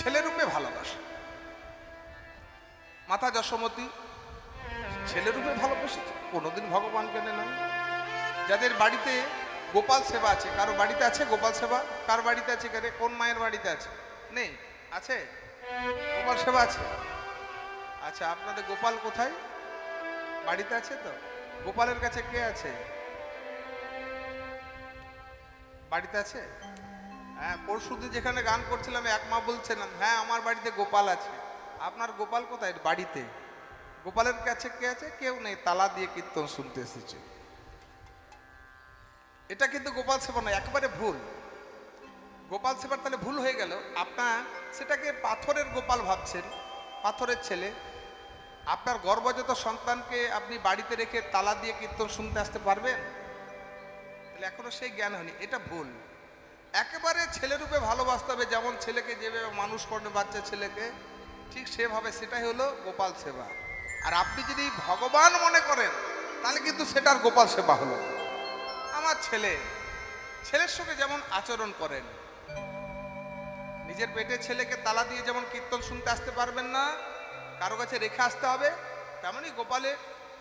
ছেলেরূপে ভালোবাসা। মাতা যশোমতী ছেলেরূপে ভালোবেসেছে, কোনোদিন ভগবানকে নয়। যাদের বাড়িতে গোপাল সেবা আছে, কারো বাড়িতে আছে গোপাল সেবা? কার বাড়িতে আছে? কোন মায়ের বাড়িতে আছে? নেই? আছে? গোপাল সেবা আছে। আচ্ছা, আপনাদের গোপাল কোথায়? বাড়িতে আছে তো? গোপালের কাছে কে আছে? বাড়িতে আছে? হ্যাঁ, পরশুদিন যেখানে গান করছিলাম এক মা বলছেন, হ্যাঁ আমার বাড়িতে গোপাল আছে। আপনার গোপাল কোথায়? বাড়িতে। গোপালের কাছে কে আছে? কেউ নেই, তালা দিয়ে কীর্তন শুনতে এসেছে। এটা কিন্তু গোপাল সেবা নয়, একেবারে ভুল। গোপাল সেবার তাহলে ভুল হয়ে গেল। আপনার সেটাকে পাথরের গোপাল ভাবছেন, পাথরের ছেলে। আপনার গর্ভজাত সন্তানকে আপনি বাড়িতে রেখে তালা দিয়ে কীর্তন শুনতে আসতে পারবেন? তাহলে এখনো সেই জ্ঞান হয়নি, এটা ভুল। একেবারে ছেলেরূপে ভালোবাসতে হবে, যেমন ছেলেকে যেভাবে মানুষ করে বাচ্চা ছেলেকে, ঠিক সেভাবে, সেটাই হলো গোপাল সেবা। আর আপনি যদি ভগবান মনে করেন তাহলে কিন্তু সেটার গোপাল সেবা হলো। আমার ছেলের সঙ্গে যেমন আচরণ করেন, নিজের পেটে ছেলেকে তালা দিয়ে যেমন কীর্তন শুনতে আসতে পারবেন না, কারো কাছে রেখে আসতে হবে, তেমনই গোপালে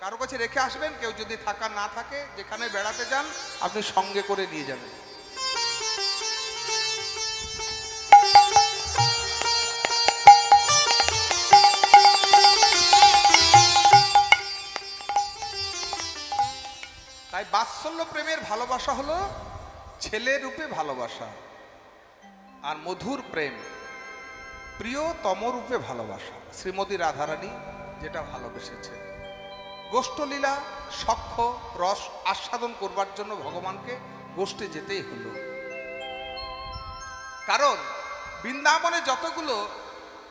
কারো কাছে রেখে আসবেন। কেউ যদি থাকা না থাকে, যেখানে বেড়াতে যান আপনি সঙ্গে করে নিয়ে যাবেন। তাই বাৎসল্য প্রেমের ভালোবাসা হলো ছেলে রূপে ভালোবাসা, আর মধুর প্রেম প্রিয়তম রূপে ভালোবাসা। শ্রীমতী রাধারানী যেটা ভালোবেসেছে, গোষ্ঠলীলা সখ্য রস আস্বাদন করবার জন্য ভগবানকে গোষ্ঠে যেতেই হলো। কারণ বৃন্দাবনে যতগুলো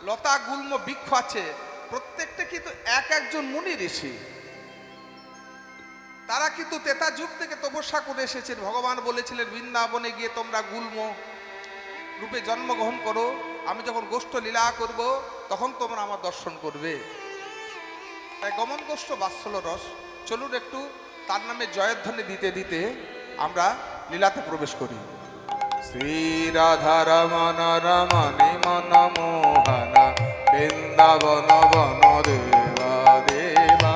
লতা গুল্ম বৃক্ষ আছে, প্রত্যেকটা কিন্তু এক একজন মুনি ঋষি। তারা কিন্তু তেতা যুগ থেকে তপস্যা করে এসেছেন। ভগবান বলেছিলেন, বৃন্দাবনে গিয়ে তোমরা গুল্ম রূপে জন্মগ্রহণ করো, আমি যখন গোষ্ঠ লীলা করব তখন তোমরা আমার দর্শন করবে। তাই গমন গোষ্ঠ বাৎসল্য রস। চলুন একটু তার নামে জয়ধ্বনি দিতে দিতে আমরা লীলাতে প্রবেশ করি। শ্রী রাধা রমন রমণী মন মোহনা বৃন্দাবন বন দেবা দেবা।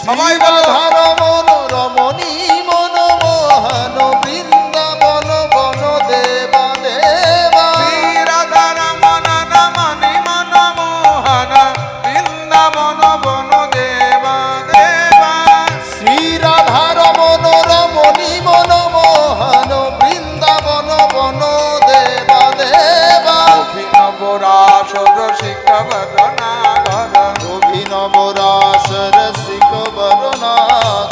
সবাই রাধা রমন রমণী মন মোহন বৃন্দাবন বন দেবা দেবা। শ্রী রাধা রমন রমণী মন মোহনা বৃন্দাবন বন দেবা দেবা। শ্রী রাধা রমন রমণী মন মোহন বৃন্দাবন বন দেবা দেবা। অভিনব রাস রসিক বদনা ঘর, অভিনব রাস রসিক বরনা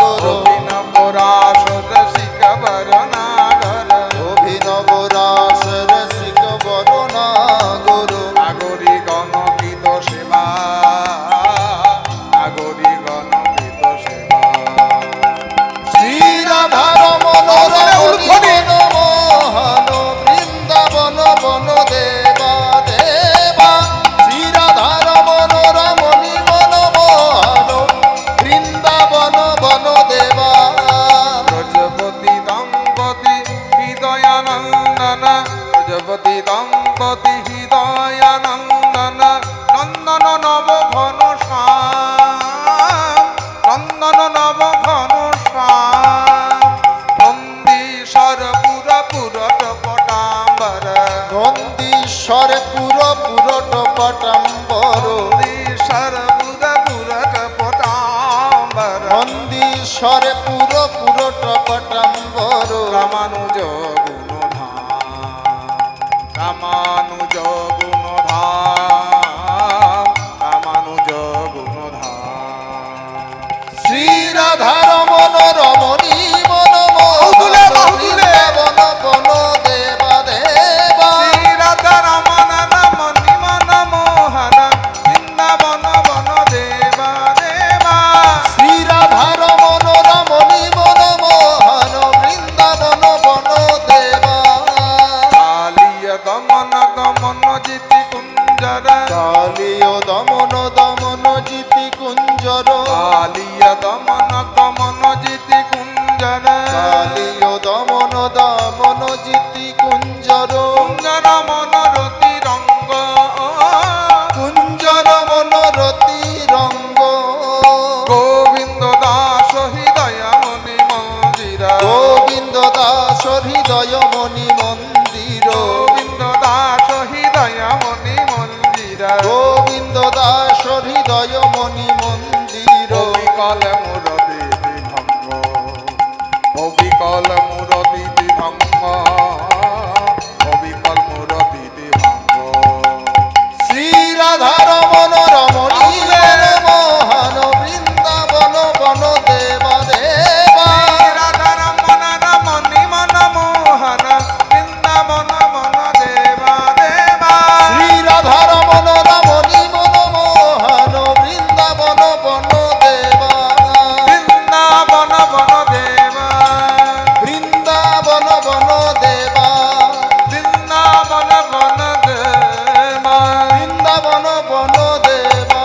গর। অভিনব রাস রসিক বদনা ঘর, অভিনব রাস রসিক বরনা গর। নাগরী গণকৃত সেবা, নাগরী গণকৃত সেবা। শ্রী রাধা রমন রমণী মন মোহন বৃন্দাবন বন দেবা দেবা। শ্রী রাধা রমন রমণী মন মোহন বৃন্দাবন বন দেবা। প্রজাপতি দম্পতি হৃদয়ানন্দন, প্রজাপতি দম্পতি হৃদয়ানন্দন, নন্দন নব ঘন শ্যাম, নন্দন নব ঘন শ্যাম। নন্দীশ্বর পুর পুরট পটাম্বর, নন্দীশ্বর পুর পুরট পটাম্বর। নন্দীশ্বর পুর পুরট পটাম্বর। নন্দীশ্বর পুর পুরট পটাম্বর। রামানুজ গুণধাম, রামানুজ গুণধাম, রামানুজ গুণধাম। শ্রী রাধা রমন রমণী মন বাহুদুলে, মোহন বাহুদুলে। বৃন্দাবন বন দেবা দেবা। শ্রী রাধা রমন রমণী মন মোহন বৃন্দাবন বন দেবা দেবা। শ্রী রাধা রমন রমণী মন মোহন বৃন্দাবন বন দেবা। কালিয় দমন গমন জিতি কুঞ্জর, কালীয় দমন দমন জিতি কুঞ্জর। কালিয় দমন গমন জিতি কুঞ্জর, কালীয় দমন দমন জিতি কুঞ্জর। কুঞ্জর মনোরতি রঙ্গ ও হৃদয় মণি মন্দির অবিকল মুরতি ভঙ্গ, অবিকল মুরতি ভঙ্গ, অবিকল মুরতি ভঙ্গ। শ্রী রাধার মন রমণী মনমোহন বৃন্দাবন বন দেবা দেবা রাধা রমণ রমণী মনমোহন বৃন্দাবন বন দেবা দেবা। শ্রী রাধার মন রমণী মনমোহন বৃন্দাবন বন দেবা বৃন্দাবন বন দেবা, বৃন্দাবন বন দেবা বৃন্দাবন বন দেবা, বৃন্দাবন বন দেবা।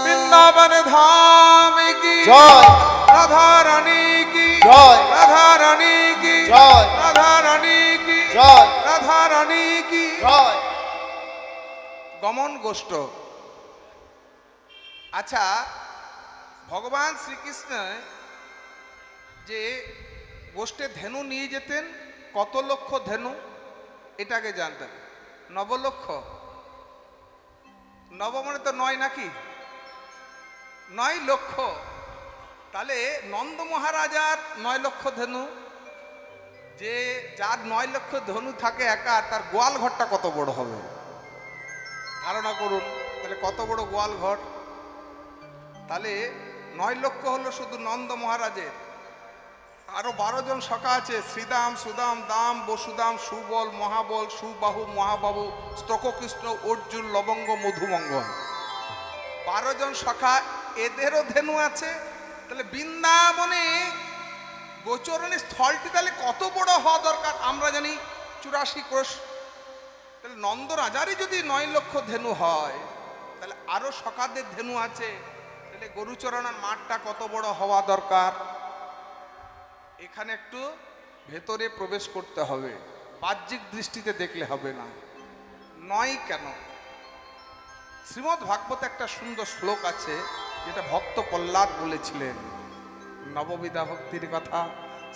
বৃন্দাবন ধাম কি জয় রাধা রানী কি জয় রাধা রানী কি জয় রাধা রানী কি জয় রাধা রানী কি। জয়। গমন গোষ্ঠ। আচ্ছা, ভগবান শ্রীকৃষ্ণ যে গোষ্ঠে ধেনু নিয়ে যেতেন, কত লক্ষ ধেনু এটাকে জানতেন। নবলক্ষ, নব মানে তো 9 নাকি, 9 লক্ষ। তাহলে নন্দ মহারাজার 9 লক্ষ ধেনু, যে যার 9 লক্ষ ধনু থাকে একা, তার গোয়াল ঘরটা কত বড় হবে ধারণা করুন। তাহলে কত বড় গোয়াল ঘর। তাহলে 9 লক্ষ হলো শুধু নন্দ মহারাজের। আরো 12 জন সখা আছে, শ্রীদাম, সুদাম, দাম, বসুদাম, সুবল, মহাবল, সুবাহু, মহাবাবু, স্তককৃষ্ণ, অর্জুন, লবঙ্গ, মধুমঙ্গল। 12 জন সখা, এদেরও ধেনু আছে। তাহলে বৃন্দাবনে গোচরণী স্থলটি তাহলে কত বড় হওয়া দরকার আমরা জানি, 84 ক্রোশ। তাহলে নন্দ রাজারই যদি 9 লক্ষ ধেনু হয়, তাহলে আরো সখাদের ধেনু আছে, তাহলে গরুচরণার মাঠটা কত বড় হওয়া দরকার। এখানে একটু ভেতরে প্রবেশ করতে হবে, বাহ্যিক দৃষ্টিতে দেখলে হবে না। 9 কেন? শ্রীমদ্ ভাগবত একটা সুন্দর শ্লোক আছে, যেটা ভক্ত প্রহ্লাদ বলেছিলেন। নববিধা ভক্তির কথা।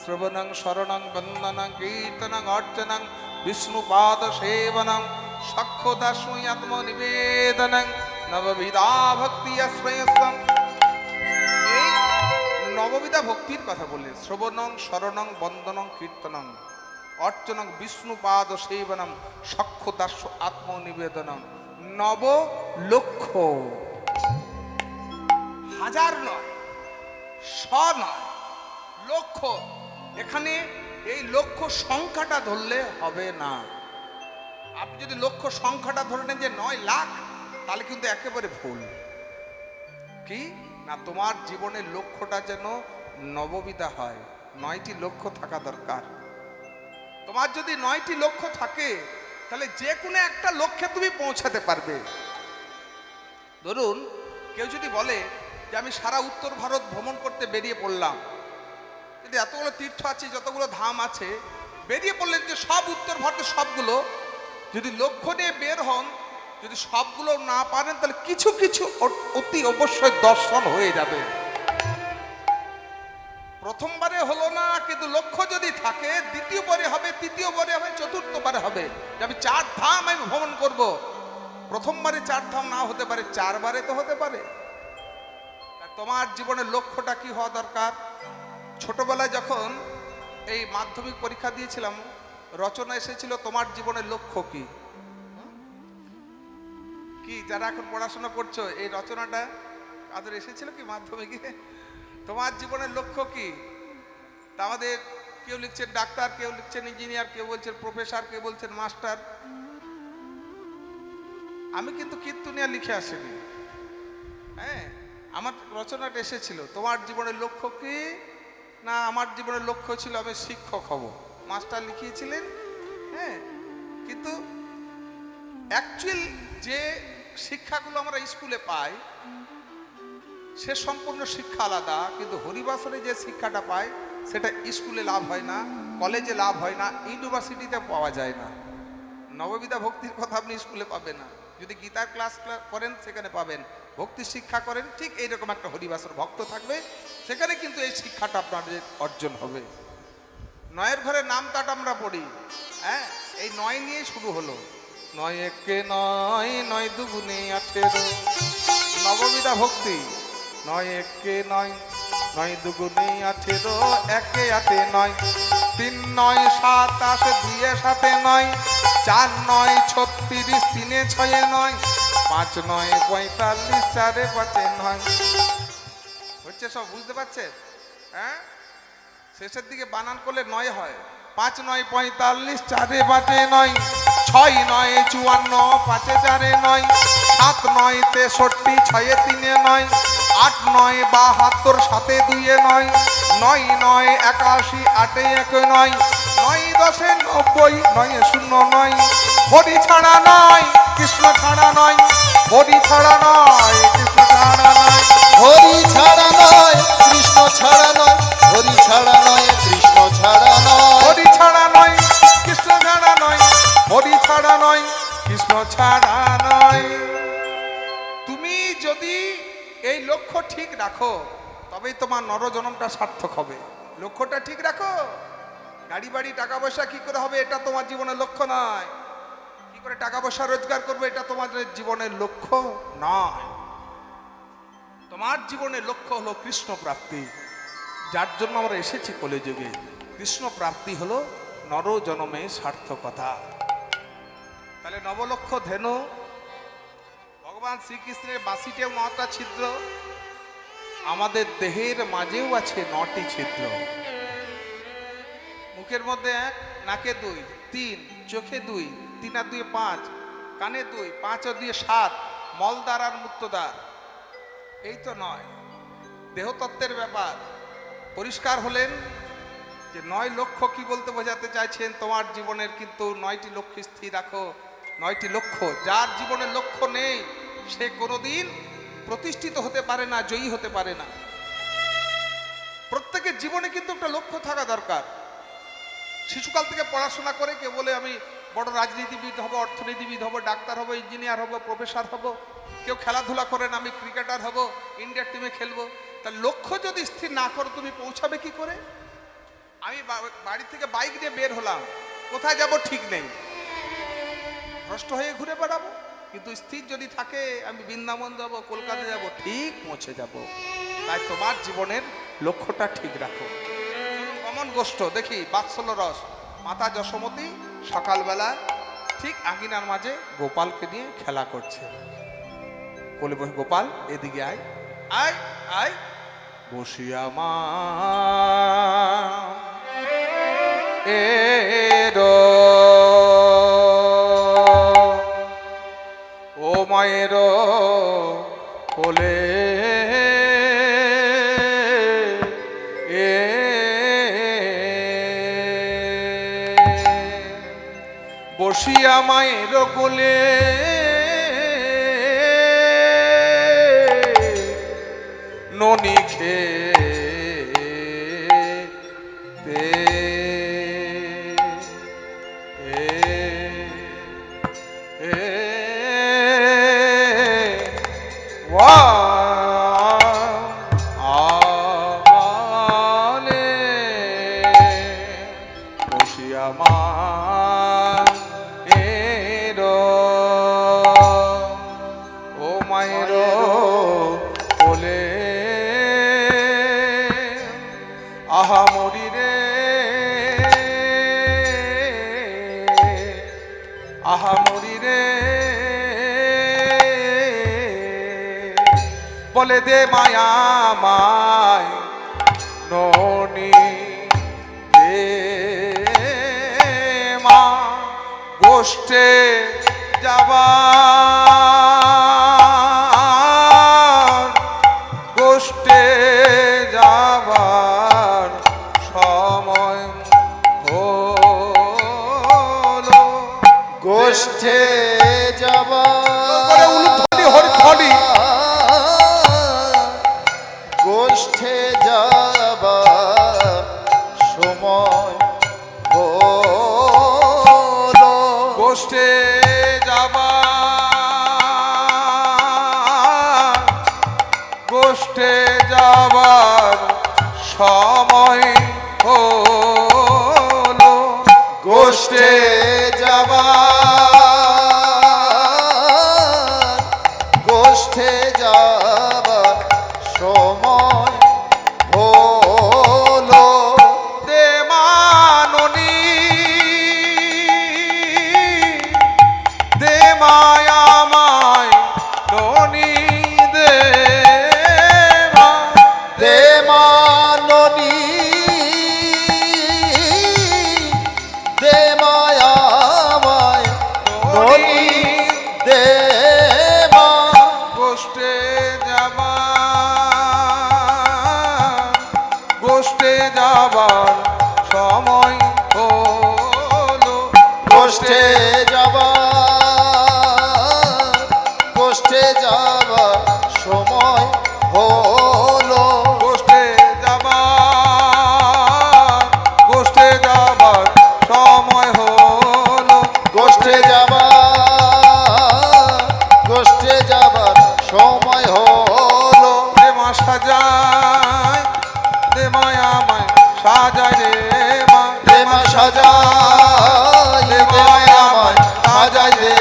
শ্রবণং শরণং বন্দনং কীর্তনং অর্চনং বিষ্ণুপাদ সেবনং সক্ষদাস্মৈ আত্মনিবেদনং নববিধা ভক্তি আশ্রয়স্তম। এই নববিধা ভক্তির কথা বললেন। শ্রবণং শরণং বন্দনং কীর্তনং অর্চনং বিষ্ণুপাদ সেবনং সক্ষদাস্য আত্মনিবেদনং। 9 লক্ষ, হাজার নয়, 100 নয়, লক্ষ। এখানে এই লক্ষ সংখ্যাটা ধরলে হবে না। আপনি যদি লক্ষ সংখ্যাটা ধরে নেন যে 9 লাখ, তাহলে কিন্তু একেবারে ভুল। কি না, তোমার জীবনের লক্ষ্যটা যেন নববিধা হয়, 9টি লক্ষ্য থাকা দরকার। তোমার যদি 9টি লক্ষ্য থাকে, তাহলে যে কোনো একটা লক্ষ্যে তুমি পৌঁছাতে পারবে। ধরুন কেউ যদি বলে যে আমি সারা উত্তর ভারত ভ্রমণ করতে বেরিয়ে পড়লাম, যদি এতগুলো তীর্থ আছে, যতগুলো ধাম আছে, বেরিয়ে পড়লেন যে সব উত্তর ভারতের সবগুলো, যদি লক্ষ্য নিয়ে বের হন, যদি সবগুলো না পারেন, তাহলে কিছু কিছু অতি অবশ্যই দর্শন হয়ে যাবে। প্রথমবারে হলো না, কিন্তু লক্ষ্য যদি থাকে, দ্বিতীয়বারে হবে, তৃতীয়বারে হবে, চতুর্থবারে হবে। যে আমি 4 ধাম আমি ভ্রমণ করব। প্রথমবারে 4 ধাম না হতে পারে, 4 বারে তো হতে পারে। তোমার জীবনের লক্ষ্যটা কি হওয়া দরকার? ছোটবেলায় যখন এই মাধ্যমিক পরীক্ষা দিয়েছিলাম, রচনা এসেছিল তোমার জীবনের লক্ষ্য কি। কি যারা এখন পড়াশোনা করছো, এই রচনাটা কাদের এসেছিল কি মাধ্যমিকে? তোমার জীবনের লক্ষ্য কি? তা আমাদের কেউ লিখছেন ডাক্তার, কেউ লিখছেন ইঞ্জিনিয়ার, কেউ বলছেন প্রফেসর, কেউ বলছেন মাস্টার। আমি কিন্তু কীর্তনিয়া লিখে আসিনি। হ্যাঁ, আমার রচনাটা এসেছিল তোমার জীবনের লক্ষ্য কি। না, আমার জীবনের লক্ষ্য ছিল আমি শিক্ষক হব, মাস্টার লিখিয়েছিলেন। হ্যাঁ, কিন্তু অ্যাকচুয়াল যে শিক্ষাগুলো আমরা স্কুলে পাই, সে সম্পূর্ণ শিক্ষা আলাদা। কিন্তু হরিবাসরে যে শিক্ষাটা পায়, সেটা স্কুলে লাভ হয় না, কলেজে লাভ হয় না, ইউনিভার্সিটিতে পাওয়া যায় না। নববিধা ভক্তির কথা আপনি স্কুলে পাবেন না। যদি গীতার ক্লাস করেন সেখানে পাবেন, ভক্তি শিক্ষা করেন ঠিক এইরকম একটা হরিবাসর ভক্ত থাকবে, সেখানে কিন্তু এই শিক্ষাটা আপনাদের অর্জন হবে। 9 ঘরের নাম তাটা আমরা পড়ি। হ্যাঁ, এই 9 নিয়েই শুরু হলো। নয় একে নয়, নয় দুগুণে 18। নববিধা ভক্তি। নয় একে নয়, নয় দুগুণে 18, একে 8 9, 3 9 7 8, 2 7 9, 4 9 36, 3 6 9, 5 9 45, 4 5 9। হচ্ছে সব বুঝতে পারছেন? হ্যাঁ, শেষের দিকে বানান করলে 9 হয়। 5 9 45, 4 5 9, 6 9 54, 5 4 9, 7 9 63, 6 3 9, 8 9 72, 7 2 9, 9 9 81, 8 1 9, 9 10 90, 9 0 9। হরি ছাড়া নয়, কৃষ্ণ ছাড়া নয়, হরি ছাড়া নয়, কৃষ্ণ ছাড়া নয়। হরি ছাড়া নয়, কৃষ্ণ ছাড়া নয়, হরি ছাড়া নয়, কৃষ্ণ ছাড়া নয়। হরি ছাড়া নয়, কৃষ্ণ ছাড়া নয়, হরি ছাড়া নয়, কৃষ্ণ ছাড়া নয়। তুমি যদি এই লক্ষ্য ঠিক রাখো তবেই তোমার নরজনমটা সার্থক হবে। লক্ষ্যটা ঠিক রাখো। গাড়ি বাড়ি টাকা পয়সা কি করে হবে এটা তোমার জীবনের লক্ষ্য নয়। কি করে টাকা পয়সা রোজগার করবে এটা তোমার জীবনের লক্ষ্য নয়। তোমার জীবনের লক্ষ্য হলো কৃষ্ণ প্রাপ্তি, যার জন্য আমরা এসেছি কলিযুগে। কৃষ্ণ প্রাপ্তি হলো নরজনমে সার্থকতা। তাহলে নবলক্ষ ধেনু, ভগবান শ্রীকৃষ্ণের বাঁশিতেও 9টা ছিদ্র, আমাদের দেহের মাঝেও আছে 9টি ছিদ্র। মুখের মধ্যে 1, নাকে 2, 3, চোখে 2, 3 আর 2 5, কানে 2, 5 আর 2 7, মলদ্বার আর মূত্রদ্বার। এই তো নয়, দেহতত্ত্বের ব্যাপার। পরিষ্কার হলেন যে 9 লক্ষ্য কি বলতে বোঝাতে চাইছেন? তোমার জীবনের কিন্তু 9টি লক্ষ্য স্থির রাখো। 9টি লক্ষ্য। যার জীবনের লক্ষ্য নেই সে কোনোদিন প্রতিষ্ঠিত হতে পারে না, জয়ী হতে পারে না। প্রত্যেকের জীবনে কিন্তু একটা লক্ষ্য থাকা দরকার। শিশুকাল থেকে পড়াশোনা করে কেউ বলে আমি বড় রাজনীতিবিদ হব, অর্থনীতিবিদ হব, ডাক্তার হব, ইঞ্জিনিয়ার হব, প্রফেসর হব। কেউ খেলাধুলা করেন আমি ক্রিকেটার হব, ইন্ডিয়ার টিমে খেলবো। তার লক্ষ্য যদি স্থির না করো তুমি পৌঁছাবে কি করে? আমি বাড়ি থেকে বাইক নিয়ে বের হলাম, কোথায় যাব ঠিক নেই, ভ্রষ্ট হয়ে ঘুরে বেড়াবো। কিন্তু স্থির যদি থাকে আমি বৃন্দাবন যাব, কলকাতা যাব, ঠিক পৌঁছে যাব। তাই তোমার জীবনের লক্ষ্যটা ঠিক রাখো। গমন গোষ্ঠ দেখি বাৎসল্য রস। মাতা যশোমতী সকালবেলা ঠিক আঙিনার মাঝে গোপালকে নিয়ে খেলা করছে। বলে গোপাল এদিকে আয়, আয় আয়, বসিয়া মা এরো ও মায়ের কোলে এ বসিয়া মায়ের কোলে ননি খেতে বসিয়া মা ও মায়ের কোলে আহা মরি রে, আহা মরি রে, বলে দে মায়া মায় ননি দে মা গোষ্ঠে যাবার, গোষ্ঠে যাবার সময় হলো। গোষ্ঠে যাবা হরি গোষ্ঠে যাবা সময় হলো। গোষ্ঠে যাবার, গোষ্ঠে যাবার সময় হলো। গোষ্ঠে যাবা মায়ামায় ননি দে মা। দে মা ননি, দে মায়ামায় ননি, দে মা। গোষ্ঠে যাবা, গোষ্ঠে যাবার সময় হলো। গোষ্ঠে যাবার, গোষ্ঠে যাবার সময় হলো। গোষ্ঠে যাবার, গোষ্ঠে যাবার সময় হলো। গোষ্ঠে যাবার, গোষ্ঠে যাবার সময় হলো। দে মা সাজায়, দে মায়ামায় সাজায় রে মা। দে মা সাজাই, দে মায়ামায় সাজাই দে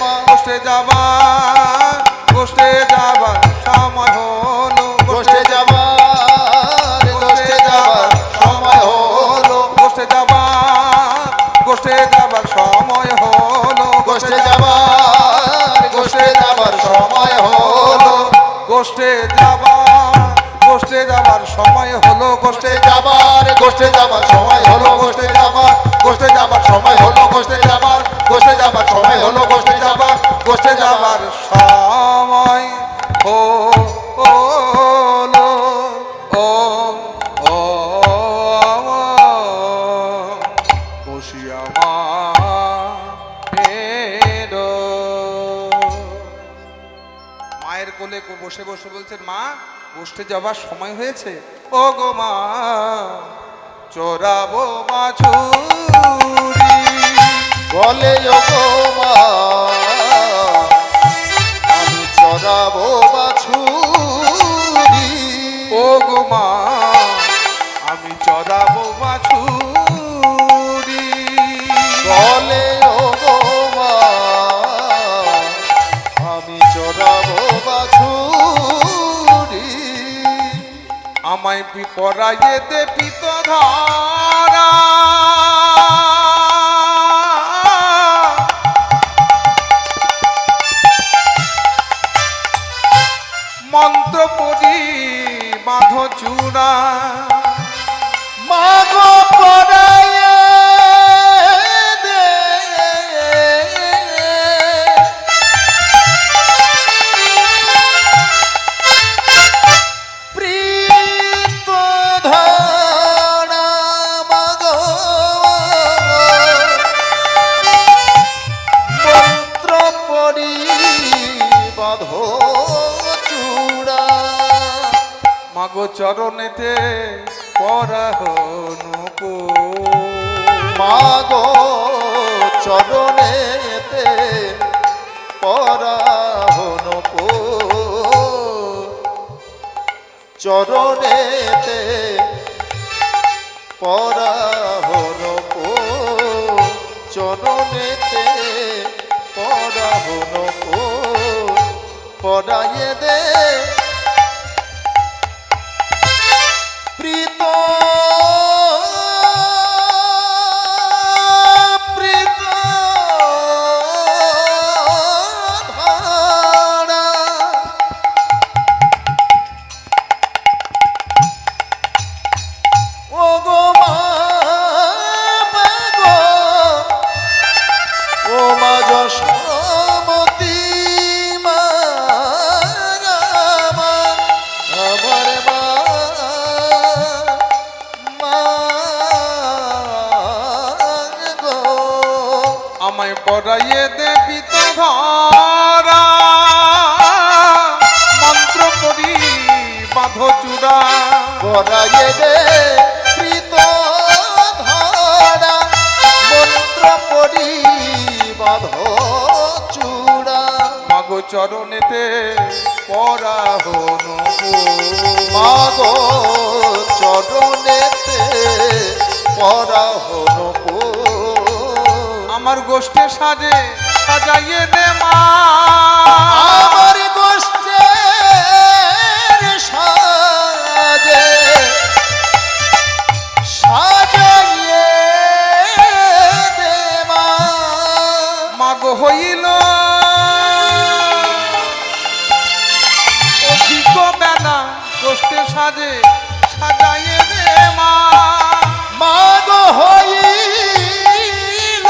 মা। গোষ্ঠে যাবার, গোষ্ঠে যাবার সময় হলো। গোষ্ঠে যাবার, গোষ্ঠে যাবার সময় হলো। গোষ্ঠে যাবার, গোষ্ঠে যাবার সময় হলো। গোষ্ঠে যাবার, গোষ্ঠে যাবার সময় হলো। গোষ্ঠে যাবার, গোষ্ঠে যাবার সময় হলো। গোষ্ঠে গোষ্ঠে যাবার, গোষ্ঠে যাবার সময় হলো। গোষ্ঠে যাবার, গোষ্ঠে যাবার সময় হলো। গোষ্ঠে যাবার, গোষ্ঠে যাবার সময় হলো। গোষ্ঠে যাবার, গোষ্ঠে যাবার সময় হলো। ও ও বসিয়া মা এলো। মায়ের কোলে বসে বসে বলছেন, মা গোষ্ঠে যাবার সময় হয়েছে। ও গো মা চোরাবো বাছুরি। বলে ওগো মা, আমি চড়াবো বাছুরি। ও গো মা আমি চড়াবো বাছুরি। বলে ওগো মা, আমি চড়াবো বাছুরি। আমায় পরাইয়ে দে পিত ধরা। মন্ত্র পড়ি বাঁধ চূড়া। মাগো পরায়ে দে, প্রীত ধরা। মাগো মন্ত্র পড়ি বাঁধো চূড়া। মাগো চরণেতে পরাহনু। মাগো চরণেতে পরাহন পো, চরণেতে পরাহন পো, চরণেতে পরাহন পো। পরায়ে দে প্রীত, প্রীত ধরা। ও গো মা, গো ও মা যশোমতী মা, আমার মা, মা গো। আমায় পরাইয়ে দে পিত ধরা। মন্ত্র পড়ি বাঁধ চূড়া। পরায়ে দে প্রীত ধরা। মন্ত্র পড়ি বাঁধো চূড়া। মাগো চরণেতে পরাহনু। মাগো চরণেতে পরাহন পো। আমার গোষ্ঠে সাজে সাজাইয়ে দে মা। আমার গোষ্ঠের সাজে সাজাইয়ে দে মা। মাগো হইল সাজে সাজাইয়ে দে মা। মাগো হইল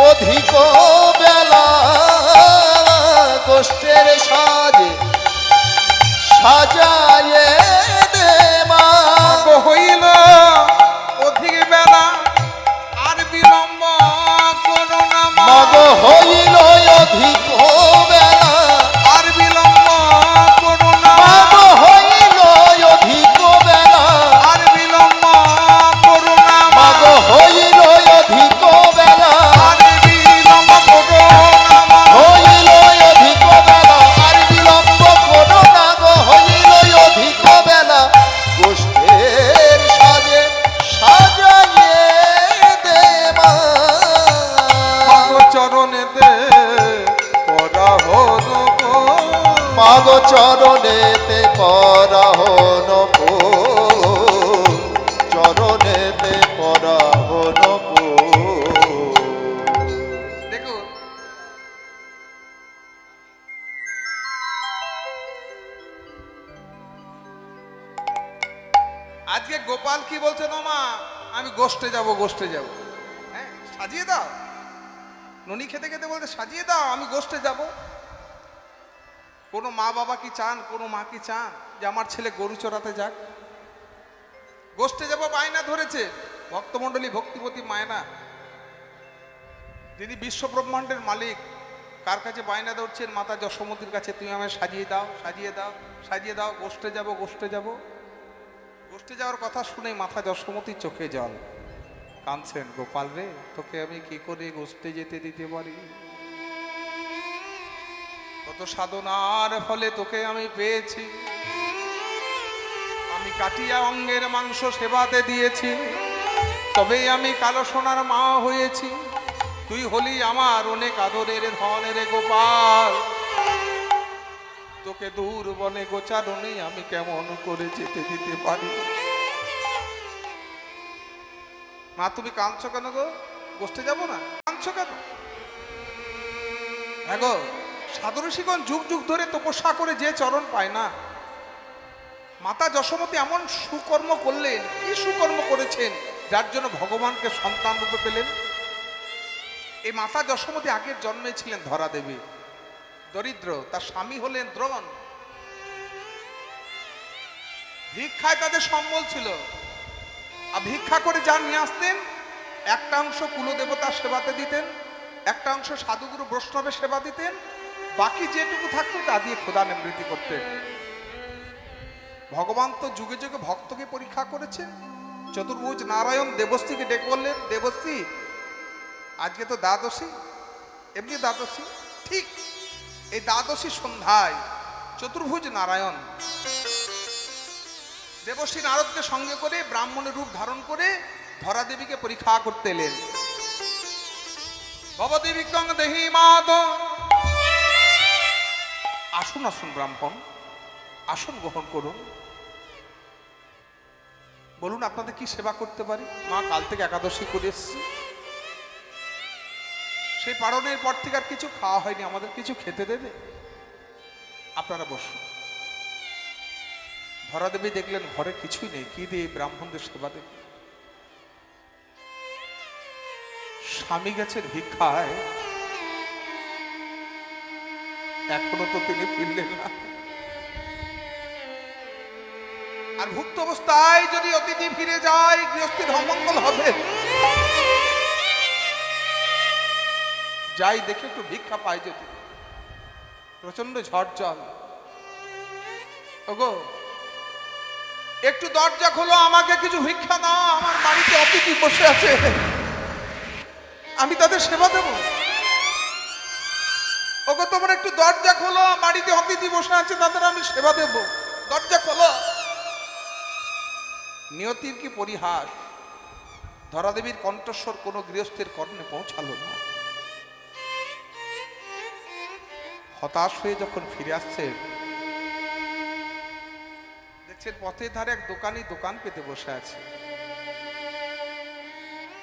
অধিক বেলা গোষ্ঠের সাজে সাজায়ে দে মা। মাগো হইল অধিক বেলা আর বিলম্ব করো না মা। মাগো হইল অধিক বেলা আর বিলম্ব করো না। মাগো হইল অধিক বেলা আর বিলম্ব করো না মা। মাগো হইল অধিক বেলা আর বিলম্ব করো না মা। হইল অধিক বেলা আর বিলম্ব করো না গো। হইল অধিক বেলা গোষ্ঠের সাজে সাজাইয়ে দে মা। মাগো চরণেতে পরা হলো গো। মাগো চরণেতে পরাহন চরণেতে পরাহন। দেখুন আজকে গোপাল কি বলছে না মা, আমি গোষ্ঠে যাব গোষ্ঠে যাব। হ্যাঁ সাজিয়ে দাও, ননি খেতে খেতে বলতে সাজিয়ে দাও আমি গোষ্ঠে যাব। কোনো মা বাবা কি চান, কোনো মা কি চান যে আমার ছেলে গরু চড়াতে যাক? গোষ্ঠে যাব বায়না ধরেছে ভক্তমণ্ডলী, ভক্তিপতি মায়না, যিনি বিশ্ব ব্রহ্মাণ্ডের মালিক, কার কাছে বায়না ধরছেন? মাতা যশোমতীর কাছে, তুমি আমায় সাজিয়ে দাও, সাজিয়ে দাও, সাজিয়ে দাও, গোষ্ঠে যাব গোষ্ঠে যাব। গোষ্ঠে যাওয়ার কথা শুনে মাতা যশোমতীর চোখে জল, কাঁদছেন, গোপাল রে তোকে আমি কি করে গোষ্ঠে যেতে দিতে পারি? কত সাধনার ফলে তোকে আমি পেয়েছি, আমি কাটিয়া অঙ্গের মাংস সেবাতে দিয়েছি, তবেই আমি কালো সোনার মা হয়েছি। তুই হলি আমার অনেক আদরের ধনের গোপাল, তোকে দূর বনে গোচারণে আমি কেমন করে যেতে দিতে পারি? মা তুমি কাঁদছো কেন গো? গোষ্ঠে যাব না, কাঁদছো কেন? হ্যাঁ গো, সাধুঋষিগণ যুগ যুগ ধরে তপস্যা করে যে চরণ পায় না। মাতা যশোমতী এমন সুকর্ম করলেন, কি সুকর্ম করেছেন যার জন্য ভগবানকে সন্তান রূপে পেলেন? এই মাতা যশোমতী আগের জন্মে ছিলেন ধরা দেবী, দরিদ্র, তার স্বামী হলেন দ্রোণ। ভিক্ষায় তাদের সম্বল ছিল, আর ভিক্ষা করে যা নিয়ে আসতেন একটা অংশ কুলদেবতার সেবাতে দিতেন, একটা অংশ সাধুগুরু বৈষ্ণবের সেবা দিতেন, বাকি যেটুকু থাকতো তা দিয়ে খোদা নিবৃত্তি করতেন। ভগবান তো যুগে যুগে ভক্তকে পরীক্ষা করেছেন। চতুর্ভুজ নারায়ণ দেবশ্রীকে ডেকে বললেন, দেবশ্রী আজকে তো দ্বাদশী, এমনি দ্বাদশী, ঠিক এই দ্বাদশী সন্ধ্যায় চতুর্ভুজ নারায়ণ দেবশ্রী নারদকে সঙ্গে করে ব্রাহ্মণের রূপ ধারণ করে ধরা দেবীকে পরীক্ষা করতে এলেন। ভবদেবী কং দেহি মাদ, আসুন আসুন ব্রাহ্মণ, আসন গ্রহণ করুন, বলুন আপনাদের কি সেবা করতে পারি? মা কাল থেকে একাদশী করে এসছি, সেই পালনের পর থেকে আর কিছু খাওয়া হয়নি, আমাদের কিছু খেতে দেবে? আপনারা বসুন। ধরা দেবী দেখলেন ঘরে কিছুই নেই, কি দিয়ে ব্রাহ্মণদের সেবা দেবে? স্বামী গেছেন ভিক্ষায়, এখনো তো তিনি ফিরলেন না। আর ভুক্ত অবস্থায় যদি অতিথি ফিরে যায় গৃহস্থীর অমঙ্গল হবে। যাই দেখে একটু ভিক্ষা পাই যদি। প্রচন্ড ঝড় জল, ওগো একটু দরজা খোলো, আমাকে কিছু ভিক্ষা দাও, আমার বাড়িতে অতিথি বসে আছে, আমি তাদের সেবা দেব। ওগো তোমার একটু দরজা খোলো, বাড়িতে অতিথি বসে আছে, তাদের আমি সেবা দেব, দরজা খোলো। নিয়তির কি পরিহাস, ধরাদেবীর কণ্ঠস্বর কোনো গৃহস্থের কর্ণে পৌঁছালো না। হতাশ হয়ে যখন ফিরে আসছে, দেখছেন পথের ধারে এক দোকানি দোকান পেতে বসে আছে।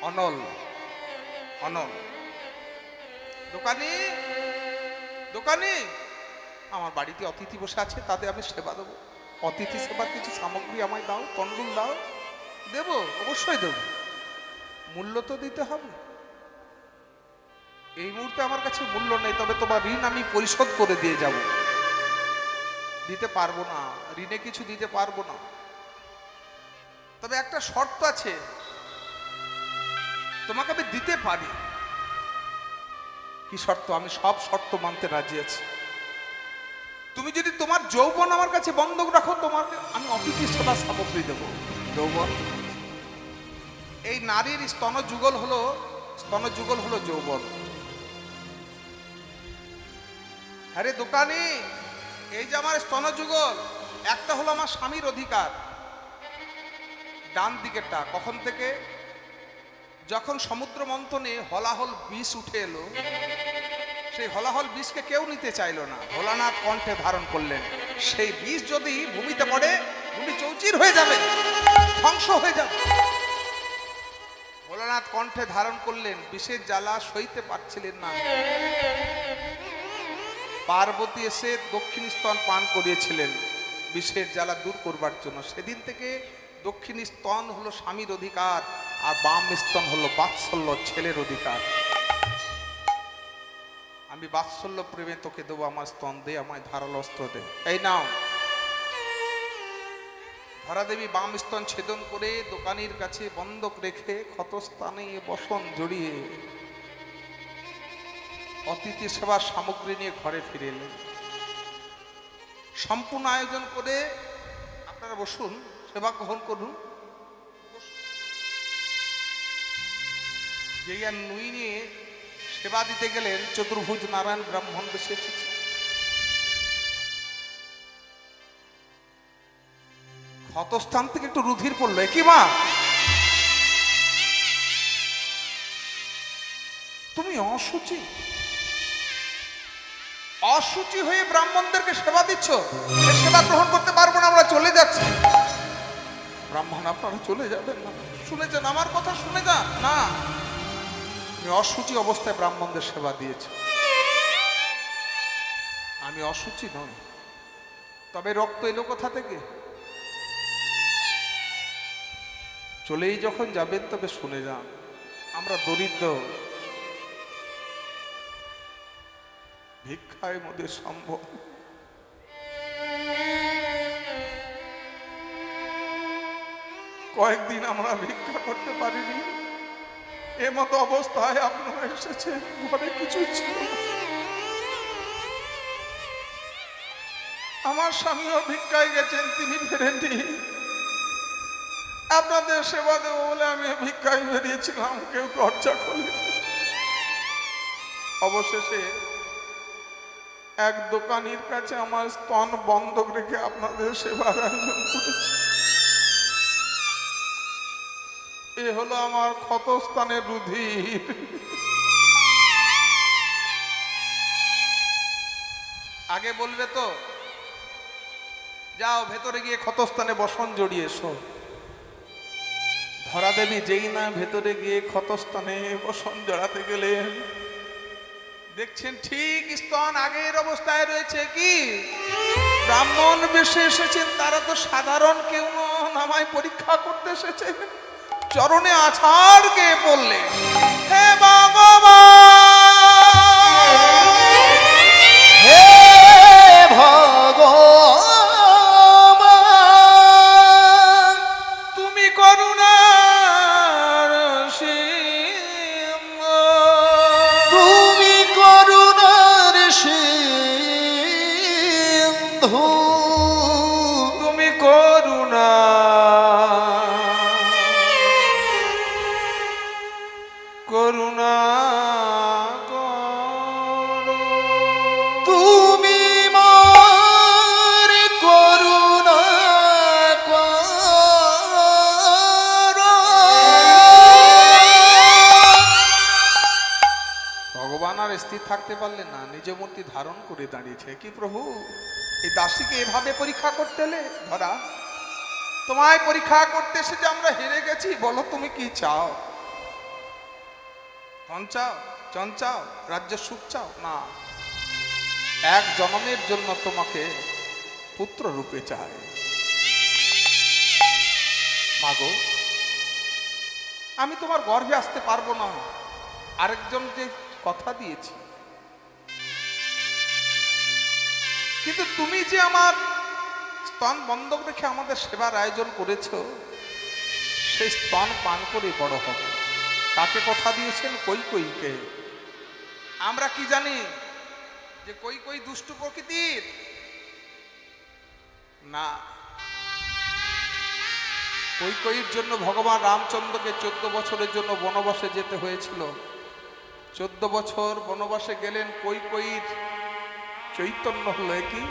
অনল, অনল, দোকানি, দোকানি আমার বাড়িতে অতিথি বসে আছে, তাদের আমি সেবা দেবো। অতিথি সেবার কিছু সামগ্রী আমায় দাও, তন্ডুল দাও। দেবো, অবশ্যই দেবো। মূল্য তো দিতে হবে। এই মুহূর্তে আমার কাছে মূল্য নেই, তবে তোমার ঋণ আমি পরিশোধ করে দিয়ে যাব। দিতে পারবো না, ঋণে কিছু দিতে পারবো না। তবে একটা শর্ত আছে, তোমাকে আমি দিতে পারি। কি শর্ত? আমি সব শর্ত মানতে রাজি আছি। তুমি যদি তোমার যৌবন আমার কাছে বন্ধক রাখো, তোমাকে আমি অতিথি সেবা সামগ্রী দেবো। যৌবন, এই নারীর স্তনযুগল হলো যৌবন। আরে দোকানি, এই যে আমার স্তনযুগল, একটা হলো আমার স্বামীর অধিকার, ডান দিকেরটা। কখন থেকে? যখন সমুদ্র মন্থনে হলাহল বিষ উঠে এলো, সেই হলাহল বিষকে কেউ নিতে চাইলো না, ভোলানাথ কণ্ঠে ধারণ করলেন। সেই বিষ যদি ভূমিতে পড়ে, ভূমি চৌচির হয়ে যাবে, ধ্বংস হয়ে যাবে। ভোলানাথ কণ্ঠে ধারণ করলেন, বিষের জ্বালা সইতে পারছিলেন না। পার্বতী এসে দক্ষিণ স্তন পান করিয়েছিলেন বিষের জ্বালা দূর করবার জন্য। সেদিন থেকে দক্ষিণ স্তন হলো স্বামীর অধিকার, আর বাম স্তন হলো বাৎসল্য, ছেলের অধিকার। আমি বাৎসল্য প্রেমে তোকে দেবো, আমার স্তন দে, আমায় ধারালো অস্ত্র দে। এই নাও। ধরাদেবী বাম স্তন ছেদন করে দোকানির কাছে বন্ধক রেখে ক্ষতস্থানে বসন জড়িয়ে অতিথি সেবার সামগ্রী নিয়ে ঘরে ফিরে এলেন। সম্পূর্ণ আয়োজন করে, আপনারা বসুন, সেবা গ্রহণ করুন। যেই আর নুই নিয়ে সেবা দিতে গেলেন, চতুর্ভুজ নারায়ণ ব্রাহ্মণ বেশে এসেছে। ক্ষতস্থান থেকে একটু রুধির পড়লো। কি মা, তুমি অসুচি? অসুচি হয়ে ব্রাহ্মণদেরকে সেবা দিচ্ছ? সেবা গ্রহণ করতে পারবো না, আমরা চলে যাচ্ছি। ব্রাহ্মণ, আপনারা চলে যাবেন না, শুনে যান, আমার কথা শুনে যান। না, আমি অসুচি অবস্থায় ব্রাহ্মণদের সেবা দিয়েছি। আমি অসুচি নই। তবে রক্ত এলো কোথা থেকে? চলেই যখন যাবেন, তবে শুনে যান, আমরা দরিদ্র, ভিক্ষায় মোদের সম্ভব। কয়েকদিন আমরা ভিক্ষা করতে পারিনি, এমতো অবস্থায় আপনারা এসেছেন, ঘরে কিছু ছিল না। আমার স্বামীও ভিক্ষায় গেছেন, তিনি ফেরেননি। আপনাদের সেবা দেবো বলে আমি ভিক্ষায় বেরিয়েছিলাম, কেউ দরজা খোলে। অবশেষে এক দোকানির কাছে আমার স্তন বন্ধক রেখে আপনাদের সেবার আয়োজন করেছি। এ হলো আমার ক্ষতস্থানের রুধির। আগে বলবে তো, যাও ভেতরে গিয়ে ক্ষতস্থানে বসন জড়িয়ে এসো। ধরাদেবী যেই না ভেতরে গিয়ে ক্ষতস্থানে বসন জড়াতে গেলেন, দেখছেন ঠিক স্তন আগের অবস্থায় রয়েছে। কি ব্রাহ্মণ বেশে এসেছেন, তারা তো সাধারণ কেউ নন, আমায় পরীক্ষা করতে এসেছেন। চরণে আছাড় গিয়ে পড়লে, হে ভগবান, হে ভগবান, তুমি করুণার সিন্ধু, তুমি করুণার সিন্ধু, তুমি করুণা করুণা করো, তুমি মোর করুণা করো। ভগবান আর স্থির থাকতে পারলেন না, নিজ মূর্তি ধারণ করে দাঁড়িয়েছে। কি প্রভু, এই দাসীকে এভাবে পরীক্ষা করতে এলে? ধরা, তোমায় পরীক্ষা করতে এসে যে আমরা হেরে গেছি, বলো তুমি কি চাও? ধন চাও, জন চাও, রাজ্য সুখ চাও? না, এক জন্মের জন্য তোমাকে পুত্র রূপে চাই। মাগো, আমি তোমার গর্ভে আসতে পারবো না, আরেকজন যে কথা দিয়েছি, কিন্তু তুমি যে আমার স্তন বন্ধক রেখে আমাদের সেবার আয়োজন করেছো, সেই স্তন পান করে বড় হবে। কাকে কথা দিয়েছেন? কৈকেয়ীকে। আমরা কি জানি যে কৈকেয়ী দুষ্টু প্রকৃতির? না, কৈকেয়ীর জন্য ভগবান রামচন্দ্রকে 14 বছরের জন্য বনবাসে যেতে হয়েছিল। 14 বছর বনবাসে গেলেন, কৈকেয়ীর চৈতন্য হলো কি,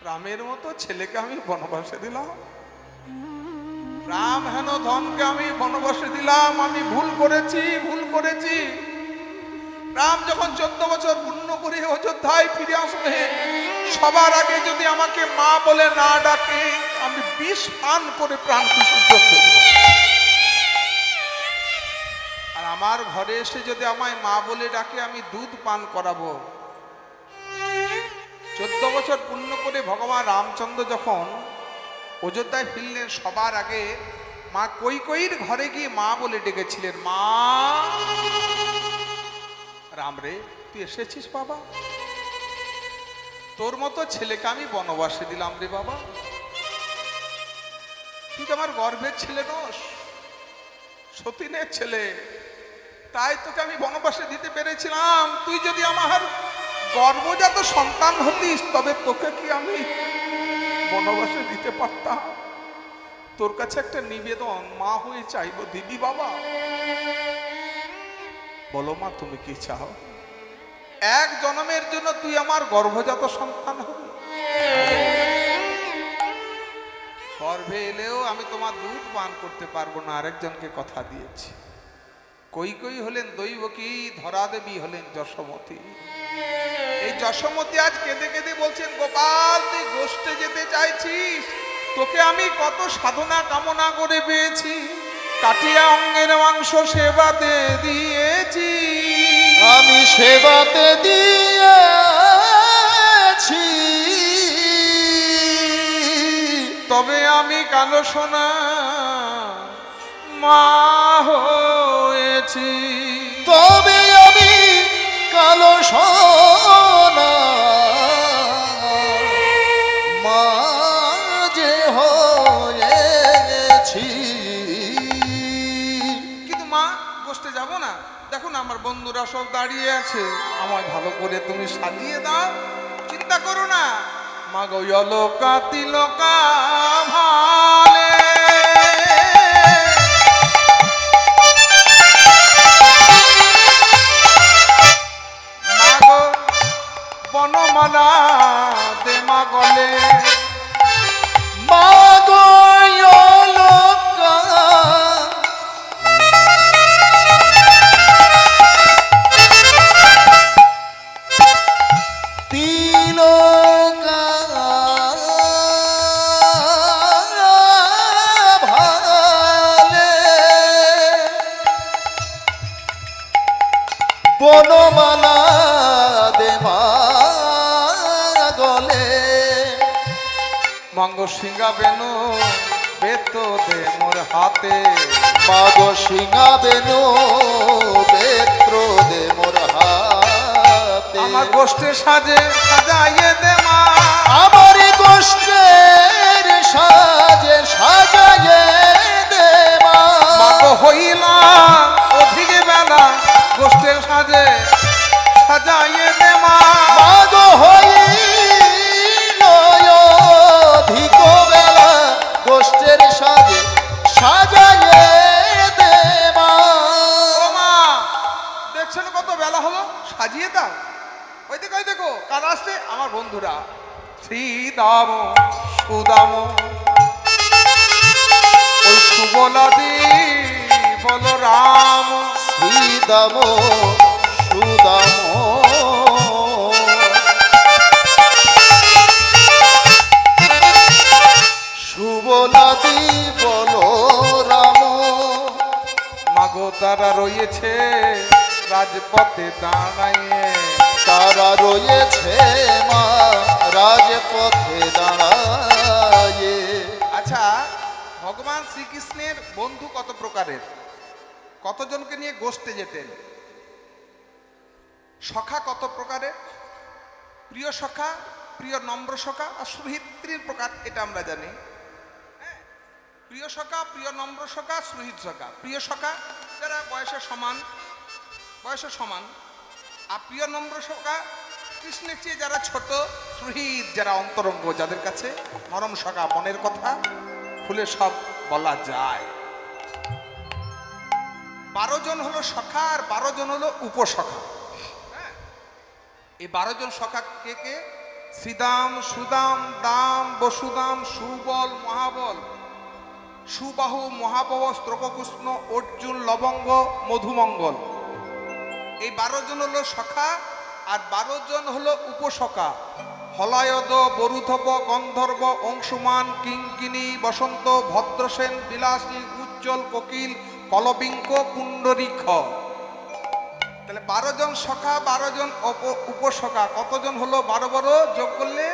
রামের মতো ছেলেকে আমি বনবাসে দিলাম, রাম হেন ধনকে আমি বনবাসে দিলাম, আমি ভুল করেছি, ভুল করেছি। রাম যখন 14 বছর পূর্ণ করে অযোধ্যায় ফিরে আসবে, সবার আগে যদি আমাকে মা বলে না ডাকে, আমি বিষ পান করে প্রাণ বিসর্জন দেব। আর আমার ঘরে এসে যদি আমায় মা বলে ডাকে, আমি দুধ পান করাবো। 14 বছর পূর্ণ করে ভগবান রামচন্দ্র যখন অযোধ্যায় ফিরলেন, সবার আগে মা কৈকেয়ীর ঘরে গিয়ে মা বলে ডেকেছিলেন, মা। রাম রে, তুই এসেছিস বাবা? তোর মতো ছেলেকে আমি বনবাসে দিলাম রে বাবা। তুই তো আমার গর্ভের ছেলে নস, সতীনের ছেলে, তাই তোকে আমি বনবাসে দিতে পেরেছিলাম। তুই যদি আমার গর্ভজাত সন্তান হতিস, তবে তোকে কি আমি বনবাসে দিতে পারতাম? তোর কাছে একটা নিবেদন মা হয়ে চাইবো, দিদি বাবা? বলো মা, তুমি কি চাও? এক জন্মের জন্য তুই আমার গর্ভজাত সন্তান হবি। গর্ভে এলেও আমি তোমার দুধ পান করতে পারবো না, আরেকজনকে কথা দিয়েছি। কৈকেয়ী হলেন দৈবকী, ধরা দেবী হলেন যশোমতী। এই যশোমতী আজ কেঁদে কেঁদে বলছেন, গোপাল তুই গোষ্ঠে যেতে চাইছিস, তোকে আমি কত সাধনা কামনা করে পেয়েছি, কাটিয়া অঙ্গের মাংস সেবাতে দিয়েছি, আমি সেবাতে দিয়েছি, তবে আমি কালো সোনা মা হয়েছি, তবে আমি কালো সোনা মা যে হয়েছি। কিন্তু মা, গোষ্ঠে যাব না। দেখো না, আমার বন্ধুরা সব দাঁড়িয়ে আছে, আমায় ভালো করে তুমি সাজিয়ে দাও, চিন্তা করো না। মা গো, অলকা তিলকা ভালে, মা গো বনমালা দে মা গলে, মা গো অলকা তিলকা ভালে, বনমালা দে মা গলে, মঙ্গ সিংহা বেনু বেত দে মোর হাতে, মাগো সিংহা বেনু বেত্র দে মোর হাতে, আমার গোষ্ঠে সাজে সাজাইয়ে দে মা, আমার গোষ্ঠের সাজে সাজায়ে দে মা, মাগো হইলা অধিক বেলা গোষ্ঠের সাজে সাজাইয়ে দে মা, মাগো হইল অধিক বেলা গোষ্ঠের সাজে সাজায়ে দে মা। ও মা, দেখছেন কত বেলা হলো, সাজিয়ে দাও। ওই দেখো, ওই দেখো কারা আসছে, আমার বন্ধুরা, শ্রীদাম সুদাম, ওই সুবলাদি বলরাম, শ্রীদাম সুদাম, সুবলাদি বলরাম, মাগো তারা রয়েছে রাজপথে দাঁড়াইয়ে, তারা রয়েছে মা রাজপথে দাঁড়ায়ে। আচ্ছা, ভগবান শ্রীকৃষ্ণের বন্ধু কত প্রকারের, কতজনকে নিয়ে গোষ্ঠে যেতেন? সখা কত প্রকারের? প্রিয় সখা, প্রিয় নম্র সখা আর সুহৃত্রীর প্রকার, এটা আমরা জানি। হ্যাঁ, প্রিয় সখা, প্রিয় নম্র সখা, সুহৃদ সখা। প্রিয় সখা যারা বয়সে সমান, আর প্রিয় নম্র সখা কৃষ্ণের চেয়ে যারা ছোট, সুহৃদ যারা অন্তরঙ্গ, যাদের কাছে নরম সখা, মনের কথা খুলে সব বলা যায়। 12 জন হলো সখা আর 12 জন হলো উপসখা। হ্যাঁ, এই 12 জন সখা কে কে? শ্রীদাম, সুদাম, দাম, বসুদাম, সুবল, মহাবল, সুবাহু, মহাবহ, স্ত্রককৃষ্ণ, অর্জুন, লবঙ্গ, মধুমঙ্গল। এই 12 জন হলো সখা আর 12 জন হলো উপসখা। হলায়দ, বরুধব, গন্ধর্ব, অংশুমান, কিঙ্কিনী, বসন্ত, ভদ্রসেন, বিলাসী, উজ্জ্বল, কোকিল, কলবিঙ্ক, পুণ্ডরীক্ষ। তাহলে 12 জন সখা, 12 জন উপসখা, কতজন হলো? 12 যোগ করলে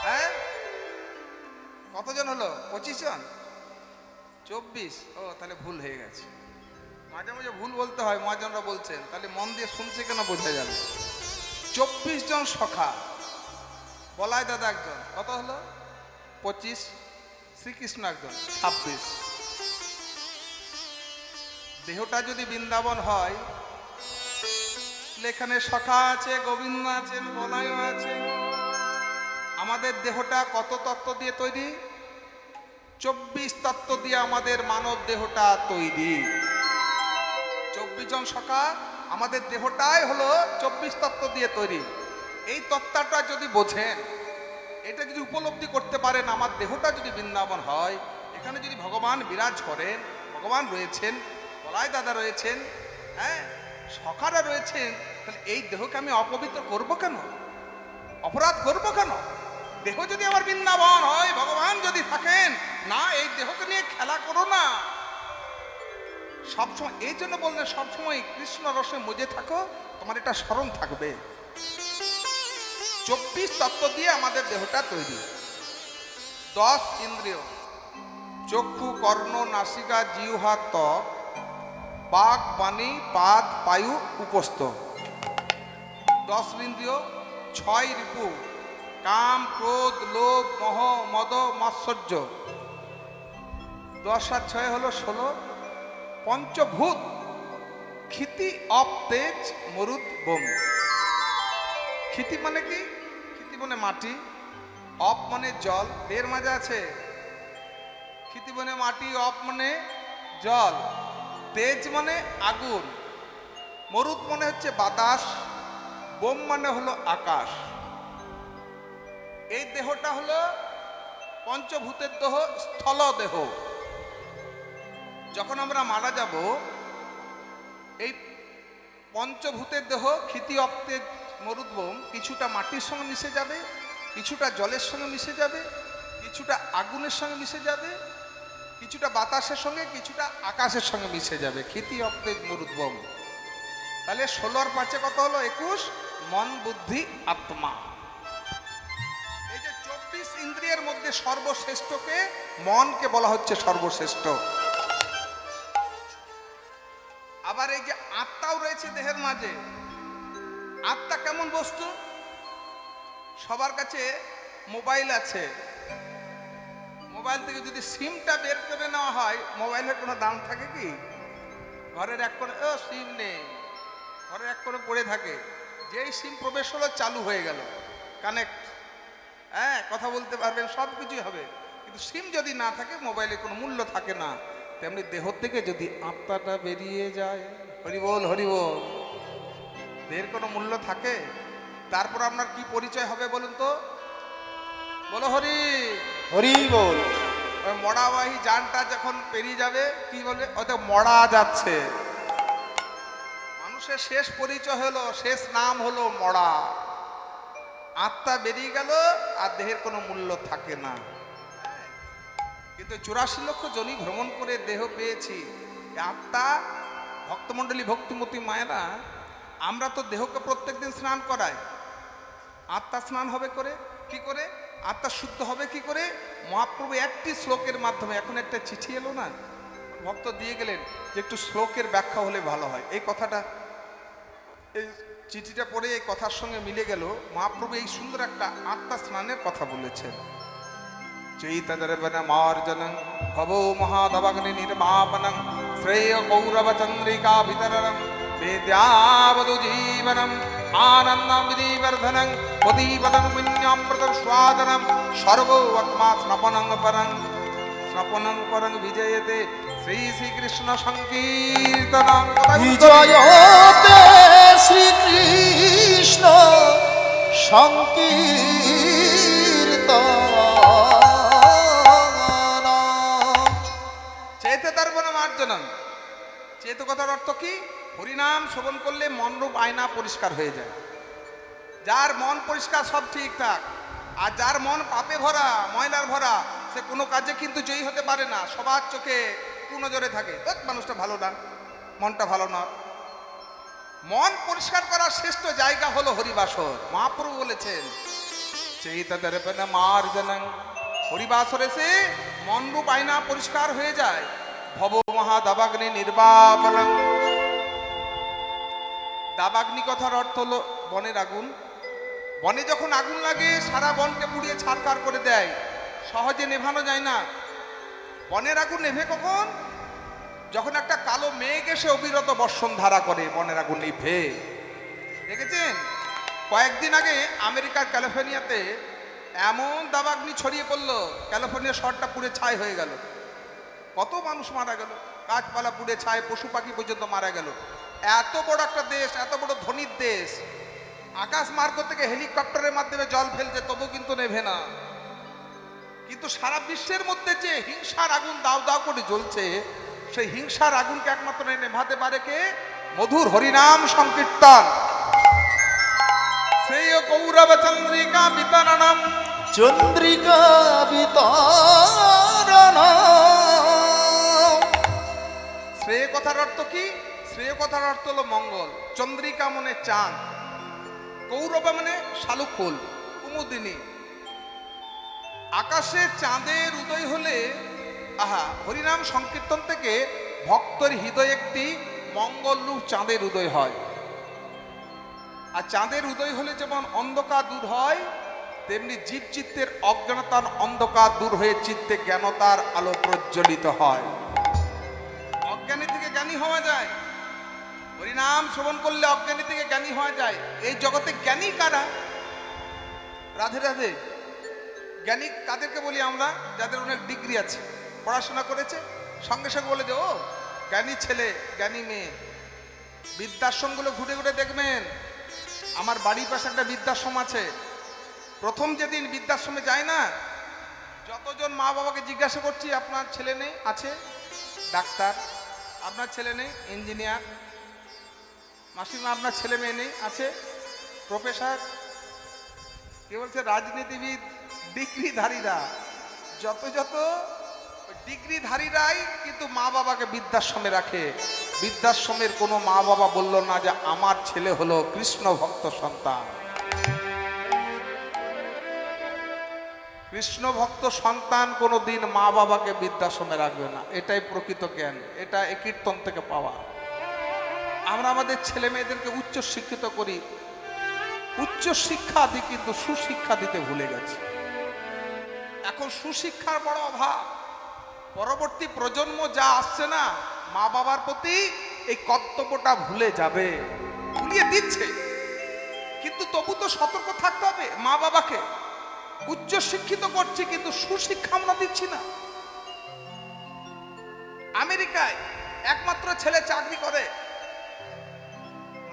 হ্যাঁ কতজন হলো? 25 জন, 24। ও, তাহলে ভুল হয়ে গেছে। মাঝে মাঝে ভুল বলতে হয়, মহাজনরা বলছেন, তাহলে মন দিয়ে শুনছে কেন বোঝা যাবে। 24 জন সখা, বলাই দাদা একজন, কত হলো? 25। শ্রীকৃষ্ণ একজন, 26। দেহটা যদি বৃন্দাবন হয়, এখানে সখা আছে, গোবিন্দ আছেন, বলাই আছে। আমাদের দেহটা কত তত্ত্ব দিয়ে তৈরি? 24 তত্ত্ব দিয়ে আমাদের মানব দেহটা তৈরি। 24 জন সখা, আমাদের দেহটাই হলো 24 তত্ত্ব দিয়ে তৈরি। এই তত্ত্বটা যদি বোঝেন, এটা যদি উপলব্ধি করতে পারেন, আমার দেহটা যদি বৃন্দাবন হয়, এখানে যদি ভগবান বিরাজ করেন, ভগবান রয়েছেন, বলাই দাদা রয়েছেন, হ্যাঁ, সখারা রয়েছেন, তাহলে এই দেহকে আমি অপবিত্র করব কেন? অপরাধ করব কেন? দেহ যদি আমার বৃন্দাবন হয়, ভগবান যদি থাকেন, না, এই দেহকে নিয়ে খেলা করো না। সবসময় এই জন্য বললেন, সবসময় কৃষ্ণ রসে মজে থাকো, তোমার এটা স্মরণ থাকবে। 24 তত্ত্ব দিয়ে আমাদের দেহটা তৈরি। 10 ইন্দ্রিয়, চক্ষু, কর্ণ, নাসিকা, জিহ্বা, ত্বক, বাক, বাণী, পাদ, পায়ু, উপস্থ। 10 ইন্দ্রিয়, 6 রিপু, কাম, ক্রোধ, লোভ, মোহ, মদ, মাৎসর্য। 10 আর 6 হলো 16। পঞ্চভূত, ক্ষিতি, অপ, তেজ, মরুত, বোম। ক্ষিতি মানে কি? ক্ষিতি মানে মাটি, অপ মানে জল, এর মাঝে আছে। ক্ষিতি মানে মাটি, অপ মানে জল, তেজ মানে আগুন, মরুত মানে হচ্ছে বাতাস, বোম মানে হলো আকাশ। এই দেহটা হলো পঞ্চভূতের দেহ, স্থল দেহ। যখন আমরা মারা যাব, এই পঞ্চভূতের দেহ, ক্ষিতি, অপ্তেজ, মরুত, বোম, কিছুটা মাটির সঙ্গে মিশে যাবে, কিছুটা জলের সঙ্গে মিশে যাবে, কিছুটা আগুনের সঙ্গে মিশে যাবে, কিছুটা বাতাসের সঙ্গে, কিছুটা আকাশের সঙ্গে মিশে যাবে। ক্ষিতি, অপ্তেজ, মরুত, বোম। তাহলে 16 আর 5 কত হলো? 21। মন, বুদ্ধি, আত্মা। এই যে 24 ইন্দ্রিয়ের মধ্যে সর্বশ্রেষ্ঠকে, মনকে বলা হচ্ছে সর্বশ্রেষ্ঠ। আবার এই যে আত্মাও রয়েছে দেহের মাঝে। আত্মা কেমন বস্তু? সবার কাছে মোবাইল আছে। মোবাইল থেকে যদি সিমটা বের করে নেওয়া হয়, মোবাইলের কোনো দাম থাকে কি? ঘরের এক করে সিম নেই, ঘরের এক করে পড়ে থাকে। যেই সিম প্রবেশ হলো, চালু হয়ে গেল, কানেক্ট, হ্যাঁ, কথা বলতে পারবেন, সব কিছুই হবে। কিন্তু সিম যদি না থাকে, মোবাইলে কোনো মূল্য থাকে না। তেমনি দেহ থেকে যদি আত্মাটা বেরিয়ে যায়, হরিবোল হরিবোল, দেহের কোনো মূল্য থাকে? তারপর আপনার কি পরিচয় হবে বলুন তো? বলো হরি হরি বল। ওই মরাবাহী যানটা যখন পেরিয়ে যাবে, কি বলে? ওতে মরা যাচ্ছে। মানুষের শেষ পরিচয় হলো, শেষ নাম হলো মরা। আত্মা বেরিয়ে গেল আর দেহের কোনো মূল্য থাকে না। কিন্তু 84 লক্ষ জনি ভ্রমণ করে দেহ পেয়েছি। আত্মা, ভক্তমণ্ডলী, ভক্তিমতী মায়েরা, আমরা তো দেহকে প্রত্যেকদিন স্নান করাই, আত্মা স্নান হবে করে কি করে, আত্মা শুদ্ধ হবে কি করে? মহাপ্রভু একটি শ্লোকের মাধ্যমে, এখন একটা চিঠি এলো না, ভক্ত দিয়ে গেলেন যে একটু শ্লোকের ব্যাখ্যা হলে ভালো হয়। এই কথাটা, এই চিঠিটা পড়ে এই কথার সঙ্গে মিলে গেল। মহাপ্রভু এই সুন্দর একটা আত্মা স্নানের কথা বলেছেন। চৈতদর্পণ মার্জনং ভবো মহাদবাগ্নি নির্বাপনং শ্রেয় কৌরব চন্দ্রিকা বিতরণং বেদ্যাবদু জীবনম আনন্দম বিধিবর্ধনং পদীপদং পুণ্যামৃত স্বাদনম সর্বোত্মা স্নপনং পরং বিজয়তে শ্রী শ্রীকৃষ্ণ সংকীর্তনং। বিজয়তে শ্রীকৃষ্ণ সংকীর্তন। চেতদর্পণ মার্জনং, চেত কথার অর্থ কি? হরিনাম শ্রবণ করলে মনরূপ আয়না পরিষ্কার হয়ে যায়। যার মন পরিষ্কার সব ঠিকঠাক, আর যার মন পাপে ভরা, ময়লার ভরা, সে কোনো কাজে কিন্তু জয়ী হতে পারে না। সবার চোখে কুনজরে থাকে, মানুষটা ভালো না, মনটা ভালো না। মন পরিষ্কার করার শ্রেষ্ঠ জায়গা হলো হরিবাসর। মহাপ্রভু বলেছেন চৈতদর্পণ মার্জনং, হরিবাসরে সে মনরূপ আয়না পরিষ্কার হয়ে যায়। ভব মহাদাবাগ্নি নির্বাপনং, দাবাগ্নি কথার অর্থ হলো বনের আগুন। বনে যখন আগুন লাগে সারা বনকে পুড়িয়ে ছারখার করে দেয়, সহজে নেভানো যায় না। বনের আগুন নেভে কখন? যখন একটা কালো মেঘ এসে অবিরত বর্ষণ ধারা করে, বনের আগুন নিভে। দেখেছেন কয়েকদিন আগে আমেরিকার ক্যালিফোর্নিয়াতে এমন দাবাগ্নি ছড়িয়ে পড়লো, ক্যালিফোর্নিয়া শহরটা পুড়ে ছাই হয়ে গেল। কত মানুষ মারা গেল, গাছপালা পুড়ে ছাই, পশু পাখি পর্যন্ত মারা গেল। এত বড় একটা দেশ, এত বড় ধনীর দেশ, আকাশ মার্গ থেকে হেলিকপ্টারের মাধ্যমে জল ফেলছে, তবু কিন্তু নেভে না। কিন্তু সারা বিশ্বের মধ্যে যে হিংসার আগুন দাও দাও করে জ্বলছে, সেই হিংসার আগুনকে একমাত্র নেভাতে পারে কে? মধুর হরিনাম সংকীর্তন। শ্রেয় কৌরব চন্দ্রিকা বিতরণম, চন্দ্রিকা বিতরণ। শ্রেয় কথার অর্থ কি? শ্রেয় কথার অর্থ হলো মঙ্গল। চন্দ্রিকা মানে চাঁদ, কৌরব মানে শালুক ফুল, কুমুদিনী। আকাশে চাঁদের উদয় হলে হরিনাম সংকীর্তন থেকে ভক্তের হৃদয়ে একটি মঙ্গলরূপ চাঁদের উদয় হয়। আর চাঁদের উদয় হলে যেমন অন্ধকার দূর হয়, তেমনি জীবচিত্তের অজ্ঞানতার অন্ধকার দূর হয়ে চিত্তে জ্ঞানতার আলো প্রজ্বলিত হয়। অজ্ঞানী থেকে জ্ঞানী হওয়া যায়, হরিনাম শ্রবণ করলে অজ্ঞানী থেকে জ্ঞানী হওয়া যায়। এই জগতে জ্ঞানী কারা? রাধে রাধে। জ্ঞানী কাদেরকে বলি আমরা? যাদের অনেক ডিগ্রি আছে, পড়াশোনা করেছে, সঙ্গে সঙ্গে বলে যে ও জ্ঞানী ছেলে, জ্ঞানী মেয়ে। বৃদ্ধাশ্রমগুলো ঘুরে ঘুরে দেখবেন। আমার বাড়ির পাশে একটা বৃদ্ধাশ্রম আছে। প্রথম যেদিন বৃদ্ধাশ্রমে যায় না, যতজন মা বাবাকে জিজ্ঞাসা করছি আপনার ছেলে নেই? আছে। ডাক্তার। আপনার ছেলে নেই? ইঞ্জিনিয়ার। মাসিমা আপনার ছেলে মেয়ে নেই? আছে। প্রফেসর। কে বলছে? রাজনীতিবিদ। ডিগ্রিধারীরা, যত ডিগ্রিধারীরাই কিন্তু মা বাবাকে বৃদ্ধাশ্রমে রাখে। বৃদ্ধাশ্রমের কোনো মা বাবা বলল না যে আমার ছেলে হলো কৃষ্ণ ভক্ত সন্তান। কৃষ্ণ ভক্ত সন্তান কোনোদিন মা বাবাকে বৃদ্ধাশ্রমে রাখবে না। এটাই প্রকৃত জ্ঞান, এটা এই কীর্তন থেকে পাওয়া। আমরা আমাদের ছেলে মেয়েদেরকে উচ্চ শিক্ষিত করি, উচ্চ শিক্ষা দিই, কিন্তু সুশিক্ষা দিতে ভুলে গেছি। এখন সুশিক্ষার বড় অভাব। পরবর্তী প্রজন্ম যা আসছে না, মা বাবার প্রতি এই কর্তব্যটা ভুলে যাবে, ভুলিয়ে দিচ্ছে। কিন্তু তবু তো সতর্ক থাকতে হবে। মা বাবাকে উচ্চ শিক্ষিত করছি, কিন্তু সুশিক্ষা আমরা দিচ্ছি না। আমেরিকায় একমাত্র ছেলে চাকরি করে,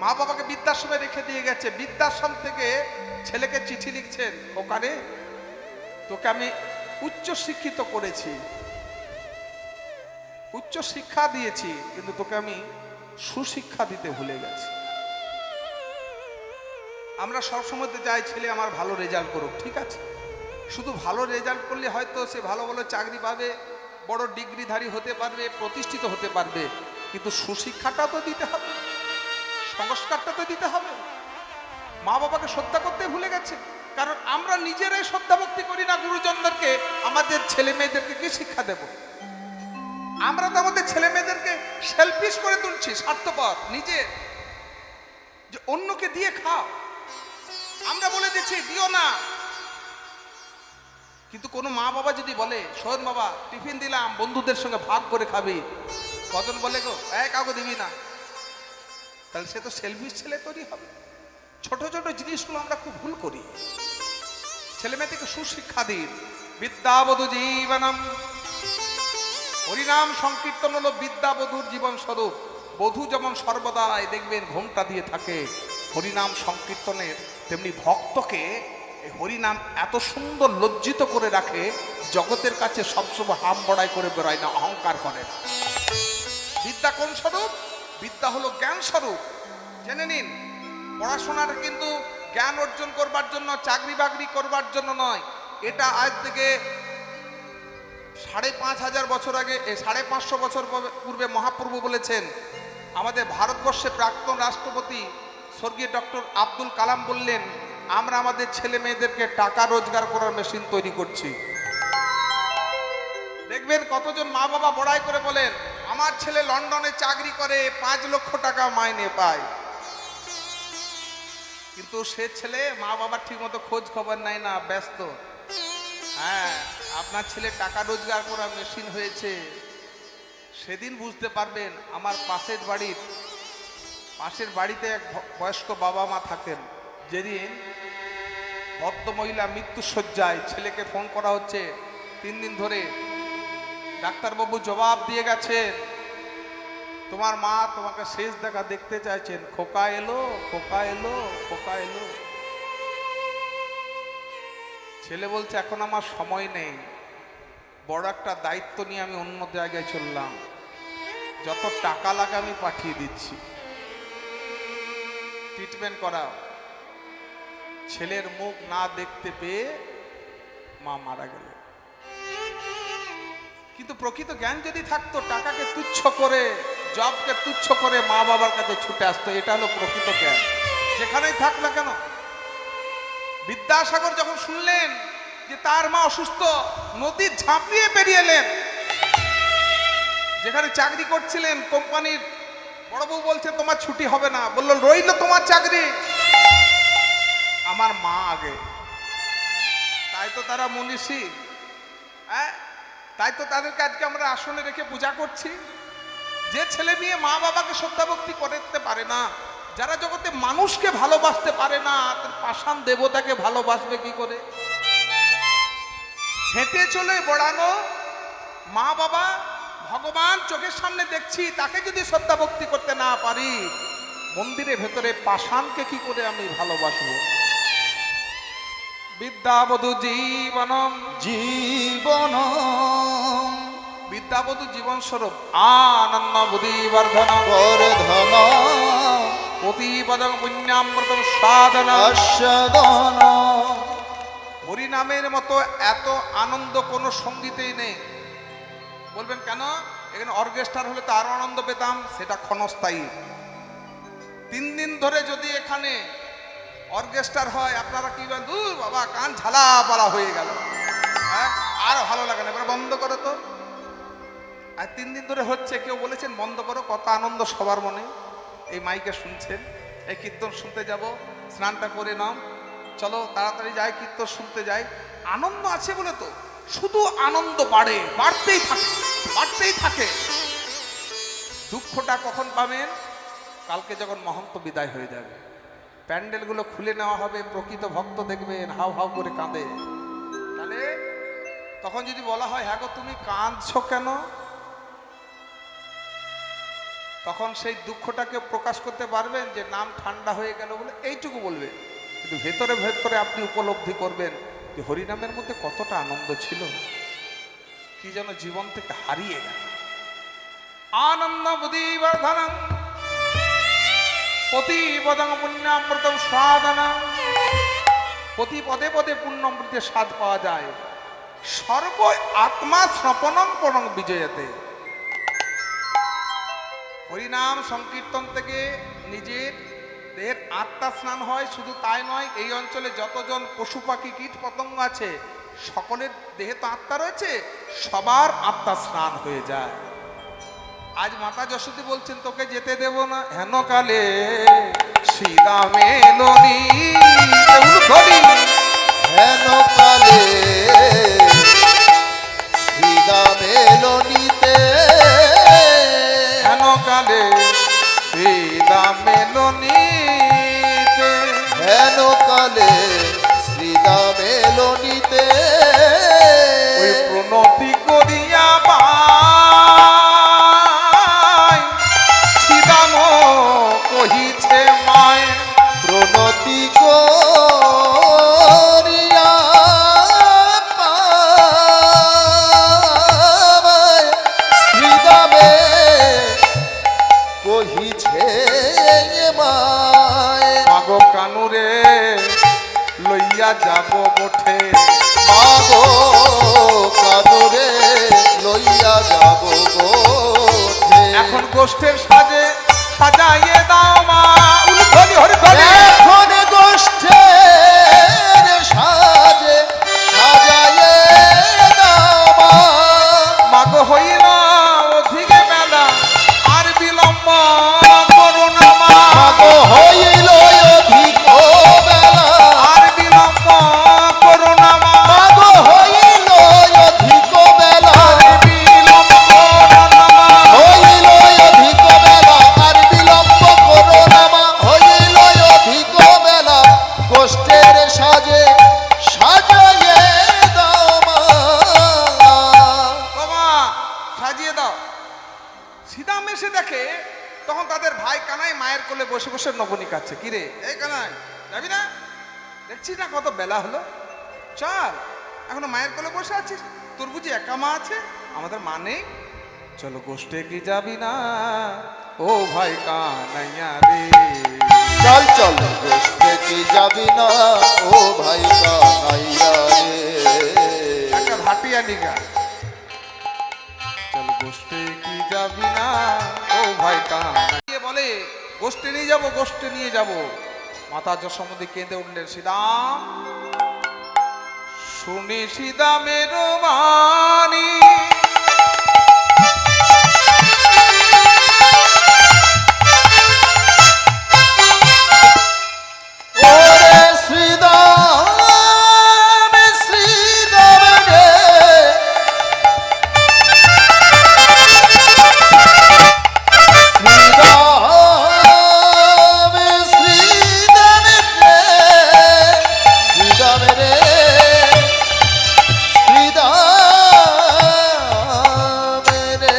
মা বাবাকে বৃদ্ধাশ্রমে রেখে দিয়ে গেছে। বৃদ্ধাশ্রম থেকে ছেলেকে চিঠি লিখছেন, ওখানে তোকে আমি উচ্চ শিক্ষিত করেছি, উচ্চ শিক্ষা দিয়েছি, কিন্তু তোকে আমি সুশিক্ষা দিতে ভুলে গেছি। আমরা সবসময় চাই ছেলে আমার ভালো রেজাল্ট করুক, ঠিক আছে। শুধু ভালো রেজাল্ট করলে হয়তো সে ভালো ভালো চাকরি পাবে, বড় ডিগ্রিধারী হতে পারবে, প্রতিষ্ঠিত হতে পারবে, কিন্তু সুশিক্ষাটা তো দিতে হবে। সংস্কারটা তো দিতে হবে। মা বাবাকে শ্রদ্ধা করতে ভুলে গেছে, কারণ আমরা নিজেরাই শ্রদ্ধা ভক্তি করি না গুরুজনদেরকে। আমাদের ছেলে মেয়েদেরকে কি শিক্ষা দেব? আমরা তো আমাদের ছেলে মেয়েদেরকে সেলফিশ করে তুলছি, স্বার্থপর, নিজের, যে অন্যকে দিয়ে খাও। আমরা বলে দিচ্ছি দিও না, কিন্তু কোনো মা বাবা যদি বলে শোন বাবা টিফিন দিলাম, বন্ধুদের সঙ্গে ভাগ করে খাবি, কজন বলে গো কাউকে দিবি না, তাহলে সে তো সেলফিশ ছেলে তৈরি হবে। ছোট ছোট জিনিসগুলো আমরা খুব ভুল করি। ছেলে মেয়েদেরকে সুশিক্ষা দিন। বিদ্যাবধূ জীবনম, হরিনাম সংকীর্তন হলো বিদ্যাবধূর জীবন স্বরূপ। বধূ যেমন সর্বদাই দেখবেন ঘোমটা দিয়ে থাকে হরিনাম সংকীর্তনের, তেমনি ভক্তকে এই হরিনাম এত সুন্দর লজ্জিত করে রাখে, জগতের কাছে সবসময় হাম বড়াই করে বেরোয় না, অহংকার করে না। বিদ্যা কোন স্বরূপ? বিদ্যা হলো জ্ঞান স্বরূপ। জেনে নিন, পড়াশোনাটা কিন্তু জ্ঞান অর্জন করবার জন্য, চাকরি বাকরি করবার জন্য নয়। এটা আজ থেকে 5,500 বছর আগে, 550 বছর পূর্বে মহাপ্রভু বলেছেন। আমাদের ভারতবর্ষে প্রাক্তন রাষ্ট্রপতি স্বর্গীয় ডক্টর আব্দুল কালাম বললেন, আমরা আমাদের ছেলে মেয়েদেরকে টাকা রোজগার করার মেশিন তৈরি করছি। দেখবেন কতজন মা বাবা বড়াই করে বলেন আমার ছেলে লন্ডনে চাকরি করে 5 লক্ষ টাকা মাইনে পায়, কিন্তু সে ছেলে মা বাবার ঠিক মতো খোঁজ খবর নেয় না, ব্যস্ত। হ্যাঁ, আপনার ছেলে টাকা রোজগার করার মেশিন হয়েছে, সেদিন বুঝতে পারবেন। আমার পাশের বাড়িতে এক বয়স্ক বাবা মা থাকেন। যেদিন ভদ্রমহিলা মৃত্যুশয্যায়, ছেলেকে ফোন করা হচ্ছে 3 দিন ধরে, ডাক্তারবাবু জবাব দিয়ে গেছেন তোমার মা তোমাকে শেষ দেখা দেখতে চাইছেন, খোকা এলো, খোকা এলো, খোকা এলো। ছেলে বলছে এখন আমার সময় নেই, বড় একটা দায়িত্ব নিয়ে আমি অন্য জায়গায় চললাম, যত টাকা লাগে আমি পাঠিয়ে দিচ্ছি, ট্রিটমেন্ট করাও। ছেলের মুখ না দেখতে পেয়ে মা মারা গেলেন। কিন্তু প্রকৃত জ্ঞান যদি থাকতো, টাকাকে তুচ্ছ করে, জবকে তুচ্ছ করে মা বাবার কাছে ছুটে আসতো। এটা হলো প্রকৃত জ্ঞান, যেখানেই থাক না কেন। বিদ্যাসাগর যখন শুনলেন যে তার মা অসুস্থ, নদীর ঝাঁপিয়ে বেরিয়ে এলেন। যেখানে চাকরি করছিলেন কোম্পানির বড় বউ বলছে তোমার ছুটি হবে না, বললো রইল তোমার চাকরি, আমার মা আগে। তাই তো তারা মনীষী, হ্যাঁ, তাই তো তাদেরকে আজকে আমরা আসনে রেখে পূজা করছি। যে ছেলে মেয়ে মা বাবাকে শ্রদ্ধা ভক্তি করতে পারে না, যারা জগতে মানুষকে ভালোবাসতে পারে না, পাষাণ দেবতাকে ভালোবাসবে কি করে? হেঁটে চলে বড়ানো মা বাবা, ভগবান চোখের সামনে দেখছি, তাকে যদি শ্রদ্ধা ভক্তি করতে না পারি, মন্দিরের ভেতরে পাষাণকে কি করে আমি ভালোবাসবো? বিদ্যাবধূ জীবনম, জীবন বিদ্যাবধূ জীবন স্বরূপ আনন্দ বুদ্ধিবর্ধন বর্ধন প্রতিপদং পুণ্যামৃতম সাধন আস্বাদন। হরিনামের মতো এত আনন্দ কোনো সঙ্গীতেই নেই। বলবেন কেন? এখানে অর্কেস্ট্রার হলে তো আরো আনন্দ পেতাম, সেটা ক্ষণস্থায়ী। 3 দিন ধরে যদি এখানে অর্কেস্ট্রার হয়, আপনারা কি বলেন, দূর বাবা কান ঝালা পালা হয়ে গেল, হ্যাঁ আর ভালো লাগে না, এবার বন্ধ করো তো। আর 3 দিন ধরে হচ্ছে, কেউ বলেছেন বন্ধ করো? কত আনন্দ সবার মনে। এই মাইকে শুনছেন, এই কীর্তন শুনতে যাব, স্নানটা করে নাও, চলো তাড়াতাড়ি যাই কীর্তন শুনতে যাই। আনন্দ আছে বলে তো শুধু আনন্দ বাড়ে, বাড়তেই থাকে, বাড়তেই থাকে। দুঃখটা কখন পাবেন? কালকে যখন মহন্ত বিদায় হয়ে যাবে, প্যান্ডেলগুলো খুলে নেওয়া হবে, প্রকৃত ভক্ত দেখবেন হাউ হাউ করে কাঁদে। তাহলে তখন যদি বলা হয় হ্যাঁ গো তুমি কাঁদছো কেন, তখন সেই দুঃখটাকে প্রকাশ করতে পারবেন যে নাম ঠান্ডা হয়ে গেল বলে, এইটুকু বলবেন। কিন্তু ভেতরে ভেতরে আপনি উপলব্ধি করবেন যে হরিনামের মধ্যে কতটা আনন্দ ছিল, কি যেন জীবন থেকে হারিয়ে গেল। আনন্দ বুদ্ধিবর্ধনং প্রতিপদং পুণ্যামৃতম সাধনং, প্রতি পদে পদে পুণ্যামৃতের স্বাদ পাওয়া যায়। সর্ব আত্মা স্নপনং পরং বিজয়তে। হরিনাম সংকীর্তন থেকে নিজের এর আত্মা স্নান হয়, শুধু তাই নয়, এই অঞ্চলে যতজন পশু পাখি কীট পতঙ্গ আছে সকলের দেহে তো আত্মা রয়েছে, সবার আত্মা স্নান হয়ে যায়। আজ মাতা যশোদী বলছেন তোকে যেতে দেব না, হেন কালে সীতা মেলনি হেন কালে সীতা মেলনিতে, হেন কালে সীতা মেলনিতে, হেন কালে সীতা মেলনিতে, ওই প্রণতি করিয়া বাই সীতাম কহিছে মায়, প্রণতি করিয়া পায় সীতামে কহিছে মায়, মাগো কানুরে লইয়া যাব বটে, মাগো কাদরে লইয়া যাব গোঠে, এখন গোষ্ঠের সাজে সাজাইয়ে দাও মা, উলুধ্বনি হরিধ্বনি, এখন গোষ্ঠের সাজে সাজায়ে দাও মা, মাগো হইল অধিকে বেলা আর বিলম্ব করো না মা, মাগো হইল অধিক বেলা, আর বিলম্ব করো না মা, মাগো হইল অধিক বেলা, আর বিলম্ব করো না মা, হইল অধিক বেলা, আর বিলম্ব করো না মা, হইল অধিক বেলা, গোষ্ঠের সাজে সাজায়ে দাও মা, ও মা সাজিয়ে দাও। সীতাম এসে দেখে তখন তাদের ভাই কানাই মায়ের কোলে বসে বসে নবনী কাচ্ছে, কিরে এই কানাই যাবি না, দেখছিস না কত বেলা হলো, চল এখনো মায়ের কোলে বসে আছিস, তোর বুঝি একা মা আছে, আমাদের মা নেই, চলো গোষ্ঠে কি যাবি না, ও ভাই কানাইয়া রে, চল চল গোষ্ঠে কি যাবি না, ও ভাই কানাইয়া রে, একটা ভাটিয়া নিগা, চল গোষ্ঠে কি যাবি না, ও ভাই কানাইয়া বলে গোষ্ঠে নিয়ে যাব, গোষ্ঠে নিয়ে যাব। মাতা যশোমতী কেঁদে উঠলেন, সীতাম শুনি সীতামের বাণী, ওরে শ্রীদাম শ্রীদাম রে, শ্রীদাম শ্রীদাম রে, শ্রীদাম রে, শ্রীদাম রে,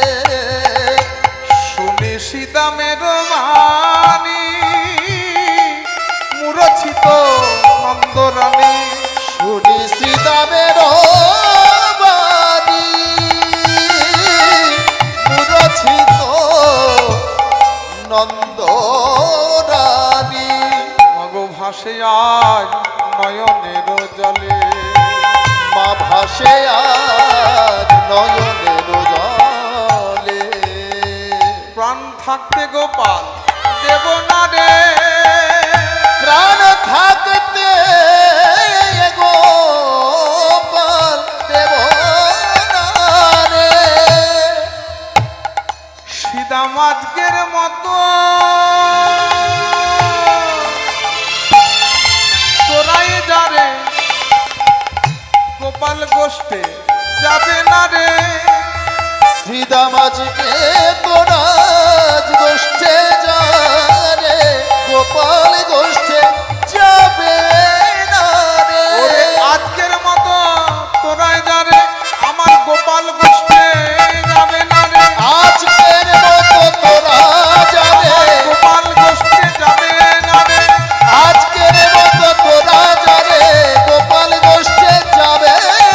শুনি সীতামের বাণী, মূরছিত নন্দরানী, শুনি শ্রীদামের বাণী, মূরছিত নন্দরানী, মগ ভাসে আজ নয়নের জলে, মা ভাসে আজ নয়নের জলে, প্রাণ থাকতে গোপাল দেব না রে, প্রাণ থাকতে গোপাল দেব না রে, সীতাম আজকের মতো তোরাই যারে গোপাল গোষ্ঠে যাবে না রে, শ্রীদাম আজকে তোরা গোষ্ঠে যারে, গোপাল গোষ্ঠে যাবে না রে, ওরে আজকের মতো তোরাই যারে আমার গোপাল গোষ্ঠে যাবে না রে, আজকের মতো তোরা যাবে, গোপাল গোষ্ঠে যাবে না রে, আজকের মতো তোরা যাবে, গোপাল গোষ্ঠে যাবে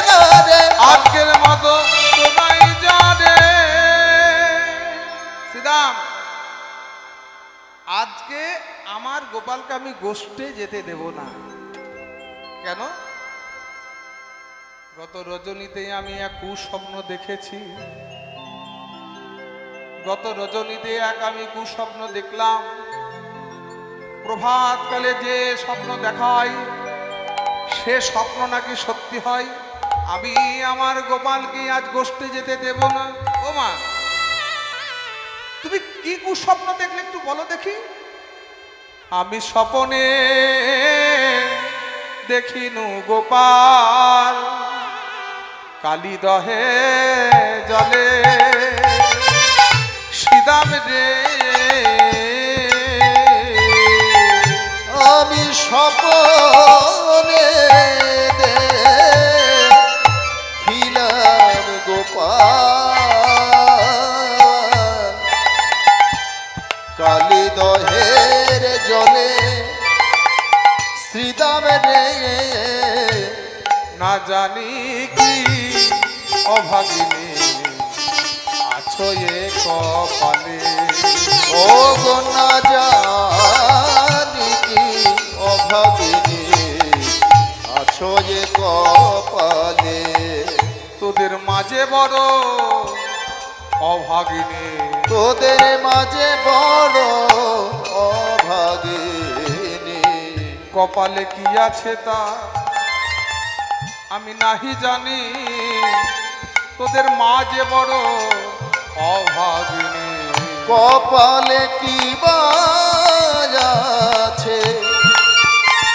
না রে, আজকের মতো তোরাই যারে। সীতাম আজকে আমার গোপালকে আমি গোষ্ঠে যেতে দেব না, কেন? গত রজনীতেই আমি এক কুস্বপ্ন দেখেছি, গত রজনীতে এক আমি কুস্বপ্ন দেখলাম, প্রভাতকালে যে স্বপ্ন দেখায় সে স্বপ্ন নাকি সত্যি হয়। আমি আমার গোপালকে আজ গোষ্ঠে যেতে দেব না। ও মা, তুমি কি কুস্বপ্ন দেখলে একটু বলো দেখি। আমি স্বপনে দেখিনু গোপাল কালী দহে জলে সিদাম রে। আমি স্বপনে দেখিলাম গোপাল কালী দহের জলে শ্রীদাম রে। না জানি কি অভাগিনী আছো এ কপালে। ও গো না জানি কি অভাগিনী আছো যে কপালে। তোদের মাঝে বড় অভাগিনী, তোদের মাঝে বড় অভাগিনী। কপালে কি আছে তা আমি নাহি জানি। তোদের মাঝে বড় অভাগিনী, কপালে কি আছে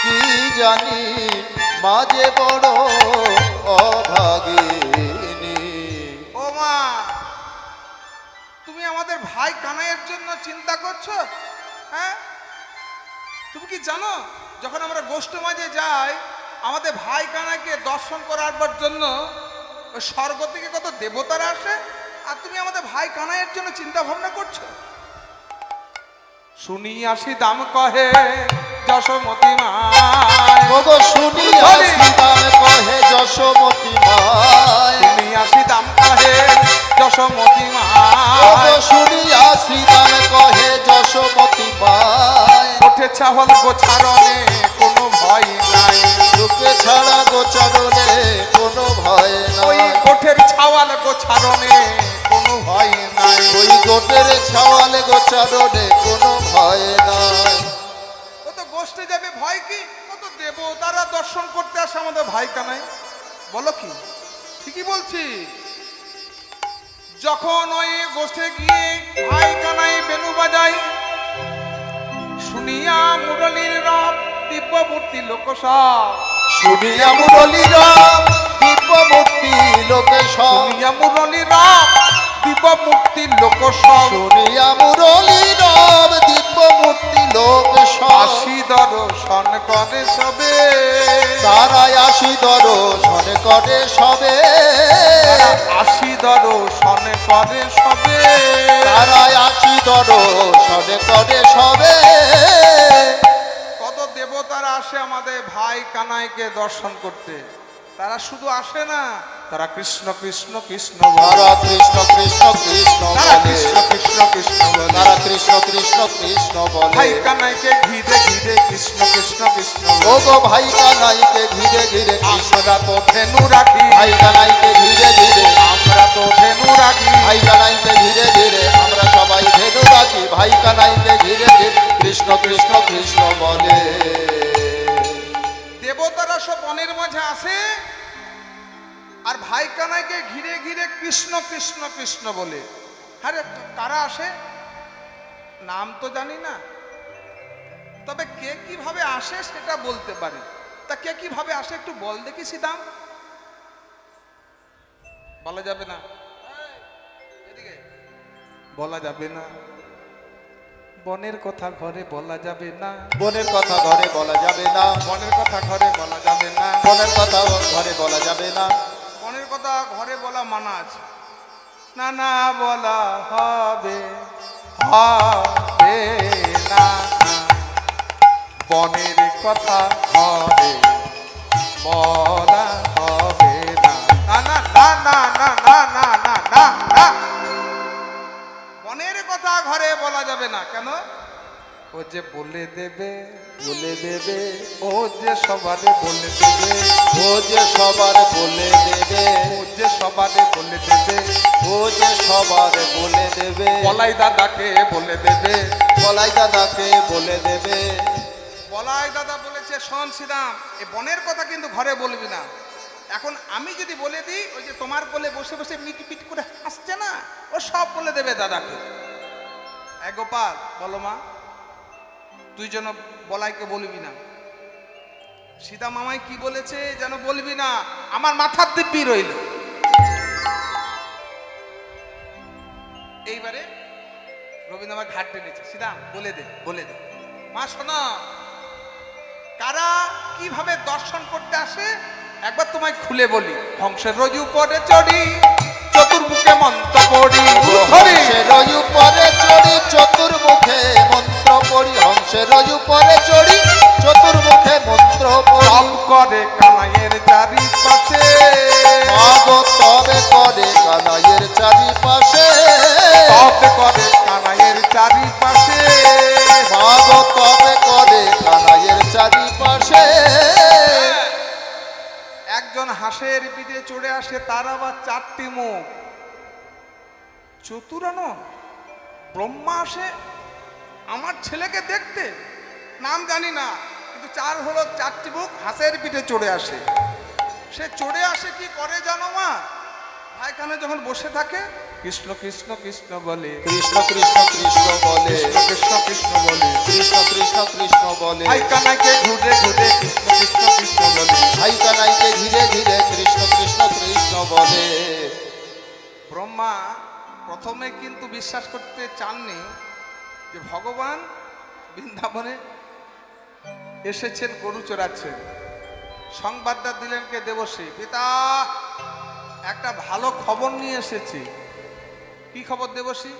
কি জানি, মাঝে বড় অভাগিনী। ও মা, তুমি আমাদের ভাই কানাইয়ের জন্য চিন্তা করছো? হ্যাঁ, তুমি কি জানো যখন আমরা গোষ্ঠ মাঝে যাই আমাদের ভাই কানাইকে দর্শন করার জন্য ওই স্বর্গ থেকে কত দেবতারা আসে, আর তুমি আমাদের ভাই কানাইয়ের জন্য চিন্তা ভাবনা করছো? শুনি আসি দাম কহে যশোমতী মায়। ওগো শুনি আসি দাম কহে যশোমতী মায়। শুনি আসি দাম কহে যশোমতী ওগো মায়। শুনি আসি দাম কহে যশোমতী মায়। ওঠে চাহল গোছারণে কোনো ভয় নাই। লোকে ছাড়া গোচারণে কোনো ভয় ওই নাই। কোঠের ছাওয়াল গোছারণে কোনো ভয় নাই। ওই গোটের ছাওয়ালে গোচারণে কোনো ভয় নাই। ও তো গোষ্ঠে যাবে, ভয় কি? ও তো দেবতারা দর্শন করতে আসে আমাদের ভাই কানাই। বলো কি? ঠিকই বলছি। যখন ওই গোষ্ঠে গিয়ে ভাই কানাই বেনু বাজাই, শুনিয়া মুরলীর রব দিব্য মূর্তি লোকসব। শুনিয়া মুরলী রাম দিব্যমূর্তি লোকে সব। শুনিয়া মুরলীর রব দিব্য মূর্তি লোকসব। শুনিয়া মুরলী রাম দিব্যমূর্তি লোক সব। আসি দর্শন করে সবে, তারাই আসি দর্শন করে সবে। আসি দর্শন করে সবে। তারাই আসি দর্শন করে সবে। কত দেবতারা আসে আমাদের ভাই কানাইকে দর্শন করতে। তারা শুধু আসে না, তারা কৃষ্ণ কৃষ্ণ কৃষ্ণ বলে। তারা কৃষ্ণ কৃষ্ণ কৃষ্ণ তারা বলে। কৃষ্ণ কৃষ্ণ কৃষ্ণ বলে। তারা কৃষ্ণ কৃষ্ণ কৃষ্ণ বলে। ভাই কানাইকে ঘিরে ঘিরে কৃষ্ণ কৃষ্ণ কৃষ্ণ বলে। ও গো ভাই কানাইকে ঘিরে ঘিরে কৃষ্ণ। আমরা তো ধেনু রাখি, ভাই কানাইকে ঘিরে ঘিরে আমরা তো ধেনু রাখি। ভাই কানাইকে ঘিরে ঘিরে আমরা সবাই ধেনু রাখি। ভাই কানাইকে ঘিরে ঘিরে কৃষ্ণ কৃষ্ণ কৃষ্ণ বলে। দেবতারা সব বনের মাঝে আসে আর ভাই কানাইকে ঘিরে ঘিরে কৃষ্ণ কৃষ্ণ কৃষ্ণ বলে। আরে কারা আসে নাম তো জানি না, তবে কে কিভাবে আসে সেটা বলতে পারি। তা কে কিভাবে আসে একটু বল দেখি সিদাম। বলা যাবে না, এদিকে বলা যাবে না। বনের কথা ঘরে বলা যাবে না। বনের কথা ঘরে বলা যাবে না। বনের কথা ঘরে বলা যাবে না। বনের কথা ঘরে বলা যাবে না। বনের কথা ঘরে বলা মানা আছে। না না বলা হবে, হবে না। বনের কথা ঘরে বলা হবে না। না না না না না না না না না। বনের কথা ঘরে বলা যাবে না। কেন? ও যে বলে দেবে, বলে দেবে, ও যে সবারে বলে দেবে, ও যে সবার বলে দেবে, ও যে সবারে বলে দেবে, ও যে সবার বলে দেবে, বলাই দাদাকে বলে দেবে, বলাই দাদাকে বলে দেবে, বলাই দাদা বলেছে শোন শ্রীরাম, এই বনের কথা কিন্তু ঘরে বলবি না। এখন আমি যদি বলে দিই, ওই যে তোমার কোলে বসে বসে মিটমিট করে হাসছে না, ও সব বলে দেবে দাদাকে। এ গোপাল, বলো মা, তুই যেন বলাইকে বলবি না। সীতা মামাই কি বলেছে যেন বলবি না, আমার মাথার দিব্যি রইল। এইবারে রবীন্দ্র আমার ঘাট টেনেছে, সীতা বলে দে, বলে দে। মা শোনো, কারা কিভাবে দর্শন করতে আসে একবার তোমায় খুলে বলি। হংসের রজু পরে চড়ি, চতুর্মুখে মন্ত্র পড়ি। হংসের রজু পরে চড়ি, চতুর্মুখে মন্ত্র পড়ি। হংসের রজু পরে চড়ি, চতুর্মুখে মন্ত্র পড়ি। তব করে কানাইয়ের চারিপাশে, মাগো তবে করে কানাইয়ের চারিপাশে। তব করে কানাইয়ের চারিপাশে, মাগো তবে করে কানাইয়ের চারিপাশে। একজন হাঁসের পিঠে চড়ে আসে, তার আবার 4টি মুখ। চতুরানো ব্রহ্মা আসে আমার ছেলেকে দেখতে, নাম জানি না, কিন্তু 4 হলো 4টি মুখ, হাঁসের পিঠে চড়ে আসে। সে চড়ে আসে কি করে জানো মা? ভাইখানে যখন বসে থাকে, কৃষ্ণ কৃষ্ণ কৃষ্ণ বলে, কৃষ্ণ কৃষ্ণ কৃষ্ণ বলে, কৃষ্ণ কৃষ্ণ কৃষ্ণ বলে, কৃষ্ণ কৃষ্ণ কৃষ্ণ বলে। ভাইখানাকে ঘুরে ঘুরে কৃষ্ণ কৃষ্ণ কৃষ্ণ বলে। ভাই কানাইকে ধীরে ধীরে কৃষ্ণ কৃষ্ণ কৃষ্ণ বলে। ব্রহ্মা প্রথমে কিন্তু বিশ্বাস করতে চাননি যে ভগবান বৃন্দাবনে এসেছেন, গরু চড়াচ্ছেন। সংবাদটা দিলেন কে? দেবশ্রী। পিতা, একটা ভালো খবর নিয়ে এসেছি। কি খবর দেবশ্রী?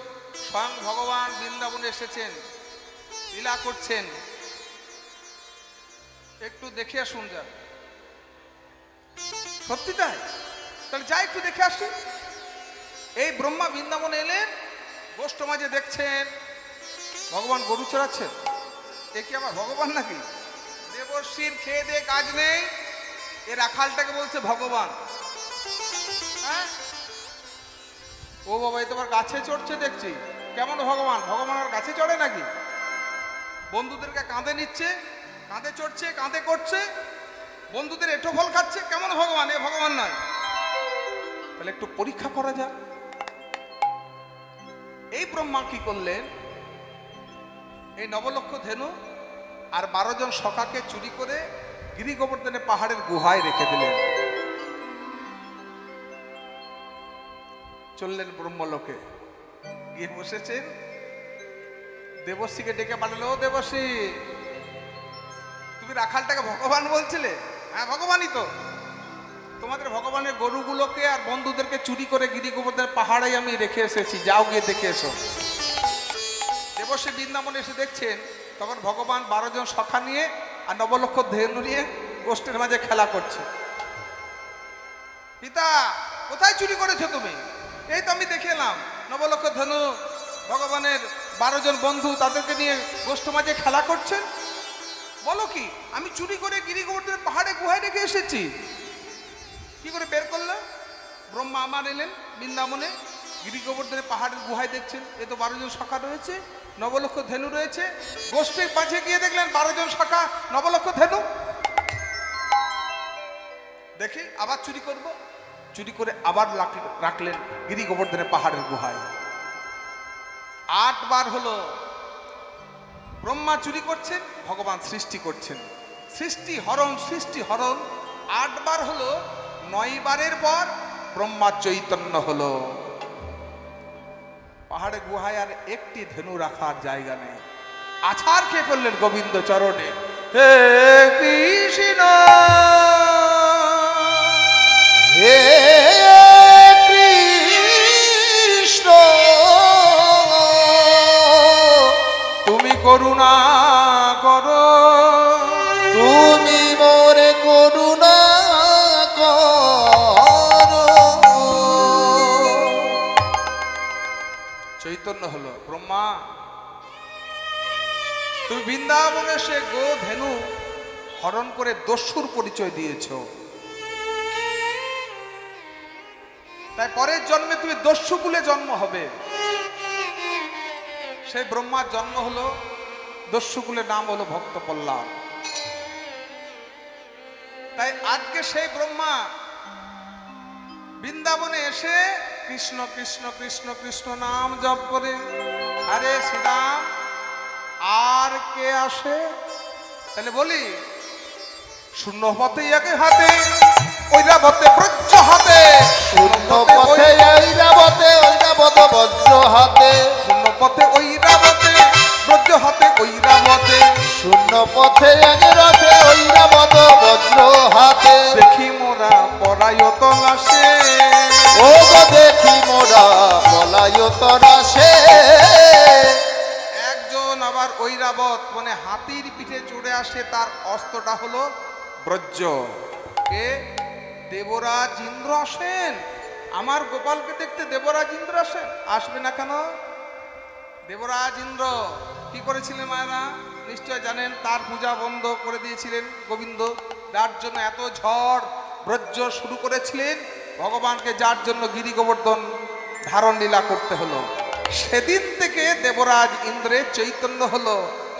স্বয়ং ভগবান বৃন্দাবনে এসেছেন, লীলা করছেন, একটু দেখে আসুন। যা, সত্যি তাই? তাহলে যাই একটু দেখে আসি। এই ব্রহ্মা বৃন্দাবনে এলেন, গোষ্ঠ মাঝে দেখছেন ভগবান গরু চড়াচ্ছেন। এ কি আমার ভগবান নাকি? দেবশ্রীর খেয়ে দিয়ে কাজ নেই, এ রাখালটাকে বলছে ভগবান। হ্যাঁ, ও বাবা, এ তোমার গাছে চড়ছে দেখছি। কেমন ভগবান? ভগবান আর গাছে চড়ে নাকি? বন্ধুদেরকে কাঁধে নিচ্ছে, কাঁধে চড়ছে, কাঁধে করছে, বন্ধুদের এঁটো ফল খাচ্ছে। কেমন ভগবান? এ ভগবান নয়। তাহলে একটু পরীক্ষা করা যাক। এই ব্রহ্মা কি করলেন? এই 9 লক্ষ ধেনু আর 12 জন সখাকে চুরি করে গিরি গোবর্ধনে পাহাড়ের গুহায় রেখে দিলেন। চললেন ব্রহ্মলোকে, গিয়ে বসেছেন। দেবশ্রীকে ডেকে পাঠালো, ও দেবশ্রী, তুমি রাখালটাকে ভগবান বলছিলে? হ্যাঁ, ভগবানই তো। তোমাদের ভগবানের গরুগুলোকে আর বন্ধুদেরকে চুরি করে গিরি গোবর্ধনের পাহাড়ে আমি রেখে এসেছি, যাও গিয়ে দেখে এসো। দেবশ্রী বৃন্দাবনে এসে দেখছেন তখন ভগবান 12 জন সখা নিয়ে আর 9 লক্ষ ধেনু নিয়ে গোষ্ঠীর মাঝে খেলা করছে। পিতা, কোথায় চুরি করেছো তুমি? এই তো আমি দেখে এলাম, 9 লক্ষ ধেনু, ভগবানের 12 জন বন্ধু, তাদেরকে নিয়ে গোষ্ঠ মাঝে খেলা করছেন। বলো কি? আমি চুরি করে গিরি গোবর্ধনের পাহাড়ে গুহায় রেখে এসেছি। কি করে বের করলো? ব্রহ্মা আমার এলেন বৃন্দাবনে, গিরি গোবর্ধনের পাহাড়ের গুহায় দেখছেন, এ তো 12 জন সখা রয়েছে, 9 লক্ষ ধেনু রয়েছে। গোষ্ঠীর মাঝে গিয়ে দেখলেন 12 জন সখা, 9 লক্ষ ধেনু। দেখি আবার চুরি করব। চুরি করে আবার রাখলেন গিরি গোবর্ধনের পাহাড়ের গুহায়। 8 বার হলো ব্রহ্মা চুরি করছেন, ভগবান সৃষ্টি করছেন। সৃষ্টি হরণ, সৃষ্টি হরণ 8 বার হলো। 9 বারের পর ব্রহ্মা চৈতন্য হলো। পাহাড়ে গুহায় আর একটি ধেনু রাখার জায়গা নেই। আছাড় খেয়ে পড়লেন গোবিন্দ চরণে। হে কৃষ্ণ, হে কৃষ্ণ, তুমি করুণা করো, তুমি মোরে করুণা করো। চৈতন্য হলো। ব্রহ্মা, তুমি বৃন্দাবনে সে গো ধেনু হরণ করে দস্যুর পরিচয় দিয়েছ, তাই পরের জন্মে তুমি দস্যু কুলে জন্ম হবে। সেই ব্রহ্মার জন্ম হলো, দস্যু কুলের নাম হলো ভক্ত প্রহ্লাদ। তাই আজকে সেই ব্রহ্মা বৃন্দাবনে এসে কৃষ্ণ কৃষ্ণ কৃষ্ণ কৃষ্ণ নাম জপ করে। আরে শ্রীরাম, আর কে আসে? তাহলে বলি, শূন্য পথে একে হাতে, ঐরাবতে ব্রজ হাতে, শূন্য পথে ঐরাবতে ঐরাবত বজ্র হাতে, শূন্য পথে ঐরাবতে ব্রজ হাতে ঐরাবতে, শূন্য পথে এক রথে ঐরাবত বজ্র হাতে। দেখি মোরা পরায়ত লাসে, ও গো দেখি মোরা পলায়ত রাসে। একজন আবার ঐরাবত মানে হাতির পিঠে চড়ে আসে, তার অস্ত্রটা হলো ব্রজ। কে? দেবরাজ ইন্দ্র আসেন। আমার গোপালকে দেখতে দেবরাজ ইন্দ্র আসেন, আসবে না কেন? দেবরাজ ইন্দ্র কি করেছিলেন মায়েরা নিশ্চয় জানেন, তার পূজা বন্ধ করে দিয়েছিলেন গোবিন্দ, যার জন্য এত ঝড় ব্রজ শুরু করেছিলেন ভগবানকে, যার জন্য গিরি গোবর্ধন ধারণ লীলা করতে হলো। সেদিন থেকে দেবরাজ ইন্দ্রের চৈতন্য হলো,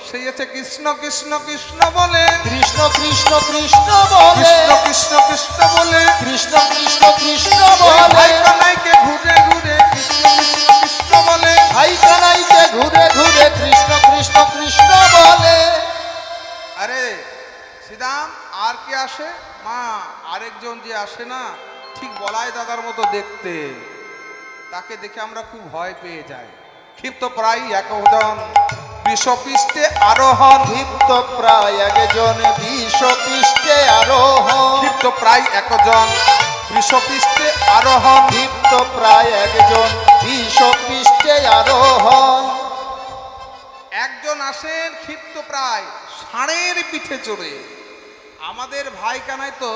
সেই আছে কৃষ্ণ কৃষ্ণ কৃষ্ণ বলে, কৃষ্ণ কৃষ্ণ কৃষ্ণ বলে, কৃষ্ণ কৃষ্ণ কৃষ্ণ বলে, কৃষ্ণ কৃষ্ণ কৃষ্ণ ওই বলে, ভাই কানাইকে ঘুরে ঘুরে কৃষ্ণ কৃষ্ণ কৃষ্ণ বলে। ভাই কানাইকে ঘুরে ঘুরে কৃষ্ণ কৃষ্ণ কৃষ্ণ বলে। আরে শ্রীরাম, আর কে আসে? মা, আরেকজন যে আসে না, ঠিক বলাই দাদার মতো দেখতে, তাকে দেখে আমরা খুব ভয় পেয়ে যাই। ক্ষিপ্ত প্রায় একজন বিষপৃষ্ঠে আরোহণ, ক্ষিপ্ত প্রায় একজন বিষ পৃষ্ঠে আরোহণ, ক্ষিপ্ত প্রায় একজন বিষপৃষ্ঠে আরোহণ, ক্ষিপ্ত প্রায় একজন বিষ পৃষ্ঠে আরোহণ। একজন আসেন ক্ষিপ্ত প্রায় ষাঁড়ের পিঠে চড়ে। আমাদের ভাই কানাই তো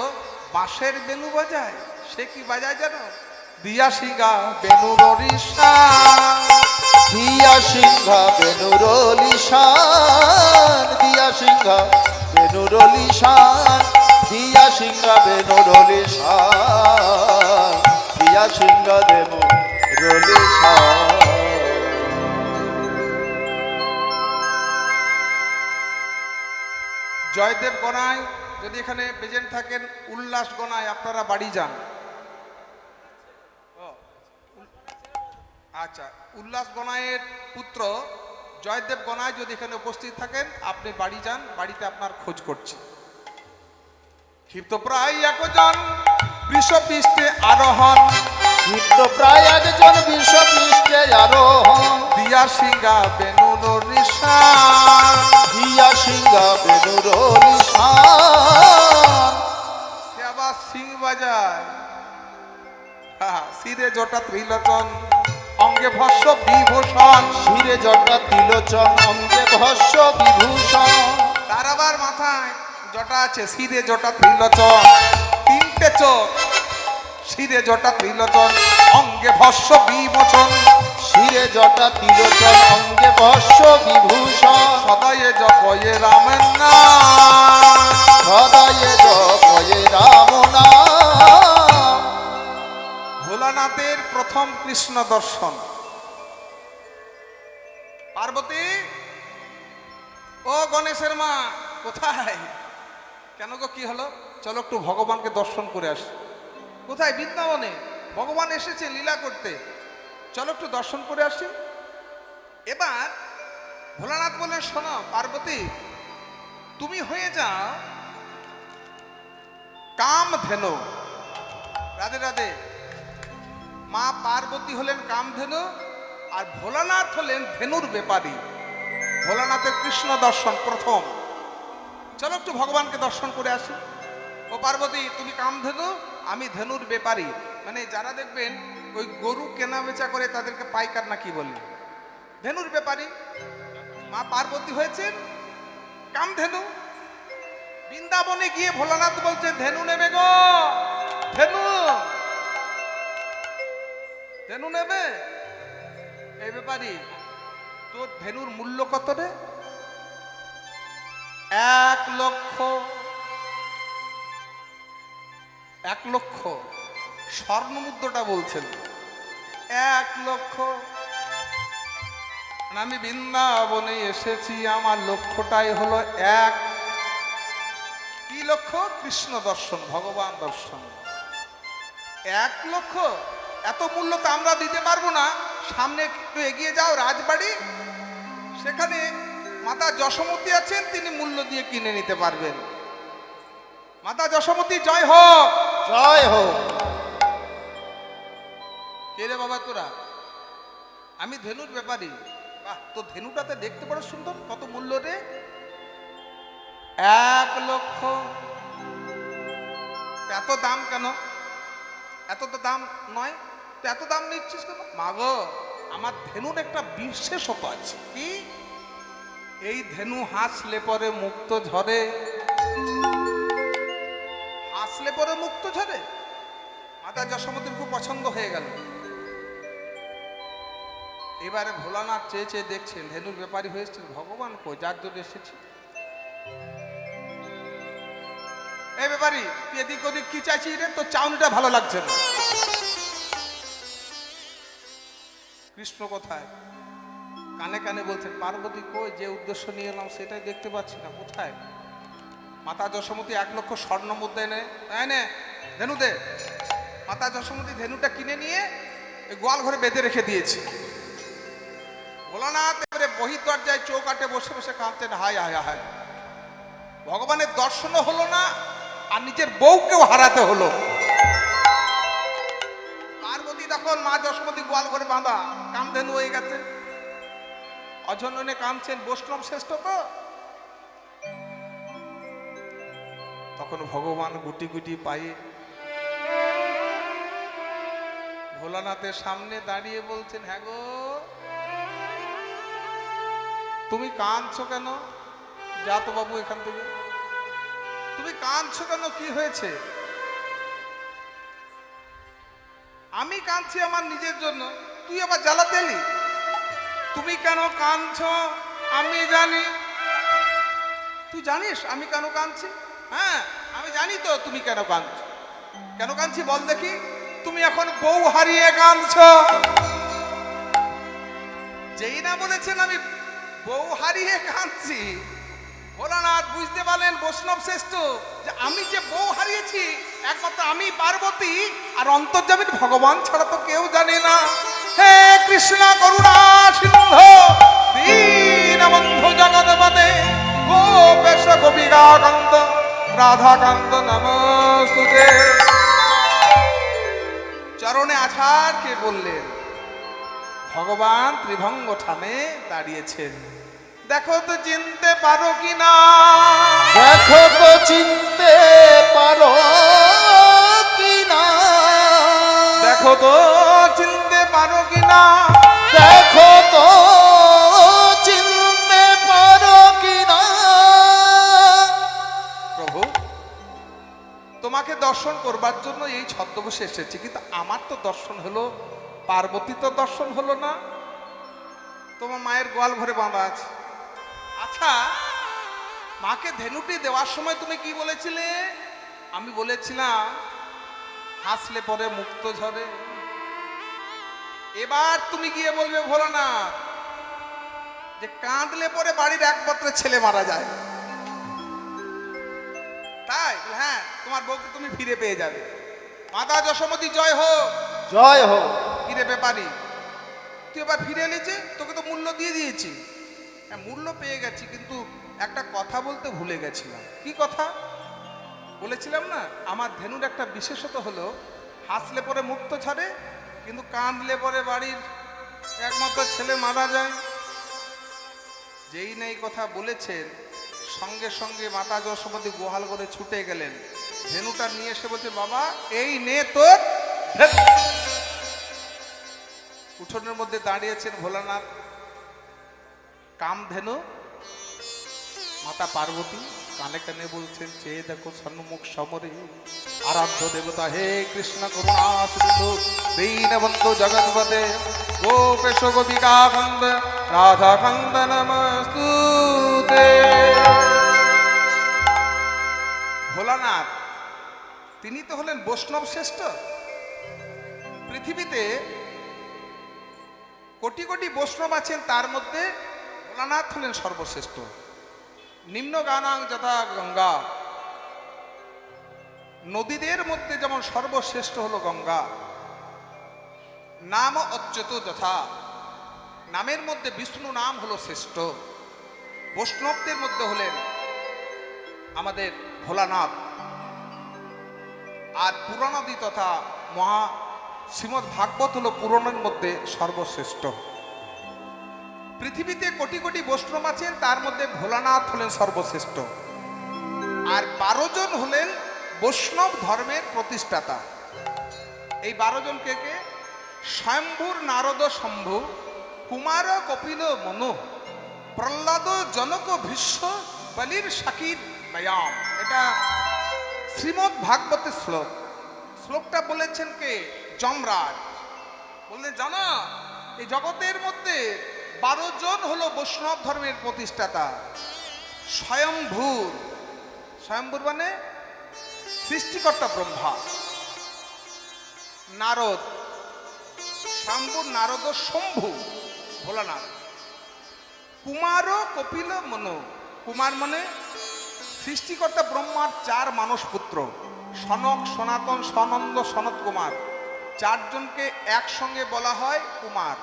বাঁশের বেনু বাজায়। সে কি বাজায় জানো? দিয়া সিঙ্গা বেনুর রিসা, দিয়া সিংহা বেনুরলিশান, দিয়া সিংহা বেনুরলিশান, দিয়া সিংহা বেনুরলিশান, দিয়া সিংহা বেনুরলিশান। জয়দেব গনায় যদি এখানে প্রেজেন্ট থাকেন, উল্লাস গনায় আপনারা বাড়ি যান। আচ্ছা, উল্লাস গনায়ের পুত্র জয়দেব গনায় যদি এখানে উপস্থিত থাকেন, আপনি বাড়ি যান, বাড়িতে আপনার খোঁজ করছে। ক্ষিপ্ত প্রায় একজন বিষপৃষ্ঠে আরোহণ, ক্ষিপ্ত প্রায় একজন বিষ পৃষ্ঠে আরোহণ, দিয়া সিঙ্গা বেনুর রিসা, দিয়া সিংহা বেনুরলিশান। সে আবার সিং বাজায়। শিরে জটা ত্রিলোচন, অঙ্গে ভস্য বিভূষণ, শিরে জটা তিলোচন, অঙ্গে ভস্য বিভূষণ। তার আবার মাথায় জটা আছে, শিরে জটা ত্রিলোচন, তিনটে চোখ, শিরে জটা ত্রিলোচন, অঙ্গে ভস্য বিমোচন, শিরে জটা তিলোচন, অঙ্গে ভস্য বিভূষণ। সদয়ে জপয়ে রামের নাম, সদায়ে জপয়ে রাম নাম। ভোলানাথের প্রথম কৃষ্ণ দর্শন। পার্বতী, ও গণেশের মা কোথায়? কেন গো, কি হলো? চলো একটু ভগবানকে দর্শন করে আসি। কোথায়? বৃন্দাবনে ভগবান এসেছে লীলা করতে, চলো একটু দর্শন করে আসি। এবার ভোলানাথ বলে, শোনো পার্বতী, তুমি হয়ে যাও কামধেনু। রাধে রাধে। মা পার্বতী হলেন কামধেনু, আর ভোলানাথ হলেন ধেনুর ব্যাপারী। ভোলানাথের কৃষ্ণ দর্শন প্রথম। চলো একটু ভগবানকে দর্শন করে আসি। ও পার্বতী, তুমি কামধেনু, আমি ধেনুর ব্যাপারী। মানে যারা দেখবেন ওই গরু কেনা বেচা করে, তাদেরকে পাইকার না কি বলি, ধেনুর ব্যাপারী। মা পার্বতী হয়েছেন কামধেনু। বৃন্দাবনে গিয়ে ভোলানাথ বলছে, ধেনু নেবে গো, ধেনু, ধেনু নেবে? এই ব্যাপারী, তোর ধেনুর মূল্য কত রে? 1 লক্ষ। 1 লক্ষ স্বর্ণ মুদ্রাটা বলছেন, 1 লক্ষ। আমি বৃন্দাবনে এসেছি, আমার লক্ষ্যটাই হলো 1। কি লক্ষ্য? কৃষ্ণ দর্শন, ভগবান দর্শন। 1 লক্ষ, এত মূল্য তো আমরা দিতে পারবো না। সামনে একটু এগিয়ে যাও, রাজবাড়ি, সেখানে মাতা যশোমতী আছেন, তিনি মূল্য দিয়ে কিনে নিতে পারবেন। মাতা যশোমতী জয় হোক। জয় হোক। কে রে বাবা তোরা? আমি ধেনুর ব্যাপারী। বাহ, তো ধেনুটাতে দেখতে বড় সুন্দর, কত মূল্য রে? 1 লক্ষ। এত দাম কেন? এত তো দাম নয়, তো এত দাম নিচ্ছিস কেন? মাগো, আমার ধেনুর একটা বিশেষত্ব আছে। কি? এই ধেনু হাসলে পরে মুক্ত ঝরে। হাসলে পরে মুক্ত ঝরে। মাতা যশোমতীর খুব পছন্দ হয়ে গেল। এবারে ভোলানাথ চেয়ে চেয়ে দেখছেন, ধেনুর ব্যাপারী হয়েছে, ভগবান কই, যার জন্য এসেছি। এই ব্যাপারী, তুই এদিক ওদিক কি চাইছিস রে? তোর চাউনিটা ভালো লাগছে না। কৃষ্ণ কোথায়? কানে কানে বলছেন, পার্বতী কই, যে উদ্দেশ্য নিয়ে এলাম সেটাই দেখতে পাচ্ছি না, কোথায়? মাতা যশোমতী 1 লক্ষ স্বর্ণ মুদ্রা এনে, এনে ধেনু দে। মাতা যশোমতী ধেনুটা কিনে নিয়ে এই গোয়াল ঘরে বেঁধে রেখে দিয়েছে। ভোলানাথ এবারে বহির্দরজায় চৌকাঠে বসে বসে কাঁদছেন, হায় হায় হায়, ভগবানের দর্শনও হলো না, আর নিজের বউকেও হারাতে হলো। পার্বতী তখন মা যশোমতী গোয়াল ঘরে বাঁধা, কামধেনু হয়ে গেছে, অজন্যনে কাঁদছেন, বৈষ্ণব শ্রেষ্ঠ তো। তখন ভগবান গুটি গুটি পায়ে ভোলানাথের সামনে দাঁড়িয়ে বলছেন, হ্যাঁ গো, তুমি কাঁদছো কেন? যা তো বাবু এখান থেকে। তুমি কাঁদছো কেন? কি হয়েছে? আমি কাঁদছি আমার নিজের জন্য, তুই আবার জ্বালাতে এলি। তুমি কেন কাঁদছো আমি জানি। তুই জানিস আমি কেন কাঁদছি? হ্যাঁ, আমি জানি তো তুমি কেন কাঁদছো। কেন কাঁদছি বল দেখি। তুমি এখন বউ হারিয়ে কাঁদছো। যেই না বলেছেন আমি বউ হারিয়ে কাঁদছি, ভোলানাথ বুঝতে পারলেন বৈষ্ণব শ্রেষ্ঠ, যে আমি যে বউ হারিয়েছি একমাত্র আমি পার্বতী আর অন্তর্যামীর ভগবান ছাড়া তো কেউ জানে না। হে কৃষ্ণ করুণা সিন্ধু দীনবন্ধু জগৎপতে গোপেশ গোপিকা কান্ত রাধাকান্ত নমস্তুতে। চরণে আছাড় কে বললেন, ভগবান ত্রিভঙ্গ ঠানে দাঁড়িয়েছেন। দেখো তো চিনতে পারো কিনা, দেখো তো চিনতে পারো কিনা, দেখো তো চিনতে পারো কিনা, দেখো তো চিনতে পারো কিনা। প্রভু, তোমাকে দর্শন করবার জন্য এই ছদ্মবেশে এসেছি, কিন্তু আমার তো দর্শন হলো, পার্বতী তো দর্শন হলো না। তোমার মায়ের গোয়াল ঘরে বাঁধা আছে। আচ্ছা, মাকে ধেনুটি দেওয়ার সময় তুমি কি বলেছিলে? আমি বলেছিলাম হাসলে পরে মুক্ত ঝরে। এবার তুমি গিয়ে বলবে ভোলানাথ যে কাঁদলে পরে বাড়ির একমাত্র ছেলে মারা যায়, তাই? হ্যাঁ, তোমার বউকে তুমি ফিরে পেয়ে যাবে। মাতা যশোমতী জয় হোক। জয় হোক। কিরে ব্যাপারী, তুই এবার ফিরে এনেছে, তোকে তো মূল্য দিয়ে দিয়েছি। হ্যাঁ, মূল্য পেয়ে গেছি, কিন্তু একটা কথা বলতে ভুলে গেছিলাম। কি কথা বলেছিলাম না? আমার ধেনুর একটা বিশেষত হলো হাসলে পরে মুক্ত ছাড়ে, কিন্তু কাঁদলে পরে বাড়ির একমাত্র ছেলে মারা যায়। যেই না এই কথা বলেছেন, সঙ্গে সঙ্গে মাতা যশোমতী গোহাল করে ছুটে গেলেন, ধেনুটা নিয়ে এসে বলছে, বাবা এই নে তোর। উঠোনের মধ্যে দাঁড়িয়েছেন ভোলানাথ, কামধেনু, মাতা পার্বতী কানে কানে বলছেন, চেয়ে দেখো সন্মুখ সমরে আরাধ্য দেবতা হে কৃষ্ণ করুণা সিন্ধু দীনবন্ধু জগৎপতে গোপেশ গোপিকা কান্দ রাধা কান্দ নমস্তুতে। ভোলানাথ তিনি তো হলেন বৈষ্ণব শ্রেষ্ঠ। পৃথিবীতে কোটি কোটি বৈষ্ণব আছেন, তার মধ্যে ভোলানাথ হলেন সর্বশ্রেষ্ঠ। নিম্ন গানাং যথা গঙ্গা নদীদের মধ্যে যেমন সর্বশ্রেষ্ঠ হলো গঙ্গা, নাম অচ্যুত যথা, নামের মধ্যে বিষ্ণু নাম হলো শ্রেষ্ঠ। বৈষ্ণবদের মধ্যে হলেন আমাদের ভোলানাথ, আর পুরাণাদি তথা মহা শ্রীমদ্ ভাগবত হলো পুরাণের মধ্যে সর্বশ্রেষ্ঠ। পৃথিবীতে কোটি কোটি বৈষ্ণব আছেন, তার মধ্যে ভোলানাথ হলেন সর্বশ্রেষ্ঠ। আর 12 জন হলেন বৈষ্ণব ধর্মের প্রতিষ্ঠাতা। এই 12 জন কে কে? স্বয়ম্ভুর নারদ শম্ভু, কুমার কপিল মনু, প্রহ্লাদ জনক ভীষ্ম, বলির শাকির ব্যায়াম। এটা শ্রীমদ্ ভাগবতের শ্লোক। শ্লোকটা বলেছেন কে? যমরাজ। বললেন জানো এই জগতের মধ্যে 12 জন হলো বৈষ্ণব ধর্মের প্রতিষ্ঠাতা। স্বয়ম্ভূর, স্বয়ম্ভূর মানে সৃষ্টিকর্তা ব্রহ্মা। নারদ, স্বয়ম্ভূর নারদ শম্ভু ভোলানাথ। কুমার কপিল মনু, কুমার মানে সৃষ্টিকর্তা ব্রহ্মার 4 মানস পুত্র, সনক, সনাতন, সনন্দ, সনত কুমার। 4 জনকে একসঙ্গে বলা হয় কুমার।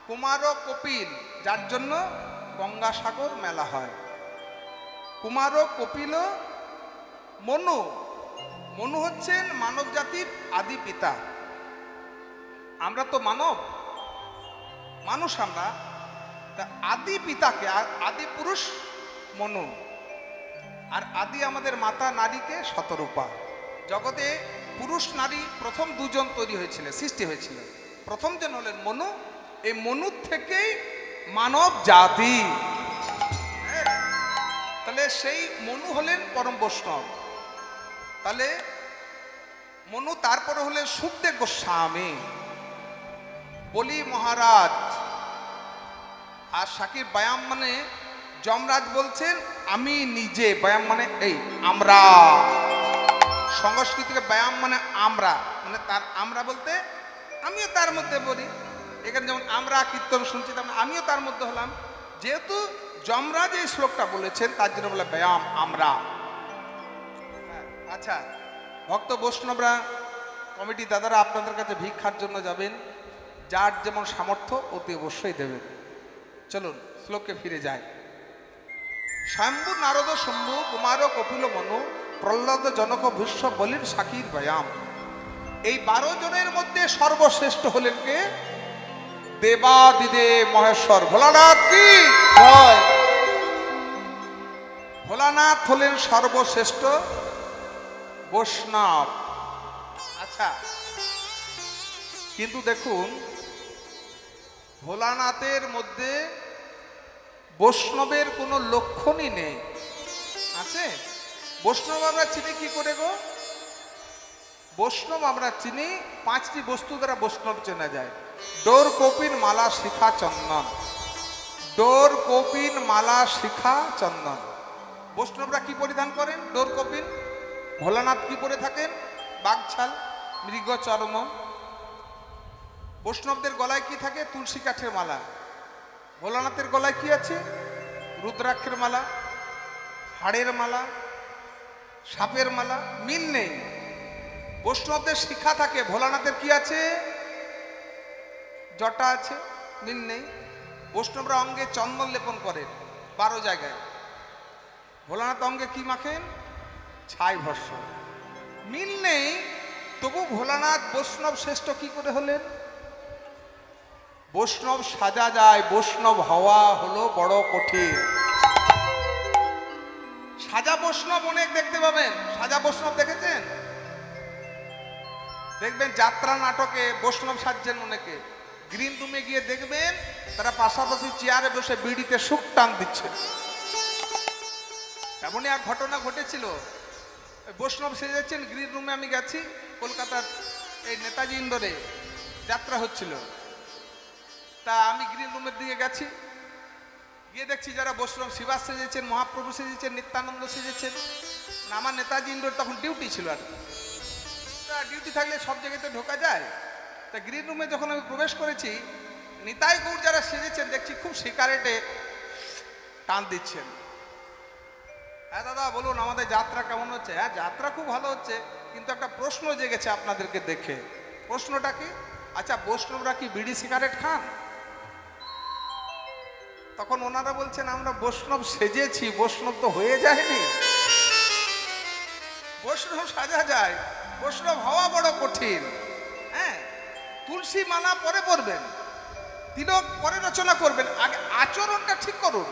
কুমার ও কপিল, যার জন্য গঙ্গাসাগর মেলা হয়। কুমার ও কপিল মনু, মনু হচ্ছেন মানব জাতির আদি পিতা। আমরা তো মানব, মানুষ আমরা, তা আদি পিতাকে, আদি পুরুষ মনু, আর আদি আমাদের মাতা নারীকে শতরূপা। জগতে পুরুষ নারী প্রথম 2 জন তৈরি হয়েছিল, সৃষ্টি হয়েছিল। প্রথম জন হলেন মনু। এই মনুর থেকেই মানব জাতি। তাহলে সেই মনু হলেন পরম বৈষ্ণব। তাহলে মনু, তারপরে হলেন সুখদেব গোস্বামী, বলি মহারাজ, আর শাকির ব্যায়াম মানে যমরাজ বলছেন আমি নিজে, ব্যায়াম মানে এই আমরা। সংস্কৃতিকে ব্যায়াম মানে আমরা, মানে তার আমরা বলতে আমিও তার মধ্যে বলি। এখানে যেমন আমরা কীর্তন শুনছি, তেমন আমিও তার মধ্যে হলাম। যেহেতু যমরাজ এই শ্লোকটা বলেছেন, তার জন্য বলে ব্যায়াম আমরা। আচ্ছা, ভক্ত বৈষ্ণবরা, কমিটি দাদারা আপনাদের কাছে ভিক্ষার জন্য যাবেন, যার যেমন সামর্থ্য অতি অবশ্যই দেবেন। চলুন শ্লোকে ফিরে যায়। স্বয়ম্ভু নারদ শম্ভু, কুমার কপিল মনু, প্রহ্লাদ জনক ভীষ্ম, বলির শাকির ব্যায়াম। এই 12 জনের মধ্যে সর্বশ্রেষ্ঠ হলেন কে? দেবাদিদেব মহেশ্বর ভোলানাথ কি জয়। ভোলানাথ হলেন সর্বশ্রেষ্ঠ বৈষ্ণব। আচ্ছা, কিন্তু দেখুন ভোলানাথের মধ্যে বৈষ্ণবের কোনো লক্ষণই নেই। আছে? বৈষ্ণব আমরা চিনি কি করে গো? বৈষ্ণব আমরা চিনি 5টি বস্তু দ্বারা বৈষ্ণব চেনা যায়। ডোর, কপিন, মালা, শিখা, চন্দন। ডোর, কপিন, মালা, শিখা, চন্দন। বৈষ্ণবরা কি পরিধান করেন? ডোর, কপিন। ভোলানাথ কি পরে থাকেন? বাঘছাল, মৃগ চর্ম। বৈষ্ণবদের গলায় কি থাকে? তুলসী কাঠের মালা। ভোলানাথের গলায় কি আছে? রুদ্রাক্ষের মালা, হাড়ের মালা, সাপের মালা। মিল নেই। বৈষ্ণবদের শিখা থাকে, ভোলানাথের কি আছে? জটা আছে, মিল নেই। বৈষ্ণবরা অঙ্গে চন্দন লেপন করেন 12 জায়গায়। ভোলানাথ অঙ্গে কি মাখেন? ছাই ভস্য। মিল নেই। তবু ভোলানাথ বৈষ্ণব শ্রেষ্ঠ কি করে হলেন? বৈষ্ণব সাজা যায়, বৈষ্ণব হওয়া হলো বড় কঠিন। সাজা বৈষ্ণব অনেক দেখতে পাবেন। সাজা বৈষ্ণব দেখেছেন? দেখবেন যাত্রা নাটকে বৈষ্ণব সাজছেন অনেকে। গ্রিন রুমে গিয়ে দেখবেন তারা পাশাপাশি চেয়ারে বসে বিড়িতে সুখ টান দিচ্ছে। এমনই এক ঘটনা ঘটেছিল। বৈষ্ণব সেজেছেন, গ্রিন রুমে আমি গেছি, কলকাতার এই নেতাজি ইন্ডোরে যাত্রা হচ্ছিল। তা আমি গ্রিন রুমের দিকে গেছি, গিয়ে দেখছি যারা বৈষ্ণব, শিবাস সেজেছেন, মহাপ্রভু সেজেছেন, নিত্যানন্দ সেজেছেন। আমার নেতাজি ইন্ডোর তখন ডিউটি ছিল। আর ডিউটি থাকলে সব জায়গাতে ঢোকা যায়। তা গ্রিন রুমে যখন আমি প্রবেশ করেছি, নিতাই গৌর যারা সেজেছেন দেখছি খুব সিগারেটে টান দিচ্ছেন। হ্যাঁ দাদা বলুন, আমাদের যাত্রা কেমন হচ্ছে? হ্যাঁ, যাত্রা খুব ভালো হচ্ছে, কিন্তু একটা প্রশ্ন জেগেছে আপনাদেরকে দেখে। প্রশ্নটা কি? আচ্ছা, বৈষ্ণবরা কি বিড়ি সিগারেট খান? তখন ওনারা বলছেন আমরা বৈষ্ণব সেজেছি, বৈষ্ণব তো হয়ে যায়নি। বৈষ্ণব সাজা যায়, বৈষ্ণব হওয়া বড় কঠিন। হ্যাঁ, তুলসী মালা পরে পরবেন, তিলক পরে রচনা করবেন, আগে আচরণটা ঠিক করুন।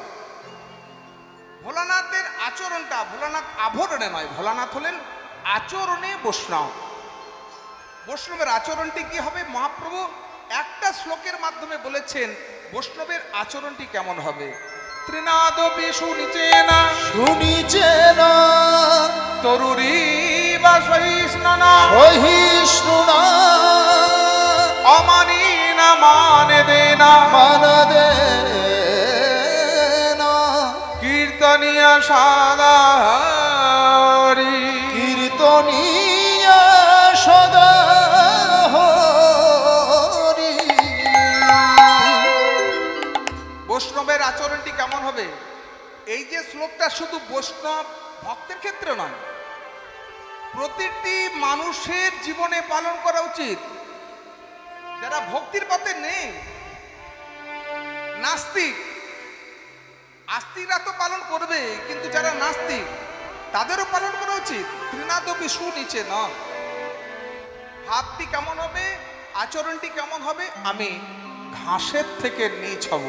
ভোলানাথের আচরণটা, ভোলানাথ আভরণে নয়, ভোলানাথ হলেন আচরণে বৈষ্ণব। বৈষ্ণবের আচরণটি কি হবে? মহাপ্রভু একটা শ্লোকের মাধ্যমে বলেছেন বৈষ্ণবের আচরণটি কেমন হবে। ত্রিনাদ বিশু নিচে না শুনিছে না তরুরী বা সহিষ্ণুনা সহিষ্ণুনা অমানি না মানে দে না মান দে না কীর্তনিয়া সাদা হরি। কীর্তনীয় সদা হরি। বৈষ্ণবের আচরণটি কেমন হবে? এই যে শ্লোকটা শুধু বৈষ্ণব ভক্তের ক্ষেত্রে নয়, প্রতিটি মানুষের জীবনে পালন করা উচিত। যারা ভক্তির পথে নেই, নাস্তিক, আস্তিকরা তো পালন করবে, কিন্তু যারা নাস্তিক তাদেরও পালন করা উচিত। ত্রিনাদপি সুনিচে না। হাতটি কেমন হবে, আচরণটি কেমন হবে? আমি ঘাসের থেকে নিচ হব।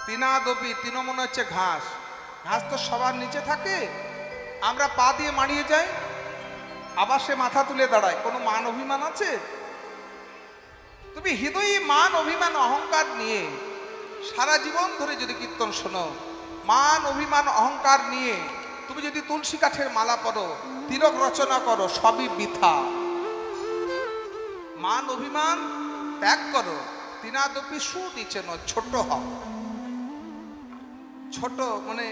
তিনাদপি, তিন মনে হচ্ছে ঘাস। ঘাস তো সবার নিচে থাকে, আমরা পা দিয়ে মারিয়ে যাই, আবার সে মাথা তুলে দাঁড়ায়। কোনো মান অভিমান আছে? তুমি হৃদয়ে মান অভিমান অহংকার নিয়ে সারা জীবন ধরে যদি কীর্তন শোনো, মান অভিমান অহংকার নিয়ে তুমি যদি তুলসী কাঠের মালা পরো, তিলক রচনা করো, সবই বৃথা। মান অভিমান ত্যাগ করো। তিনাদপি সুনিচে ন, ছোট হও। ছোট মানে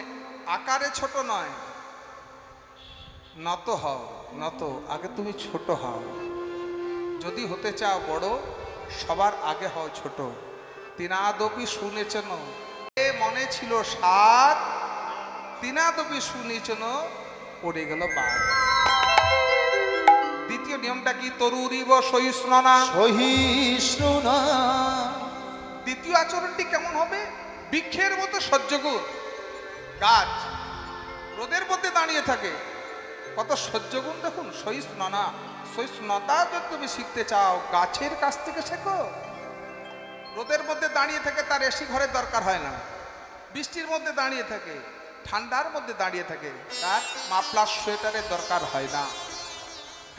আকারে ছোট নয়, নত হও। নত, আগে তুমি ছোট হও। যদি হতে চাও বড়, সবার আগে হও ছোট। তিনাদপি শুনেছেন, মনে ছিল সাত, তিনাদপি শুনেছেন, পড়ে গেল বাদ। দ্বিতীয় নিয়মটা কি? তরুরিব সহিষ্ণুনা। সহিষ্ণুনা। দ্বিতীয় আচরণটি কেমন হবে? বৃক্ষের মতো সহ্যগুণ। গাছ রোদের মধ্যে দাঁড়িয়ে থাকে, কত সহ্যগুণ দেখুন। সহিষ্ণুনা, সহিষ্ণুতা যদি তুমি শিখতে চাও, গাছের কাছ থেকে শেখো। রোদের মধ্যে দাঁড়িয়ে থাকে, তার এসি ঘরের দরকার হয় না। বৃষ্টির মধ্যে দাঁড়িয়ে থাকে, ঠান্ডার মধ্যে দাঁড়িয়ে থাকে, তার মাফলার সোয়েটারের দরকার হয় না।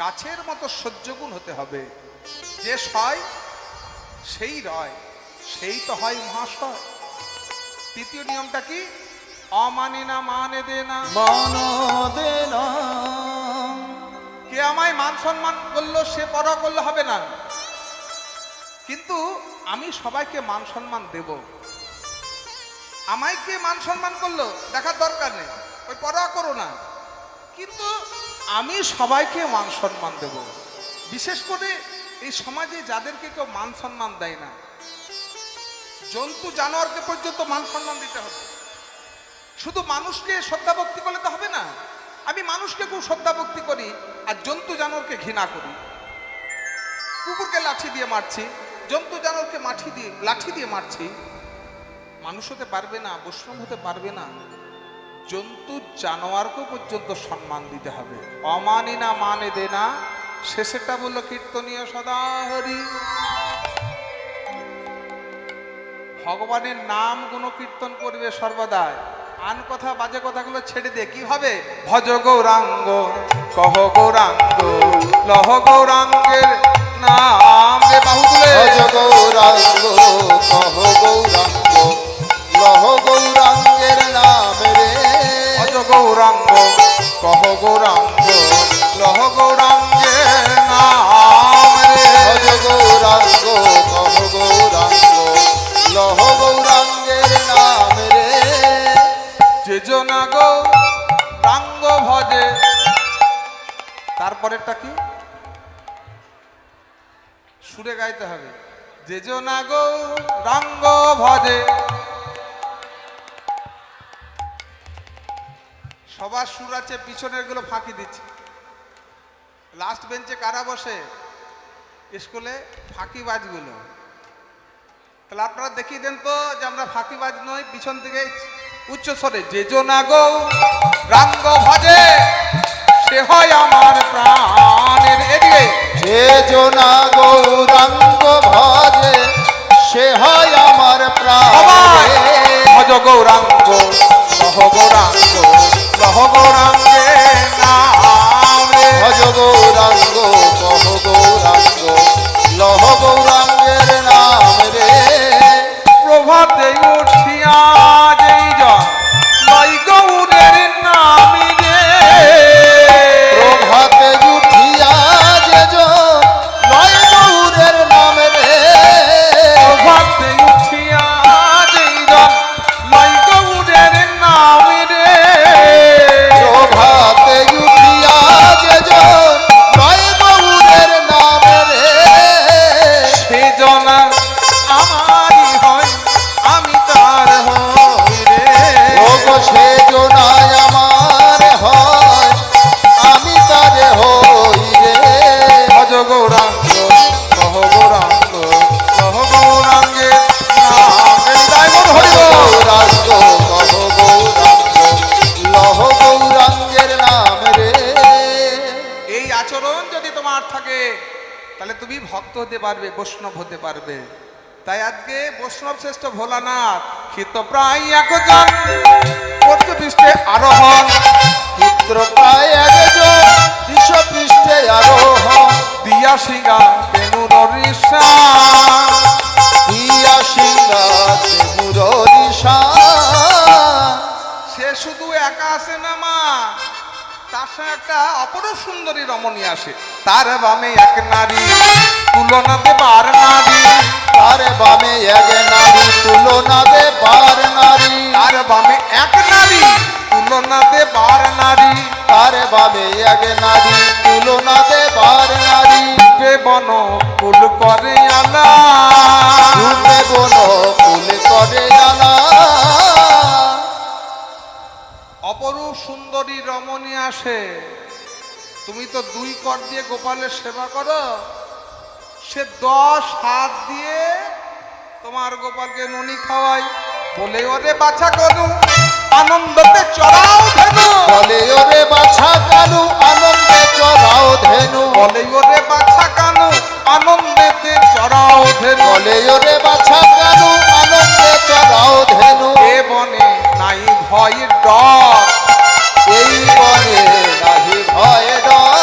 গাছের মতো সহ্যগুণ হতে হবে। যে সয় সেই রয়, সেই তো হয় মহাশয়। তৃতীয় নিয়মটা কি? অমানি না মানে দে না। মান দে না। কে আমায় মান সম্মান করলো সে পরোয়া করলে হবে না, কিন্তু আমি সবাইকে মান সম্মান দেব। আমায় কে মান সম্মান করলো দেখার দরকার নেই, ওই পরোয়া করো না, কিন্তু আমি সবাইকে মান সম্মান দেব। বিশেষ করে এই সমাজে যাদেরকে কেউ মান সম্মান দেয় না, জন্তু জানোয়ারকে পর্যন্ত মান সম্মান দিতে হবে। শুধু মানুষকে শ্রদ্ধা ভক্তি করলে তো হবে না। আমি মানুষকে খুব শ্রদ্ধা ভক্তি করি আর জন্তু জানোয়ারকে ঘৃণা করি। কুকুরকে লাঠি দিয়ে মারছি, জন্তু জানোয়ারকে লাঠি দিয়ে মারছি। মানুষ হতে পারবে না, বৈষ্ণব হতে পারবে না। জন্তু জানোয়ারকেও পর্যন্ত সম্মান দিতে হবে। অমানি না মানে দে না। শেষেরটা বললো কীর্তনীয় সদা হরি। ভগবানের নাম গুণ কীর্তন করবে সর্বদাই। আন কথা বাজে কথাগুলো ছেড়ে দিয়ে কি হবে? ভজ গৌরাঙ্গ কহ গৌরাঙ্গ লহ গৌরাঙ্গের নাম রে বাহু তুলে। ভজ গৌরাঙ্গ কহ গৌরাঙ্গ লহ গৌরাঙ্গের নাম রে। ভজ গৌরাঙ্গ কহ গৌরাঙ্গ লহ গৌরাঙ্গের নাম রে। ভজ গৌরাঙ্গ কহ গৌরাঙ্গ লহ গৌরাঙ্গের নাম রে। যে জনা গৌরাঙ্গ ভজে। তারপরেরটা কি? সুরে গাইতে হবে। যে জনা গৌরাঙ্গ ভজে সবার সুর আছে, পিছনের গুলো ফাঁকি দিচ্ছে। লাস্ট বেঞ্চে কারা বসে স্কুলে? ফাঁকিবাজগুলো। তাহলে আপনারা দেখিয়ে দেন তো যে আমরা ফাঁকিবাজ নই। পিছন থেকে উচ্চ স্বরে যে জনা গো রাঙ্গ ভজে সে হয় আমার প্রাণের। এদিকে যে জনা গৌরাঙ্গ ভজে সে হয় আমার প্রাণ। ভজ গৌরাঙ্গ লহ গৌরাঙ্গ লহ গৌরাঙ্গে নাম রে। ভজ গৌরাঙ্গ কহ গৌরাঙ্গ লহ গৌরাঙ্গের নাম রে। প্রভাতে উঠিয়া যেই লই গৌরের নামি রে। প্রভাতে উঠিয়া যে লয় গৌরের নাম রে। প্রভাতে উঠিয়া যেই লই গৌরের নামি রে। প্রভাতে উঠিয়া যে লয় গৌরের নাম রে। সে জনা আমারই হয় আমি তার হই রে। ও গো সে জনায় আমার হয় আমি তারে হই রে। ভজ গৌরাঙ্গ কহ গৌরাঙ্গ কহ গৌরাঙ্গে নাম রে। হরি বল। গৌরাঙ্গ কহ গৌরাঙ্গ লহ গৌরাঙ্গের নাম রে। এই আচরণ যদি তোমার থাকে তাহলে তুমি ভক্ত হতে পারবে, বৈষ্ণব হতে পারবে। তাই আজকে বৈষ্ণব শ্রেষ্ঠ ভোলানাথ ক্ষিত প্রায় একজন পড়তে পৃষ্ঠে আরোহণ। পুত্র প্রায় একজন বিশ্বপৃষ্ঠে আরোহণ। দিয়া সিংহা বেনুর ঋষা দিয়া সিংহাতে মুররিষা। সে শুধু একা আসে না মা, তার সঙ্গে একটা অপরূপ সুন্দরী রমণী আসে। তার বামে এক নারী তুলনাতে বার নারী। তার বামে এক নারী তুলনাতে বার নারী। তার বামে এক নারী তুলনাতে বার নারী। তার বামে এক নারী তুলনাতে বার নারী। রূপে বন ফুল করে আলা রূপে বন ফুল করে আলা। অপরূপ সুন্দরী রমণী আসে। তুমি তো 2 কর দিয়ে গোপালের সেবা করো, সে 10 হাত দিয়ে তোমার গোপালকে ননি খাওয়াই। বলে ওরে বাছা করু আনন্দতে চড়াও ধেনু। বলে ওরে বাছা কালু আনন্দে চড়াও ধেনু। বলে ওরে বাছা কানু আনন্দেতে চড়াও ধেনু। বলে ওরে বাছা কালু আনন্দে চড়াও ধেনু। এ বনে নাই ভয়ের ডর। এই বনে নাহি ভয় ডর।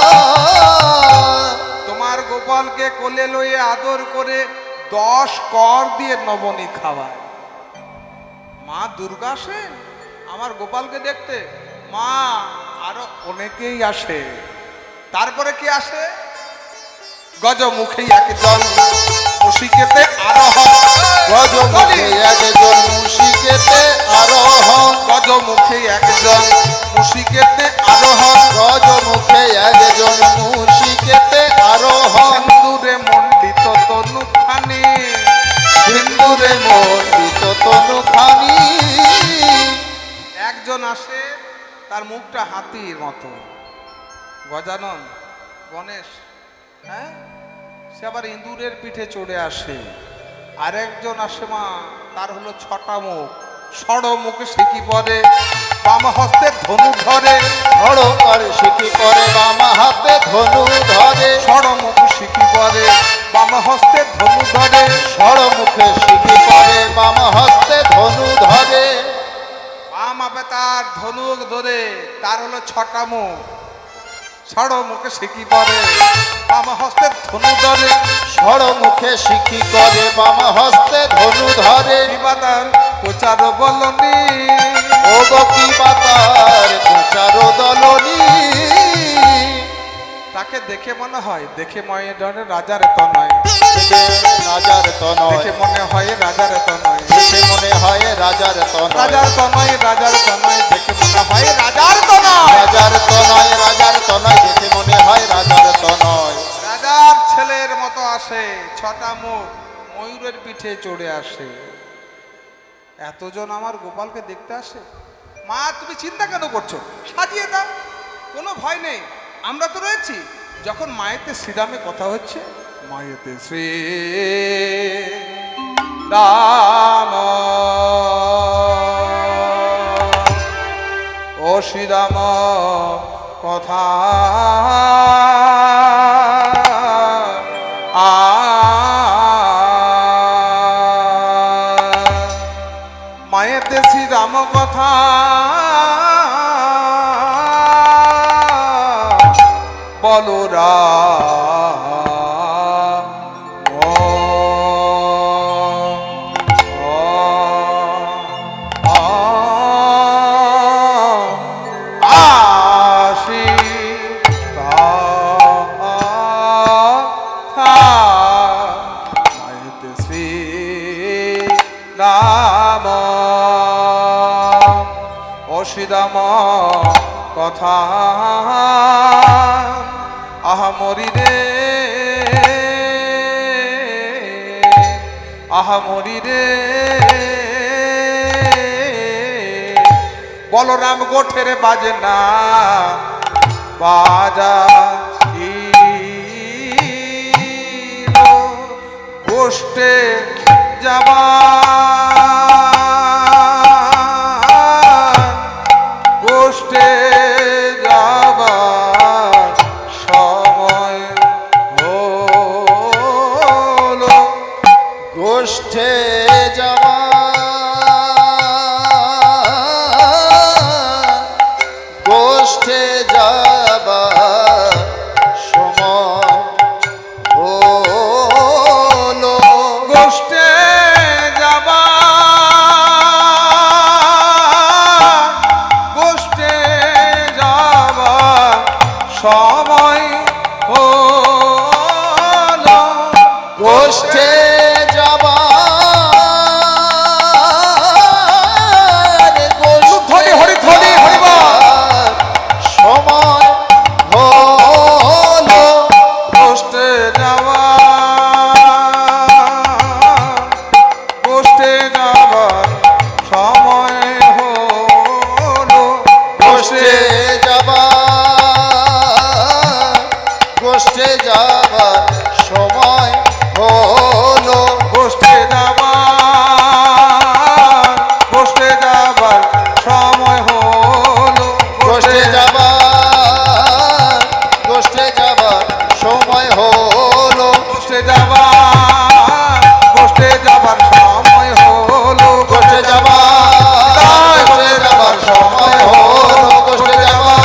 তোমার গোপালকে কোলে লয়ে আদর করে 10 কর দিয়ে নবনী খাওয়ায়। মা দুর্গা সেন আমার গোপালকে দেখতে, মা আরো অনেকেই আসে। তারপরে কি আসে? গজমুখী একজন মুশিকেতে আরোহণ। গজমুখে একজন মুশিকেতে আরোহণ। গজমুখী একজন মুশিকেতে আরোহণ। গজমুখে একজন মুশিকেতে আরোহণ। সিন্দুরে মণ্ডিত তনুখানি। সিন্দুরে মণ্ডিত তনুখানি। একজন আসে, তার মুখটা হাতির মতো, গজানন গণেশ, হ্যাঁ, সে আবার ইঁদুরের পিঠে চড়ে আসে। আরেকজন আসে মা, তার হলো 6টা মুখ, ষড় মুখে সিকি পরে, বাম হস্তে ধনু ধরে। ঝড় আর সিকি করে বাম হাতে ধনু ধরে। ষড় মুখ সিকি পরে, বাম হস্তে ধনু ধরে। ষড় মুখে সিকি করে বাম হস্তে ধনু ধরে। বাম আপে তার ধনুক ধরে, তার হলো 6টা মুখ, ষড় মুখে সিকি পরে, বাম হস্তে ধনু ধরে। ষড় মুখে সিকি করে বাম হস্তে ধনু ধরে। বিবাদার প্রচার বলনি। ও গো কি পাতার প্রচার দলনি। তাকে দেখে মনে হয়, দেখে মনে রাজার তো নয়। রাজার তনয়। দেখে মনে হয় রাজার তো নয়। দেখে মনে হয় রাজার তনয়। রাজার তো নয়, রাজার তো নয়, দেখে মনে হয় রাজার তো নয়। রাজার তনয়, রাজার তনয়, দেখে মনে হয় রাজার তনয়। রাজার ছেলের মতো আসে, 6টা মুখ, ময়ূরের পিঠে চড়ে আসে। এতজন আমার গোপালকে দেখতে আসে। মা তুমি চিন্তা কেন করছো, সাজিয়ে দাও, কোনো ভয় নেই, আমরা তো রয়েছি। যখন মায়েতে শ্রীরামে কথা হচ্ছে, মায়েতে শ্রী রাম ও শ্রীরাম কথা মায়েতে শ্রীরাম কথা বলো রাম আশি মায়েতে শ্রী রাম ও শ্রীরাম কথা আহা মরি রে আহা মরি রে বলরাম গোঠের বাজনা বাজা গোষ্ঠে যাবা গোষ্ঠে যাবা সময় হলো গোষ্ঠে যাওয়া গোষ্ঠে যাবা সময় হলো গোষ্ঠে যাবা গোষ্ঠে যাবা সময় হলো গোষ্ঠে যাবা ধ্বনি হরি ধ্বনি হরিবল সময় হলো গোষ্ঠে যাওয়া গোষ্ঠে যাবার সময় হলো গোষ্ঠে যাবা গোষ্ঠে যাবা সময় হলো গোষ্ঠে যাবার গোষ্ঠে যাবার সময় হলো গোষ্ঠে যাবা গোষ্ঠে যাবা সময় হলো গোষ্ঠে যাবার গোষ্ঠে যাবার সময় হলো গোষ্ঠে যাবা গোষ্ঠে যাবার সময় হলো গোষ্ঠে যাবা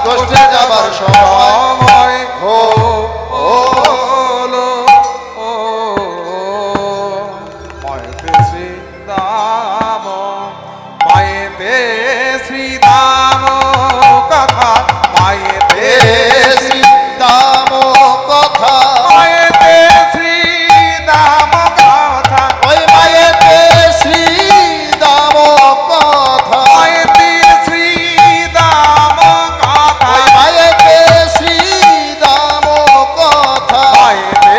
গোষ্ঠে যাবার সময় সময় হলো হলো ও মায়েতে শ্রীরাম মায়েতে শ্রীরাম কথা মায়েতে শ্রীরাম কথা মায়েতে শ্রীরাম কথা ওই মায়েতে শ্রীরাম কথা মায়েতে শ্রীরাম কথা ওই মায়েতে শ্রীরাম কথা মায়েতে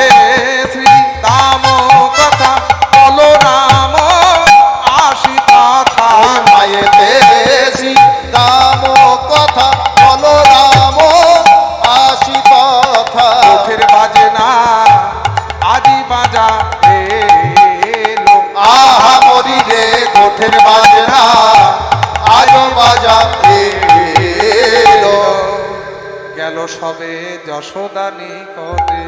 শ্রীরাম কথা বলো রাম আশি কথা ওই মায়েতে শ্রীরাম কথা বলো রাম আশি কথা চোখের বাজে না আজি বাজা এলো আহা মরি রে গোঠের বাজনা আজ বাজা এলো গেল সবে যশোদানি করে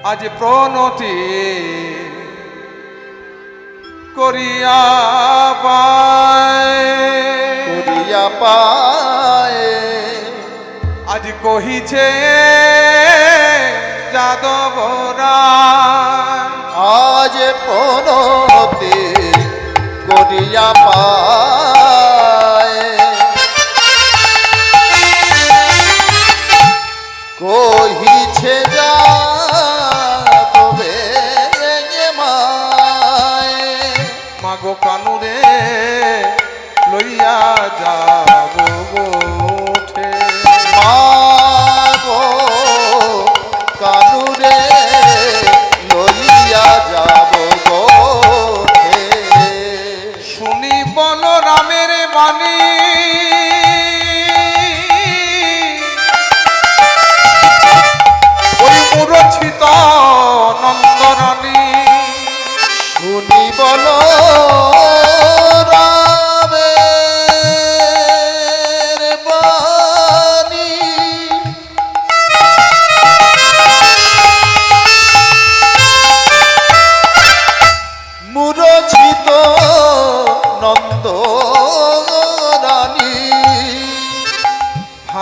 আজ প্রণতি করিয়া পায় করিয়া পায় আজ কহিছে যাদবরা আজ পনতে করিয়া পায় কহিছে যা তবে মায় মাগো কানুরে লইয়া যাব গোঠে মাগো কানুরে লইয়া যাব গোঠে শুনি বলরাম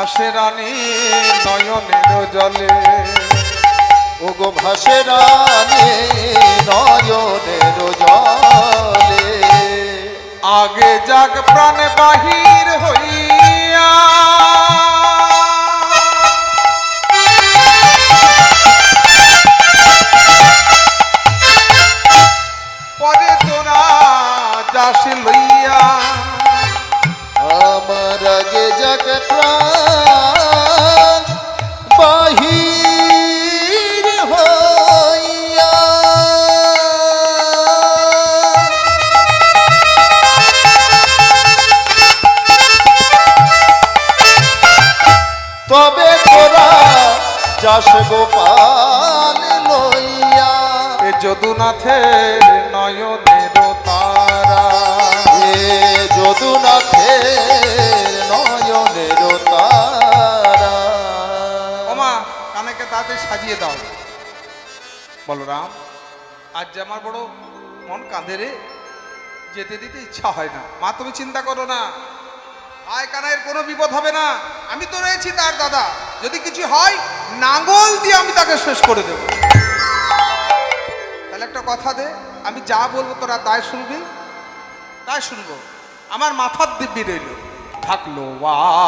ভাসে রানী নয়নের জলে ওগো ভাসে রানী নয়নের জলে আগে যাক প্রাণ বাহির হইয়া পরে তোরা যাস লইয়া আমার আগে যাক প্রাণ বাহির হইয়া তবে তোরা যাস গোপাল লইয়া এ যদুনাথের নয়নের তারা এ যদুনাথের নয়নের তারা ওমা কানেকে তাতে সাজিয়ে দাও। বলরাম আজ যে আমার বড় মন কাঁদে রে, যেতে দিতে ইচ্ছা হয় না। মা তুমি চিন্তা করো না, আয় কানাইয়ের কোনো বিপদ হবে না, আমি তো রয়েছি তার দাদা। যদি কিছু হয় নাঙ্গল দিয়ে আমি তাকে শেষ করে দেব। তাহলে একটা কথা দে, আমি যা বলবো তোরা তাই শুনবি, তাই শুনবো। আমার মাথার দিব্যি রইল থাকলো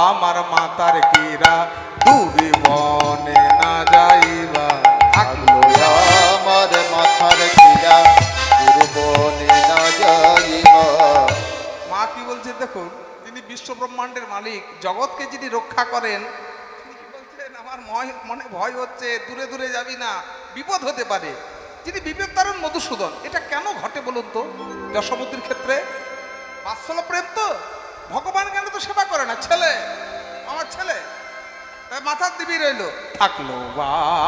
আমার মাতার কীরা দূরে বনে না যাইবা, থাকলো আমার মাথার কিরা দুর্বনে না যাইবা। মা কি বলছে দেখুন, তিনি বিশ্ব ব্রহ্মাণ্ডের মালিক, জগৎকে যিনি রক্ষা করেন, তিনি কি বলছেন আমার মনে ভয় হচ্ছে, দূরে দূরে যাবি না, বিপদ হতে পারে। যিনি বিপদ তারণ মধুসূদন, এটা কেন ঘটে বলুন তো? যশোমতির ক্ষেত্রে বাৎসল্য প্রেম তো, ভগবান কেন তো সেবা করে না, ছেলে আমার ছেলে, তাই মাথার দিবি রইল থাকলো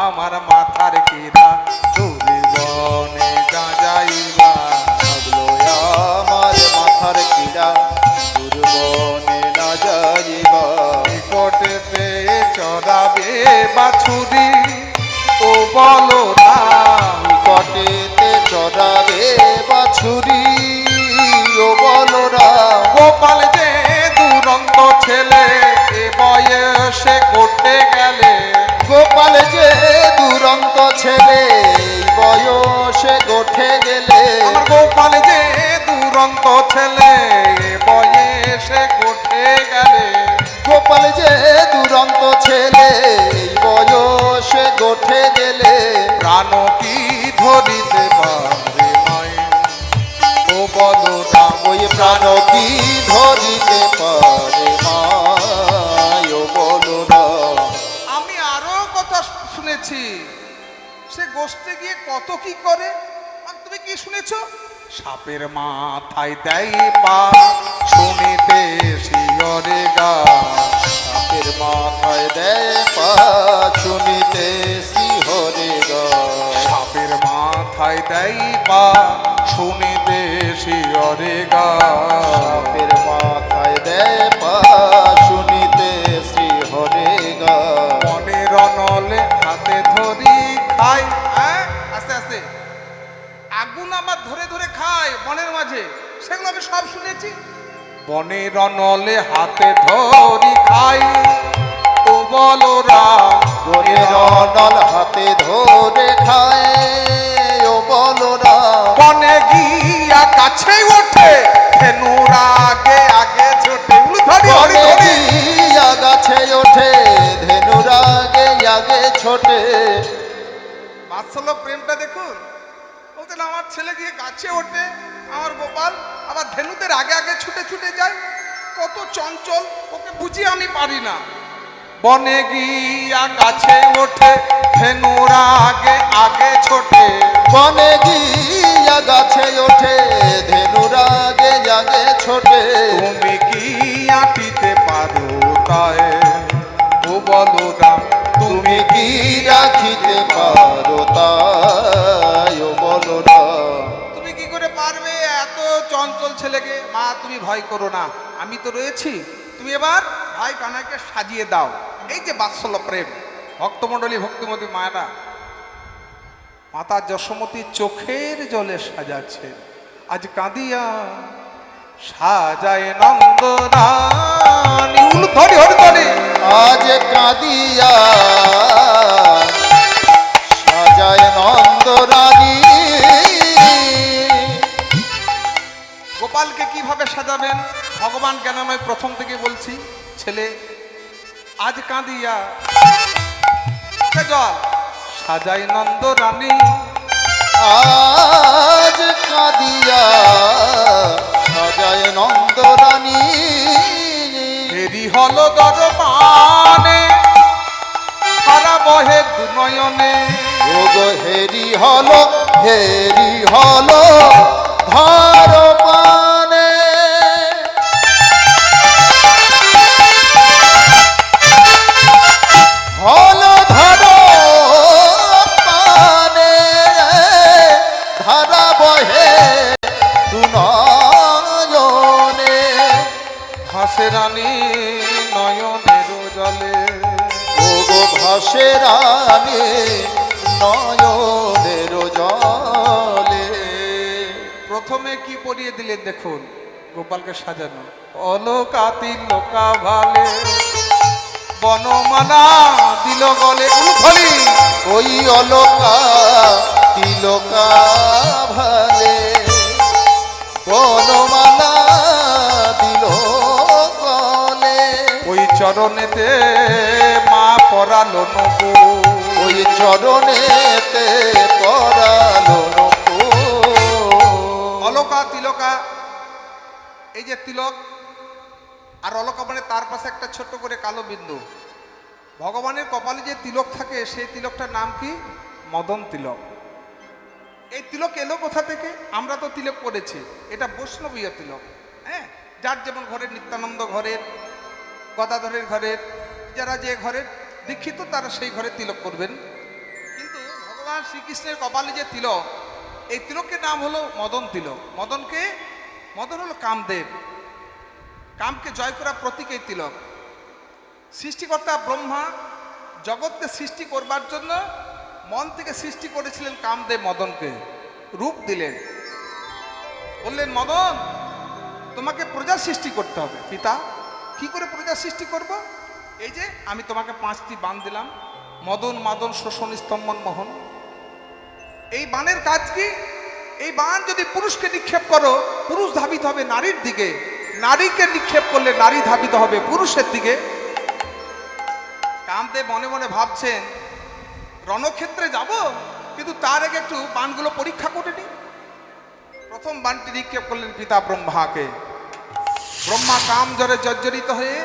আমার মাথার কিরা দূরে বনে না যাইবা, থাকলো আমার মাথার কিরা দুর্বনে না যাইবা। নিকটেতে চড়াবে বাছুরি ও বলো না, নিকটেতে চড়াবে বাছুরি ও বলরা। গোপাল যে দুরন্ত ছেলে এ বয়সে করতে গেলে, গোপাল যে দুরন্ত ছেলে এই বয়সে গোঠে গেলে। আমার গোপাল যে দুরন্ত ছেলে এ বয়সে করতে গেলে, গোপাল যে দুরন্ত ছেলে এই বয়সে গোঠে গেলে। প্রাণ কি ধরিতে পারে মায় ও বলো না, ওই প্রাণ কি ধরিতে পারে মায় ও বলো না। আমি আরো কথা শুনেছি, সে গোষ্ঠে গিয়ে কত কি করে। আর তুমি কি শুনেছো? সাপের মাথায় দেয় পা শুনিতে শিয়রে গা, সাপের মাথায় দেয় পা শুনিতে শিহরে গা। সাপের মাথায় দেয় পা শুনিতে শিয়রে গা, সাপের মাথায় দেয় পা শুনিতে শিহরে গা। মনের অনলে হাতে ধরি খাই, আস্তে আস্তে আগুন আমার ধরে ধরে খায় বনের মাঝে, সেগুলো আমি সব শুনেছি। বনের অনলে হাতে ধরি খাই ও বলো রাম, বনের অনল হাতে ধরে খায় ও বলো না। বনে গিয়া কাছে ওঠে ধেনুর আগে আগে ছোটে, ধরি হরি বনে ধরি। গিয়া গাছে ওঠে ধেনুর আগে আগে ছোটে। বাৎসল্য প্রেমটা দেখুন, বলতেন আমার ছেলে গিয়ে গাছে ওঠে, আমার গোপাল আবার ধেনুদের আগে আগে ছুটে ছুটে যায়, কত চঞ্চল, ওকে বুঝিয়ে আমি পারি না। বনে গিয়া গাছে ওঠে ধেনুর আগে আগে ছোটে, বনে গিয়া গাছে ওঠে ধেনুর আগে আগে ছোটে। তুমি কি আঁটিতে পারো তাই ও বলো রাম, তুমি কি রাখিতে পারো তাই ও বলো না। তুমি কি করে পারবে এত চঞ্চল ছেলেকে? মা তুমি ভয় করো না, আমি তো রয়েছি, তুমি এবার ভাই কানাইকে সাজিয়ে দাও। এই যে বাৎসল্য প্রেম, ভক্তমণ্ডলী ভক্তিমতী মায়েরা মাতা যশোমতী চোখের জলে সাজাচ্ছে, আজ কাঁদিয়া সাজায় নন্দরানী, ধরি হরি ধরি। আজ কাঁদিয়া সাজায় নন্দরানী। গোপালকে কিভাবে সাজাবেন ভগবান কেন নয়, প্রথম থেকে বলছি। ছেলে আজ কাঁদিয়া চোখে জল সাজাই নন্দ রানী, আজ কাঁদিয়া সাজায় নন্দরানী। দেরি হলো দরবানে ধারা বহে দুনয়নে, ওগো হেরি হলো ধার পানে। হলো ধার পানে ধারা বহে দুনয়নে। ভাসে রানী নয়নের জলে, ওগো ভাসে রানী নয়নের জলে। প্রথমে কি পরিয়ে দিলেন দেখুন গোপালকে সাজানো, অলকাতি লোকা ভালে বনমালা দিল গলে উলুফলি, ওই অলকা তিলকা ভালে বনমালা দিল গলে। ওই চরণেতে মা পরালো নবু, ওই চরণেতে পরালো নকু। অলকা তিলকা, এই যে তিলক আর অলকা মানে তার পাশে একটা ছোট্ট করে কালো বিন্দু। ভগবানের কপালে যে তিলক থাকে সেই তিলকটার নাম কি? মদন তিলক। এই তিলক এলো কোথা থেকে? আমরা তো তিলক পড়েছি, এটা বৈষ্ণবীয় তিলক। হ্যাঁ, যার যেমন ঘরের, নিত্যানন্দ ঘরের, গদাধরের ঘরের, যারা যে ঘরের দীক্ষিত তারা সেই ঘরে তিলক করবেন। কিন্তু ভগবান শ্রীকৃষ্ণের কপালে যে তিলক, এই তিলকের নাম হলো মদন তিলক। মদন হলো কামদেব, কামকে জয় করা প্রতীক এই তিলক। সৃষ্টিকর্তা ব্রহ্মা জগৎকে সৃষ্টি করবার জন্য মন থেকে সৃষ্টি করেছিলেন কামদেব মদনকে, রূপ দিলেন, বললেন মদন তোমাকে প্রজা সৃষ্টি করতে হবে। পিতা কি করে প্রজা সৃষ্টি করব? এই যে আমি তোমাকে 5টি বাণ দিলাম, মদন মাদন শোষণ স্তম্ভন মোহন। এই বাণের কাজ কি? এই বাণ যদি পুরুষকে নিক্ষেপ করো পুরুষ ধাবিত হবে নারীর দিকে, নারীকে নিক্ষেপ করলে নারী ধাবিত হবে পুরুষের দিকে। কামদেব মনে মনে ভাবছেন রণক্ষেত্রে যাব, কিন্তু তার আগে একটু বাণগুলো পরীক্ষা করে নি। প্রথম বাণটি নিক্ষেপ করলেন পিতা ব্রহ্মাকে। ব্রহ্মা কাম জ্বরে জর্জরিত হয়ে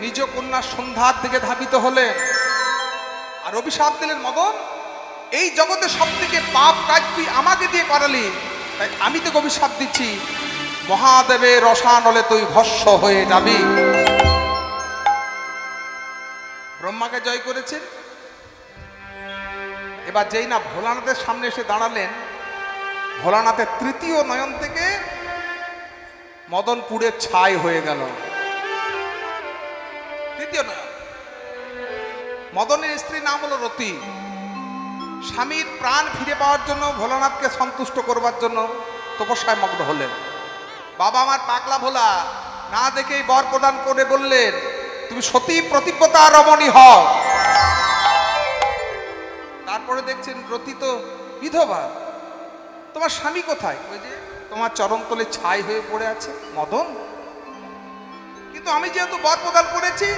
নিজ কন্যা সন্ধ্যার দিকে ধাবিত হলেন আর অভিশাপ দিলেন, মদন এই জগতে সব থেকে পাপ কাজ তুই আমাকে দিয়ে করালি, তাই আমি তোকে অভিশাপ দিচ্ছি, মহাদেবের রসানলে তুই ভস্ম হয়ে যাবি। ব্রহ্মাকে জয় করেছেন। এবার যেই না ভোলানাথের সামনে এসে দাঁড়ালেন, ভোলানাথের তৃতীয় নয়ন থেকে মদন পুড়ে ছাই হয়ে গেল। তৃতীয় নয়ন। মদনের স্ত্রীর নাম হলো রতি। স্বামীর প্রাণ ফিরে পাওয়ার জন্য, ভোলানাথকে সন্তুষ্ট করবার জন্য তপস্যায় মগ্ন হলেন। বাবা আমার পাগলা ভোলা না দেখেই বর প্রদান করে বললেন, তুমি সতী প্রতিব্রতা রমণী হও। তারপরে দেখছেন রতি তো বিধবা, তোমার স্বামী কোথায়? ওই যে তোমার চরণতলে ছাই হয়ে পড়ে আছে মদন। কিন্তু আমি যেহেতু বর প্রদান করেছি,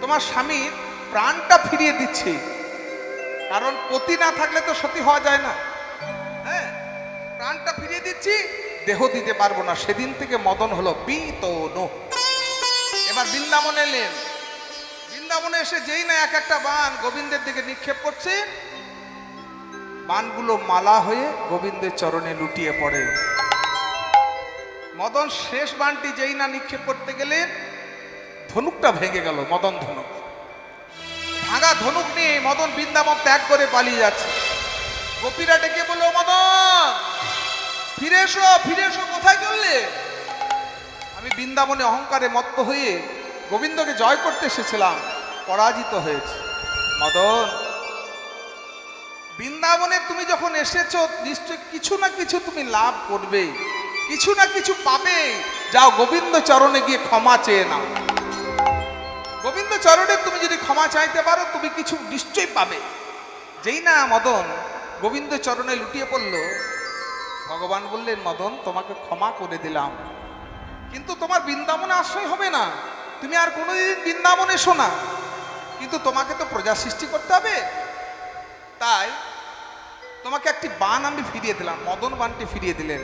তোমার স্বামীর প্রাণটা ফিরিয়ে দিচ্ছি, কারণ পতি না থাকলে তো সতী হওয়া যায় না। হ্যাঁ, প্রাণটা ফিরিয়ে দিচ্ছি, দেহ দিতে পারবো না। সেদিন থেকে মদন হলো বিতনু। এবার বৃন্দাবনে এলেন। বৃন্দাবনে এসে যেই না এক একটা বাণ গোবিন্দের দিকে নিক্ষেপ করছে, বাণগুলো মালা হয়ে গোবিন্দের চরণে লুটিয়ে পড়ে। মদন শেষ বাণটি যেই না নিক্ষেপ করতে গেলেন, ধনুকটা ভেঙে গেল, মদন ধনুক। ভাঙা ধনুক নিয়ে মদন বৃন্দাবন ত্যাগ করে পালিয়ে যাচ্ছে। গোপীরা ডেকে বলল, মদন ফিরে এসো, ফিরে এসো, কোথায় চললে? আমি বৃন্দাবনে অহংকারে মত্ত হয়ে গোবিন্দকে জয় করতে এসেছিলাম, পরাজিত হয়েছে। মদন বৃন্দাবনে তুমি যখন এসেছো নিশ্চয় কিছু না কিছু তুমি লাভ করবে, কিছু না কিছু পাবে। যাও গোবিন্দ চরণে গিয়ে ক্ষমা চেয়ে নাও। গোবিন্দ চরণে তুমি যদি ক্ষমা চাইতে পারো তুমি কিছু নিশ্চয়ই পাবে। যেই না মদন গোবিন্দ চরণে লুটিয়ে পড়ল, ভগবান বললেন, মদন তোমাকে ক্ষমা করে দিলাম, কিন্তু তোমার বৃন্দাবনে আশ্রয় হবে না, তুমি আর কোনোদিন বৃন্দাবনে এসো না, কিন্তু তোমাকে তো প্রজা সৃষ্টি করতে হবে, তাই তোমাকে একটি বান আমি ফিরিয়ে দিলাম। মদন বানটি ফিরিয়ে দিলেন,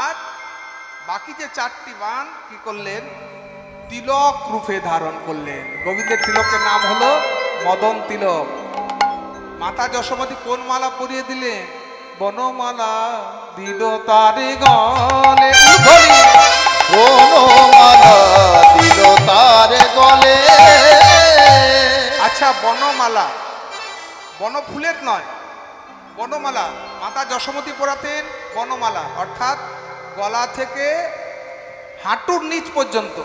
আর বাকি যে 4টি বান কি করলেন, তিলক রূপে ধারণ করলেন। গোবিন্দের তিলকের নাম হলো মদন তিলক। মাতা যশোমতী কোন মালা পরিয়ে দিলেন? বনমালা দিল তারে গলে। বনমালা দিল তারে গলে। আচ্ছা, বনমালা বনফুলের নয়, বনমালা মাতা যশোমতী পরাতেন। বনমালা অর্থাৎ গলা থেকে হাঁটুর নিচ পর্যন্ত,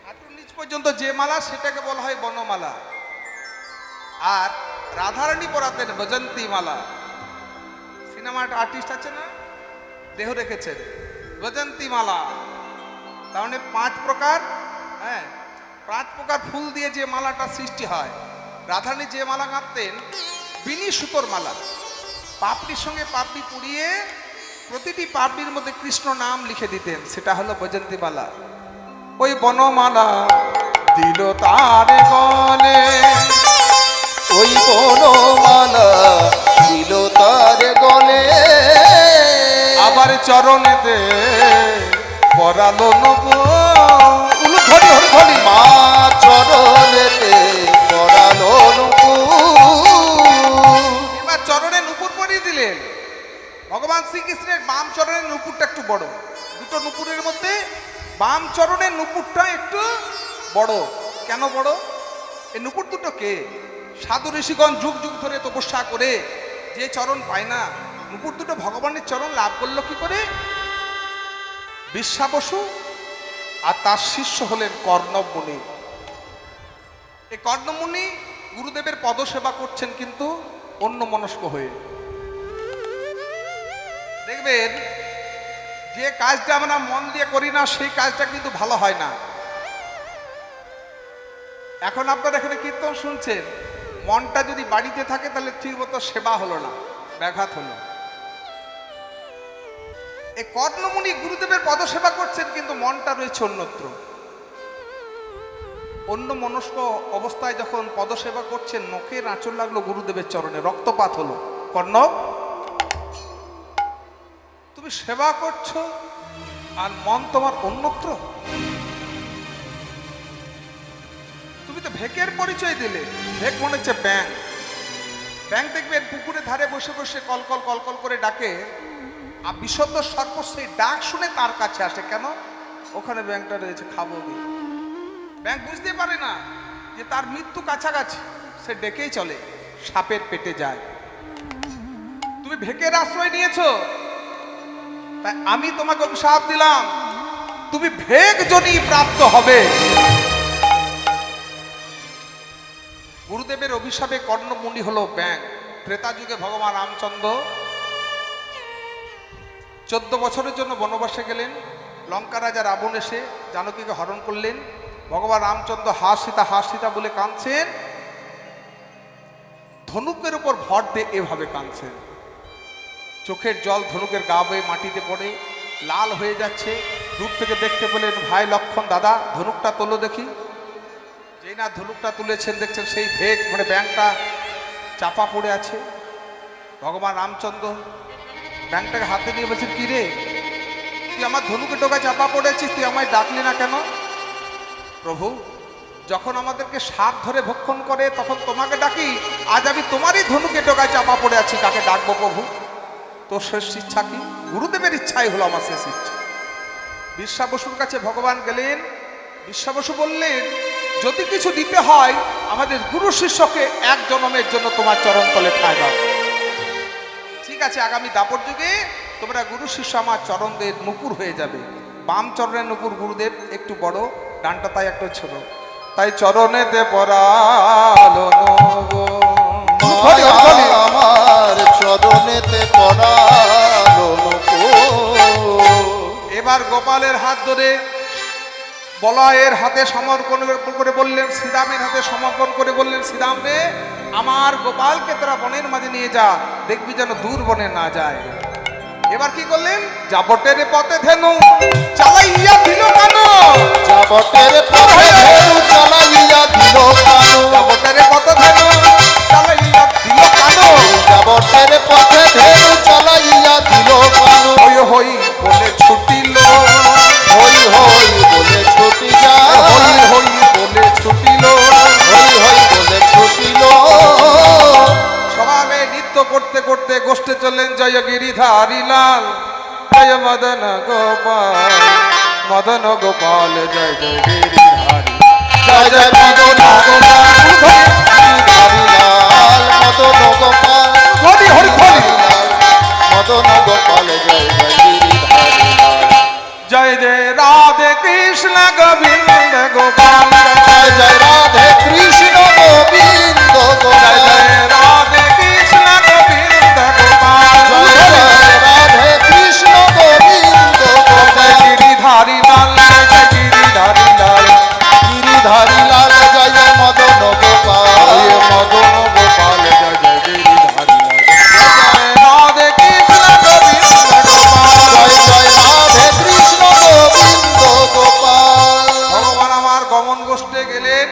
হাঁটুর নিচ পর্যন্ত যে মালা সেটাকে বলা হয় বনমালা। আর রাধারানী পরাতেন বজন্তী মালা। সিনেমার আর্টিস্ট আছে না, দেহ রেখেছেন বজন্তী মালা, তার মানে 5 প্রকার, হ্যাঁ 5 প্রকার ফুল দিয়ে যে মালাটা সৃষ্টি হয়। রাধারানী যে মালা গাঁথতেন বিনি সুতোর মালা, পাপড়ির সঙ্গে পাপড়ি পুড়িয়ে প্রতিটি পাপড়ির মধ্যে কৃষ্ণ নাম লিখে দিতেন, সেটা হলো বৈজন্তী মালা। ওই বনমালা দিল তারে গলে, ওই বনমালা দিল তারে গলে। আবার চরণেতে পরালো নবুল ধরি হরি ধরি। মা চরণেতে পরালো নূপুর। এবার চরণে নূপুর পরিয়ে দিলেন। ভগবান শ্রীকৃষ্ণের বাম চরণের নূপুরটা একটু বড়, দুটো নূপুরের মধ্যে বাম চরণের নূপুরটা একটু বড়। কেন বড়? এই নূপুর দুটো কে? সাধু ঋষিগণ যুগ যুগ ধরে তপস্যা করে যে চরণ পায় না, নূপুর দুটো ভগবানের চরণ লাভ করলো কি করে? বিশ্বাবসু আর তার শিষ্য হলেন কর্ণমুনি। এই কর্ণমুনি গুরুদেবের পদসেবা করছেন, কিন্তু অন্যমনস্ক হয়ে। দেখবেন যে কাজটা আমরা মন দিয়ে করি না সেই কাজটা কিন্তু ভালো হয় না। এখন আপনারা এখানে কীর্তন শুনছেন, মনটা যদি বাড়িতে থাকে তাহলে ঠিক মতো সেবা হলো না, ব্যাঘাত হলো। এই কর্ণমুনি গুরুদেবের পদসেবা করছেন, কিন্তু মনটা রয়েছে অন্যত্র। অন্য মনস্ক অবস্থায় যখন পদসেবা করছেন, নখের আঁচড় লাগলো গুরুদেবের চরণে, রক্তপাত হলো। কর্ণ, তুমি সেবা করছো আর মন তোমার অন্যত্র। তুমি তো ভেকের পরিচয় দিলে। ভেক মনে হচ্ছে ব্যাং। ব্যাং দেখবেন পুকুরের ধারে বসে বসে কলকল কলকল করে ডাকে, আর বিশুদ্ধ সর্প সেই ডাক শুনে তার কাছে আসে। কেন? ওখানে ব্যাংকটা রয়েছে, খাবো কি। ব্যাংক বুঝতে পারে না যে তার মৃত্যু কাছাকাছি, সে ডেকেই চলে, সাপের পেটে যায়। তুমি ভেকের আশ্রয় নিয়েছো, তাই আমি তোমাকে অভিশাপ দিলাম, তুমি ভেক জনই প্রাপ্ত হবে। গুরুদেবের অভিশাপে কর্ণমুনি হলো ব্যাং। ত্রেতা যুগে ভগবান রামচন্দ্র 14 বছরের জন্য বনবাসে গেলেন। লঙ্কা রাজা রাবণ এসে জানকীকে হরণ করলেন। ভগবান রামচন্দ্র হা সীতা বলে কাঁদছেন, ধনুকের উপর ভর দিয়ে এভাবে কাঁদছেন। চোখের জল ধনুকের গা বয়ে মাটিতে পড়ে লাল হয়ে যাচ্ছে। দূর থেকে দেখতে পেলেন, ভাই লক্ষণ, দাদা ধনুকটা তোলো দেখি। যেই না ধনুকটা তুলেছেন, দেখছেন সেই ভেক মানে ব্যাংকটা চাপা পড়ে আছে। ভগবান রামচন্দ্র ব্যাংকটাকে হাতে নিয়ে বলছেন, কি রে, তুই আমার ধনুকে টোকা চাপা পড়েছিস, তুই আমায় ডাকলি না কেন? প্রভু, যখন আমাদেরকে সাপ ধরে ভক্ষণ করে তখন তোমাকে ডাকি, আজ আমি তোমারই ধনুকে টোকায় চাপা পড়ে আছি, কাকে ডাকবো প্রভু? তোর শেষ ইচ্ছা কি? গুরুদেবের ইচ্ছাই হলো আমার শেষ ইচ্ছা। বিশ্বাবসুর কাছে ভগবান গেলেন। বিশ্বাবসু বললেন, যদি কিছু দিতে হয় আমাদের গুরু শিষ্যকে 1 জন্মের জন্য তোমার চরণ তলে ঠাঁই দাও। ঠিক আছে, আগামী দাপর যুগে তোমরা গুরু শিষ্য আমার চরণদের নুপুর হয়ে যাবে। বাম চরণের নুপুর গুরুদেব একটু বড়, ডানটা তাই একটু ছোট, তাই চরণেতে পরালো আমার চরণেতে পরালো নূপুর। এবার গোপালের হাত ধরে বলয়ের হাতে সমর্পণ করে বললেন, শ্রীরামের হাতে সমর্পণ করে বললেন, শ্রীরাম রে, আমার গোপালকে তোরা বনের মাঝে নিয়ে যা, দেখবি যেন দূর বনে না যায়। এবার কি করলেন? যাবটের পথে ধেনু চালাইয়া দিল কানো, যাবটের পথে ধেনু চালাইয়া দিল কানো, যাবটের পথে ধেনু চালাইয়া দিল কানো, যাবটের পথে ধেনু চালাইয়া দিল কানো। হই হই বলে ছুটিল, হই হই বলে ছুটি যায়, হই হই বলে ছুটিল, হই হই বলে ছুটিল। সবাই নৃত্য করতে করতে গোষ্ঠে চললেন জয় গিরিধারী লাল, জয় মদন গোপাল, মদন গোপাল জয় জয় গিরিধারী, জয় জয় মদন গোপাল, গিরিধারী লাল, মদন গোপাল, হরি হরি হরি, মদন গোপাল জয় জয় গিরিধারী লাল। জয় জয় রাধে কৃষ্ণ গোবিন্দ গোপাল, জয় জয় রাধে কৃষ্ণ গোবিন্দ জয় গোপাল, জয় রাধে কৃষ্ণ গোবিন্দ গোপাল, জয় জয় রাধে কৃষ্ণ গোবিন্দ জয় গোপাল, গিরিধারী লাল, জয় গিরিধারী লাল, গিরিধারী